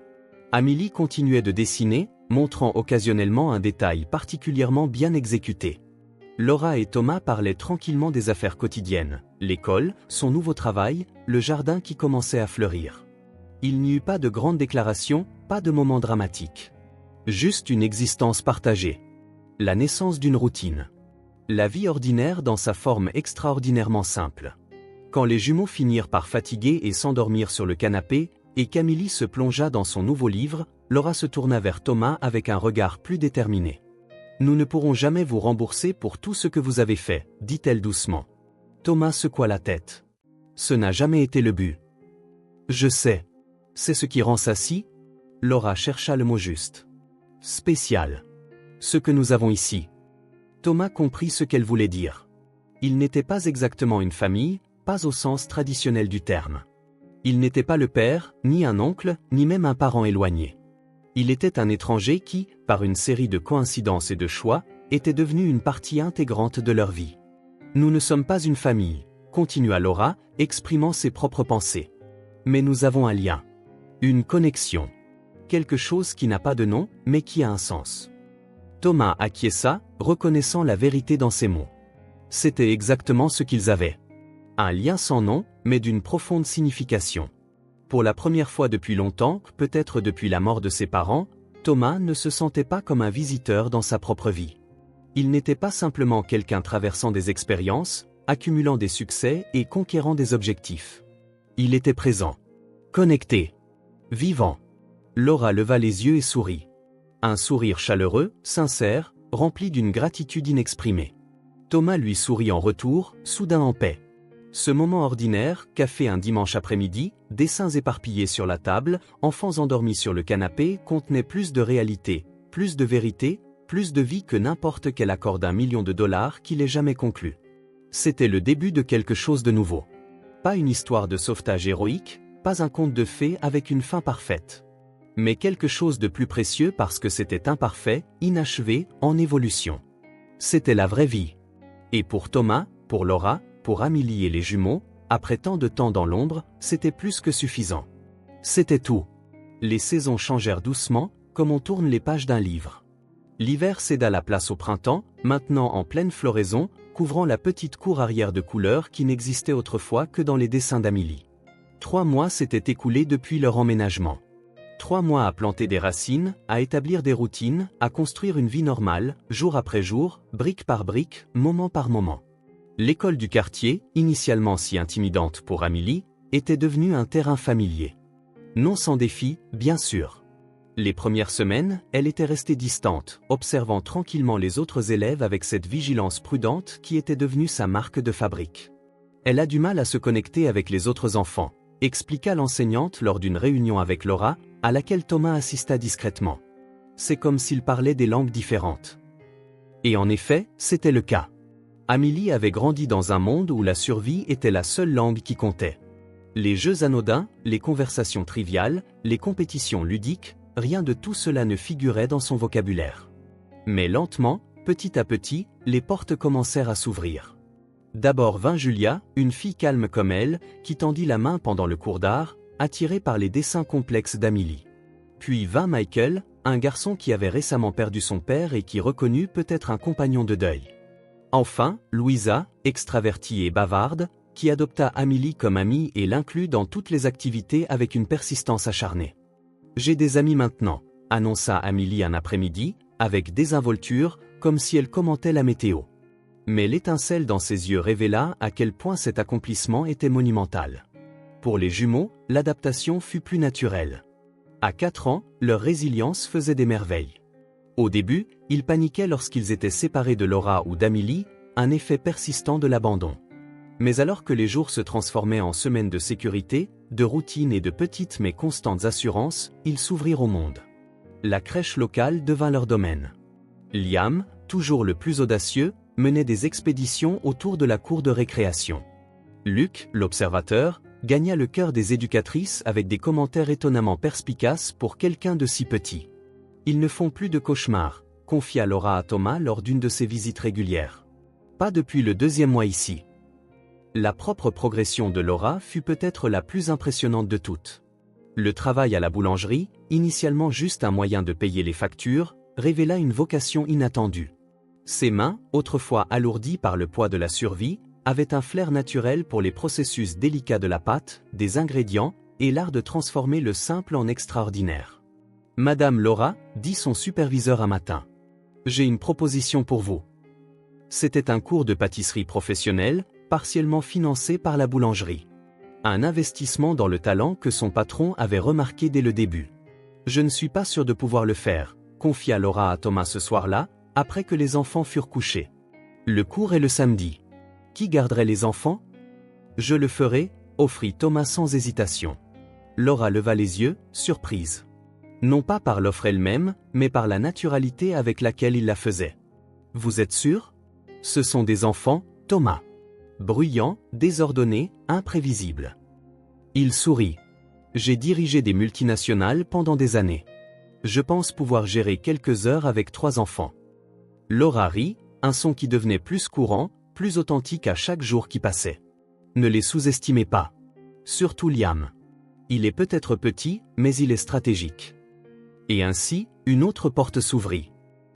Amélie continuait de dessiner, montrant occasionnellement un détail particulièrement bien exécuté. Laura et Thomas parlaient tranquillement des affaires quotidiennes, l'école, son nouveau travail, le jardin qui commençait à fleurir. Il n'y eut pas de grandes déclarations, pas de moments dramatiques. Juste une existence partagée. La naissance d'une routine. La vie ordinaire dans sa forme extraordinairement simple. Quand les jumeaux finirent par fatiguer et s'endormir sur le canapé, et qu'Amélie se plongea dans son nouveau livre, Laura se tourna vers Thomas avec un regard plus déterminé. « Nous ne pourrons jamais vous rembourser pour tout ce que vous avez fait, dit-elle doucement. Thomas secoua la tête. Ce n'a jamais été le but. Je sais. C'est ce qui rend ça si... Laura chercha le mot juste. Spécial. Ce que nous avons ici. Thomas comprit ce qu'elle voulait dire. Il n'était pas exactement une famille, pas au sens traditionnel du terme. Il n'était pas le père, ni un oncle, ni même un parent éloigné. Il était un étranger qui, par une série de coïncidences et de choix, était devenu une partie intégrante de leur vie. Nous ne sommes pas une famille, continua Laura, exprimant ses propres pensées. Mais nous avons un lien. Une connexion. Quelque chose qui n'a pas de nom, mais qui a un sens. Thomas acquiesça, reconnaissant la vérité dans ses mots. C'était exactement ce qu'ils avaient. Un lien sans nom, mais d'une profonde signification. Pour la première fois depuis longtemps, peut-être depuis la mort de ses parents, Thomas ne se sentait pas comme un visiteur dans sa propre vie. Il n'était pas simplement quelqu'un traversant des expériences, accumulant des succès et conquérant des objectifs. Il était présent, connecté, vivant. Laura leva les yeux et sourit. Un sourire chaleureux, sincère, rempli d'une gratitude inexprimée. Thomas lui sourit en retour, soudain en paix. Ce moment ordinaire, café un dimanche après-midi, dessins éparpillés sur la table, enfants endormis sur le canapé, contenait plus de réalité, plus de vérité, plus de vie que n'importe quel accord d'1 million de dollars qu'il ait jamais conclu. C'était le début de quelque chose de nouveau. Pas une histoire de sauvetage héroïque, pas un conte de fées avec une fin parfaite. Mais quelque chose de plus précieux parce que c'était imparfait, inachevé, en évolution. C'était la vraie vie. Et pour Thomas, pour Laura, pour Amélie et les jumeaux, après tant de temps dans l'ombre, c'était plus que suffisant. C'était tout. Les saisons changèrent doucement, comme on tourne les pages d'un livre. L'hiver céda la place au printemps, maintenant en pleine floraison, couvrant la petite cour arrière de couleurs qui n'existait autrefois que dans les dessins d'Amélie. 3 mois s'étaient écoulés depuis leur emménagement. 3 mois à planter des racines, à établir des routines, à construire une vie normale, jour après jour, brique par brique, moment par moment. L'école du quartier, initialement si intimidante pour Amélie, était devenue un terrain familier. Non sans défi, bien sûr. Les premières semaines, elle était restée distante, observant tranquillement les autres élèves avec cette vigilance prudente qui était devenue sa marque de fabrique. Elle a du mal à se connecter avec les autres enfants, expliqua l'enseignante lors d'une réunion avec Laura, à laquelle Thomas assista discrètement. C'est comme s'ils parlaient des langues différentes. Et en effet, c'était le cas. Amélie avait grandi dans un monde où la survie était la seule langue qui comptait. Les jeux anodins, les conversations triviales, les compétitions ludiques, rien de tout cela ne figurait dans son vocabulaire. Mais lentement, petit à petit, les portes commencèrent à s'ouvrir. D'abord vint Julia, une fille calme comme elle, qui tendit la main pendant le cours d'art, attirée par les dessins complexes d'Amélie. Puis vint Michael, un garçon qui avait récemment perdu son père et qui reconnut peut-être un compagnon de deuil. Enfin, Louisa, extravertie et bavarde, qui adopta Amélie comme amie et l'inclut dans toutes les activités avec une persistance acharnée. « J'ai des amis maintenant », annonça Amélie un après-midi, avec désinvolture, comme si elle commentait la météo. Mais l'étincelle dans ses yeux révéla à quel point cet accomplissement était monumental. Pour les jumeaux, l'adaptation fut plus naturelle. À 4 ans, leur résilience faisait des merveilles. Au début, ils paniquaient lorsqu'ils étaient séparés de Laura ou d'Amélie, un effet persistant de l'abandon. Mais alors que les jours se transformaient en semaines de sécurité, de routine et de petites mais constantes assurances, ils s'ouvrirent au monde. La crèche locale devint leur domaine. Liam, toujours le plus audacieux, menait des expéditions autour de la cour de récréation. Luc, l'observateur, gagna le cœur des éducatrices avec des commentaires étonnamment perspicaces pour quelqu'un de si petit. Ils ne font plus de cauchemars, confia Laura à Thomas lors d'une de ses visites régulières. Pas depuis le 2e mois ici. La propre progression de Laura fut peut-être la plus impressionnante de toutes. Le travail à la boulangerie, initialement juste un moyen de payer les factures, révéla une vocation inattendue. Ses mains, autrefois alourdies par le poids de la survie, avaient un flair naturel pour les processus délicats de la pâte, des ingrédients, et l'art de transformer le simple en extraordinaire. « Madame Laura, dit son superviseur un matin. J'ai une proposition pour vous. » C'était un cours de pâtisserie professionnelle, partiellement financé par la boulangerie. Un investissement dans le talent que son patron avait remarqué dès le début. « Je ne suis pas sûr de pouvoir le faire, » confia Laura à Thomas ce soir-là, après que les enfants furent couchés. Le cours est le samedi. Qui garderait les enfants? Je le ferai, offrit Thomas sans hésitation. Laura leva les yeux, surprise. Non pas par l'offre elle-même, mais par la naturalité avec laquelle il la faisait. Vous êtes sûr? Ce sont des enfants, Thomas. Bruyants, désordonnés, imprévisibles. Il sourit. J'ai dirigé des multinationales pendant des années. Je pense pouvoir gérer quelques heures avec 3 enfants. Laura rit, un son qui devenait plus courant, plus authentique à chaque jour qui passait. Ne les sous-estimez pas. Surtout Liam. Il est peut-être petit, mais il est stratégique. Et ainsi, une autre porte s'ouvrit.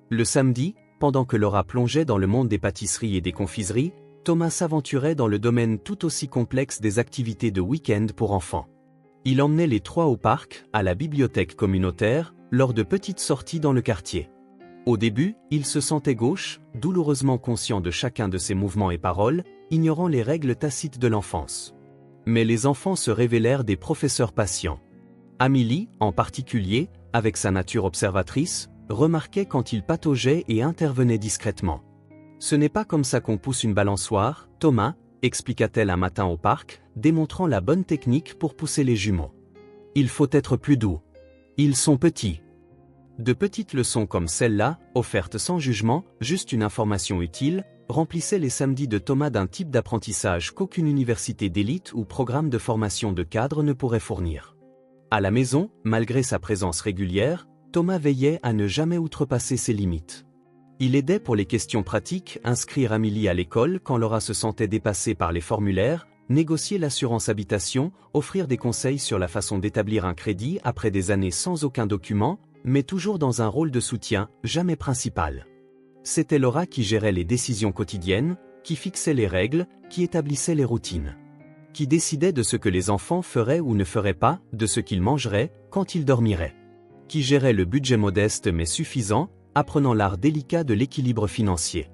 Le samedi, pendant que Laura plongeait dans le monde des pâtisseries et des confiseries, Thomas s'aventurait dans le domaine tout aussi complexe des activités de week-end pour enfants. Il emmenait les 3 au parc, à la bibliothèque communautaire, lors de petites sorties dans le quartier. Au début, il se sentait gauche, douloureusement conscient de chacun de ses mouvements et paroles, ignorant les règles tacites de l'enfance. Mais les enfants se révélèrent des professeurs patients. Amélie, en particulier, avec sa nature observatrice, remarquait quand il pataugeait et intervenait discrètement. « Ce n'est pas comme ça qu'on pousse une balançoire, Thomas », expliqua-t-elle un matin au parc, démontrant la bonne technique pour pousser les jumeaux. « Il faut être plus doux. Ils sont petits. » De petites leçons comme celle-là, offertes sans jugement, juste une information utile, remplissaient les samedis de Thomas d'un type d'apprentissage qu'aucune université d'élite ou programme de formation de cadre ne pourrait fournir. À la maison, malgré sa présence régulière, Thomas veillait à ne jamais outrepasser ses limites. Il aidait pour les questions pratiques, inscrire Amélie à l'école quand Laura se sentait dépassée par les formulaires, négocier l'assurance habitation, offrir des conseils sur la façon d'établir un crédit après des années sans aucun document, mais toujours dans un rôle de soutien, jamais principal. C'était Laura qui gérait les décisions quotidiennes, qui fixait les règles, qui établissait les routines. Qui décidait de ce que les enfants feraient ou ne feraient pas, de ce qu'ils mangeraient, quand ils dormiraient. Qui gérait le budget modeste mais suffisant, apprenant l'art délicat de l'équilibre financier.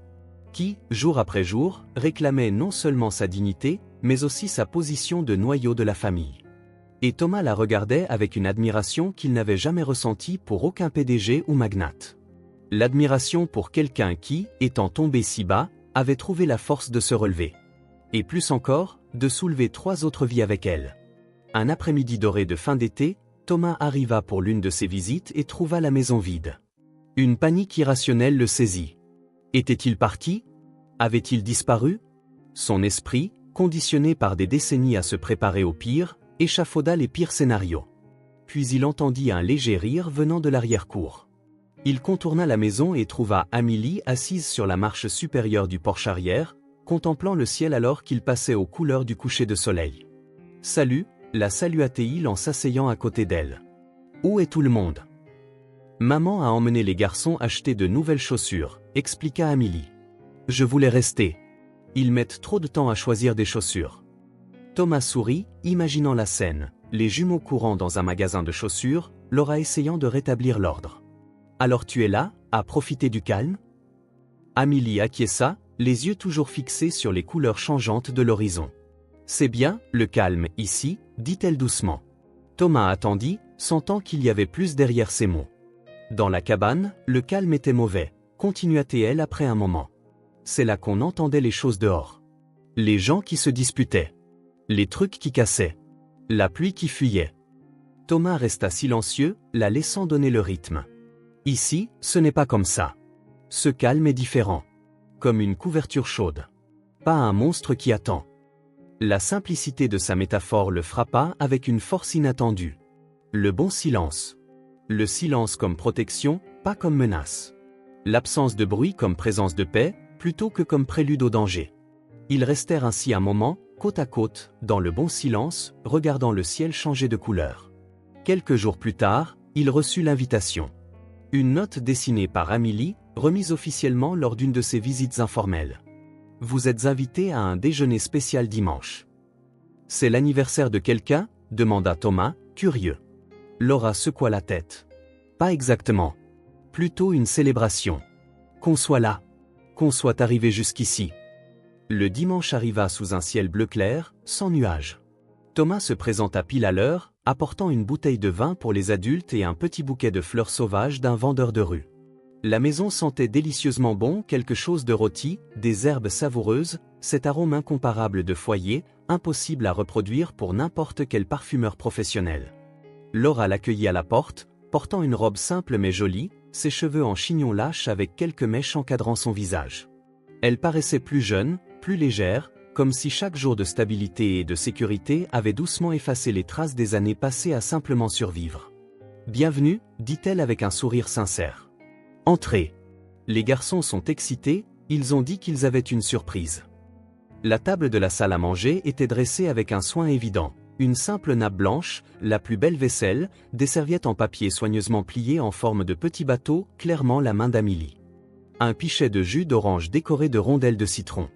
Qui, jour après jour, réclamait non seulement sa dignité, mais aussi sa position de noyau de la famille. Et Thomas la regardait avec une admiration qu'il n'avait jamais ressentie pour aucun PDG ou magnate. L'admiration pour quelqu'un qui, étant tombé si bas, avait trouvé la force de se relever. Et plus encore, de soulever 3 autres vies avec elle. Un après-midi doré de fin d'été, Thomas arriva pour l'une de ses visites et trouva la maison vide. Une panique irrationnelle le saisit. Était-il parti? Avait-il disparu? Son esprit, conditionné par des décennies à se préparer au pire, échafauda les pires scénarios. Puis il entendit un léger rire venant de l'arrière-cour. Il contourna la maison et trouva Amélie assise sur la marche supérieure du porche arrière, contemplant le ciel alors qu'il passait aux couleurs du coucher de soleil. « Salut », la salua-t-il en s'asseyant à côté d'elle. « Où est tout le monde ?»« Maman a emmené les garçons acheter de nouvelles chaussures », expliqua Amélie. « Je voulais rester. Ils mettent trop de temps à choisir des chaussures. » Thomas sourit, imaginant la scène, les jumeaux courant dans un magasin de chaussures, Laura essayant de rétablir l'ordre. « Alors tu es là, à profiter du calme ?» Amélie acquiesça, les yeux toujours fixés sur les couleurs changeantes de l'horizon. « C'est bien, le calme, ici, dit-elle doucement. » Thomas attendit, sentant qu'il y avait plus derrière ces mots. Dans la cabane, le calme était mauvais, continua-t-elle après un moment. C'est là qu'on entendait les choses dehors. Les gens qui se disputaient. Les trucs qui cassaient. La pluie qui fuyait. Thomas resta silencieux, la laissant donner le rythme. Ici, ce n'est pas comme ça. Ce calme est différent. Comme une couverture chaude. Pas un monstre qui attend. La simplicité de sa métaphore le frappa avec une force inattendue. Le bon silence. Le silence comme protection, pas comme menace. L'absence de bruit comme présence de paix, plutôt que comme prélude au danger. Ils restèrent ainsi un moment, côte à côte, dans le bon silence, regardant le ciel changer de couleur. Quelques jours plus tard, il reçut l'invitation. Une note dessinée par Amélie, remise officiellement lors d'une de ses visites informelles. Vous êtes invité à un déjeuner spécial dimanche. C'est l'anniversaire de quelqu'un? Demanda Thomas, curieux. Laura secoua la tête. Pas exactement. Plutôt une célébration. Qu'on soit là. Qu'on soit arrivé jusqu'ici. Le dimanche arriva sous un ciel bleu clair, sans nuages. Thomas se présenta pile à l'heure, apportant une bouteille de vin pour les adultes et un petit bouquet de fleurs sauvages d'un vendeur de rue. La maison sentait délicieusement bon, quelque chose de rôti, des herbes savoureuses, cet arôme incomparable de foyer, impossible à reproduire pour n'importe quel parfumeur professionnel. Laura l'accueillit à la porte, portant une robe simple mais jolie, ses cheveux en chignon lâche avec quelques mèches encadrant son visage. Elle paraissait plus jeune, plus légère, comme si chaque jour de stabilité et de sécurité avait doucement effacé les traces des années passées à simplement survivre. « Bienvenue », dit-elle avec un sourire sincère. « Entrez. Les garçons sont excités, ils ont dit qu'ils avaient une surprise. » La table de la salle à manger était dressée avec un soin évident. Une simple nappe blanche, la plus belle vaisselle, des serviettes en papier soigneusement pliées en forme de petits bateaux, clairement la main d'Amélie. Un pichet de jus d'orange décoré de rondelles de citron.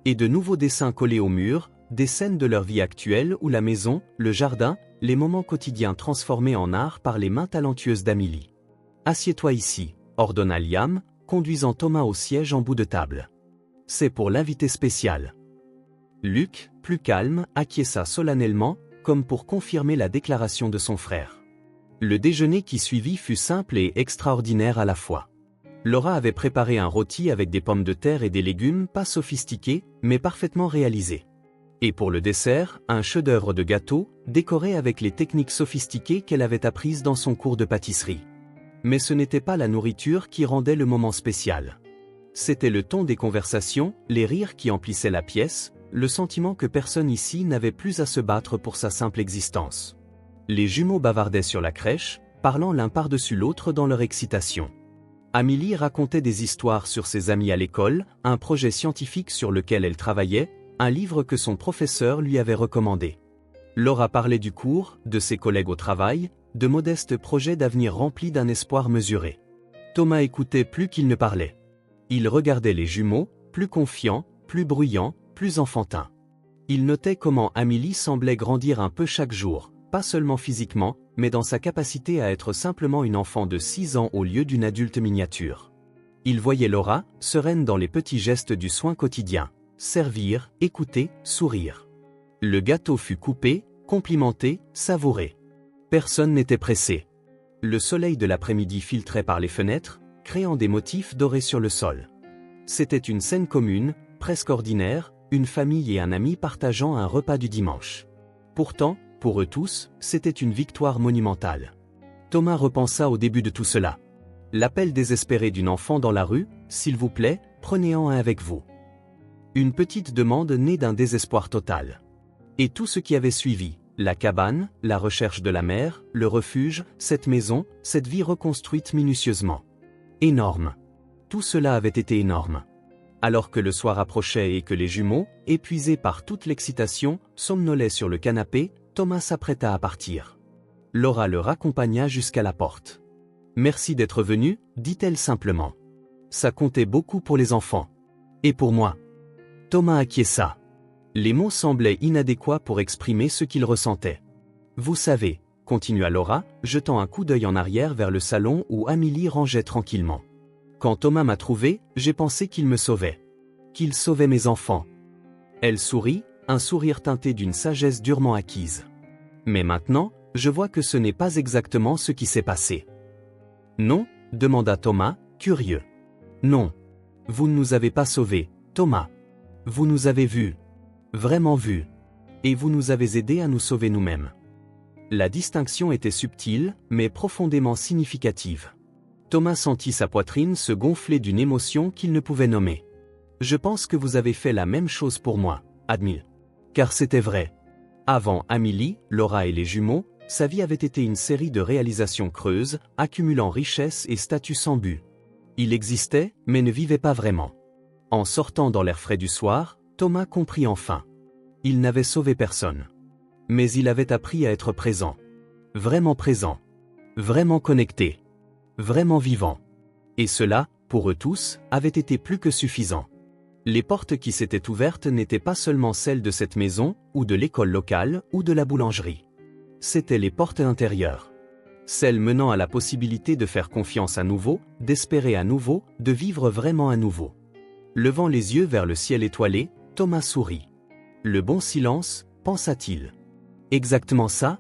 Et de nouveaux dessins collés au mur, des scènes de leur vie actuelle où la maison, le jardin, les moments quotidiens transformés en art par les mains talentueuses d'Amélie. « Assieds-toi ici », ordonna Liam, conduisant Thomas au siège en bout de table. « C'est pour l'invité spécial. » Luc, plus calme, acquiesça solennellement, comme pour confirmer la déclaration de son frère. Le déjeuner qui suivit fut simple et extraordinaire à la fois. Laura avait préparé un rôti avec des pommes de terre et des légumes pas sophistiqués, mais parfaitement réalisés. Et pour le dessert, un chef-d'œuvre de gâteau, décoré avec les techniques sophistiquées qu'elle avait apprises dans son cours de pâtisserie. Mais ce n'était pas la nourriture qui rendait le moment spécial. C'était le ton des conversations, les rires qui emplissaient la pièce, le sentiment que personne ici n'avait plus à se battre pour sa simple existence. Les jumeaux bavardaient sur la crèche, parlant l'un par-dessus l'autre dans leur excitation. Amélie racontait des histoires sur ses amis à l'école, un projet scientifique sur lequel elle travaillait, un livre que son professeur lui avait recommandé. Laura parlait du cours, de ses collègues au travail, de modestes projets d'avenir remplis d'un espoir mesuré. Thomas écoutait plus qu'il ne parlait. Il regardait les jumeaux, plus confiants, plus bruyants, plus enfantins. Il notait comment Amélie semblait grandir un peu chaque jour, pas seulement physiquement, mais dans sa capacité à être simplement une enfant de 6 ans au lieu d'une adulte miniature. Il voyait Laura, sereine dans les petits gestes du soin quotidien, servir, écouter, sourire. Le gâteau fut coupé, complimenté, savouré. Personne n'était pressé. Le soleil de l'après-midi filtrait par les fenêtres, créant des motifs dorés sur le sol. C'était une scène commune, presque ordinaire, une famille et un ami partageant un repas du dimanche. Pourtant, pour eux tous, c'était une victoire monumentale. Thomas repensa au début de tout cela. L'appel désespéré d'une enfant dans la rue, « S'il vous plaît, prenez-en un avec vous ». Une petite demande née d'un désespoir total. Et tout ce qui avait suivi, la cabane, la recherche de la mère, le refuge, cette maison, cette vie reconstruite minutieusement. Énorme. Tout cela avait été énorme. Alors que le soir approchait et que les jumeaux, épuisés par toute l'excitation, somnolaient sur le canapé, Thomas s'apprêta à partir. Laura le raccompagna jusqu'à la porte. « Merci d'être venu », dit-elle simplement. Ça comptait beaucoup pour les enfants. Et pour moi. Thomas acquiesça. Les mots semblaient inadéquats pour exprimer ce qu'il ressentait. « Vous savez », continua Laura, jetant un coup d'œil en arrière vers le salon où Amélie rangeait tranquillement. « Quand Thomas m'a trouvé, j'ai pensé qu'il me sauvait. Qu'il sauvait mes enfants. » Elle sourit, un sourire teinté d'une sagesse durement acquise. « Mais maintenant, je vois que ce n'est pas exactement ce qui s'est passé. »« Non ?» demanda Thomas, curieux. « Non. Vous ne nous avez pas sauvés, Thomas. Vous nous avez vus. Vraiment vus. Et vous nous avez aidés à nous sauver nous-mêmes. » La distinction était subtile, mais profondément significative. Thomas sentit sa poitrine se gonfler d'une émotion qu'il ne pouvait nommer. « Je pense que vous avez fait la même chose pour moi, admit. Car c'était vrai. Avant Amélie, Laura et les jumeaux, sa vie avait été une série de réalisations creuses, accumulant richesse et statut sans but. Il existait, mais ne vivait pas vraiment. En sortant dans l'air frais du soir, Thomas comprit enfin. Il n'avait sauvé personne. Mais il avait appris à être présent. Vraiment connecté. Vraiment vivant. Et cela, pour eux tous, avait été plus que suffisant. Les portes qui s'étaient ouvertes n'étaient pas seulement celles de cette maison, ou de l'école locale, ou de la boulangerie. C'étaient les portes intérieures. Celles menant à la possibilité de faire confiance à nouveau, d'espérer à nouveau, de vivre vraiment à nouveau. Levant les yeux vers le ciel étoilé, Thomas sourit. Le bon silence, pensa-t-il. Exactement ça,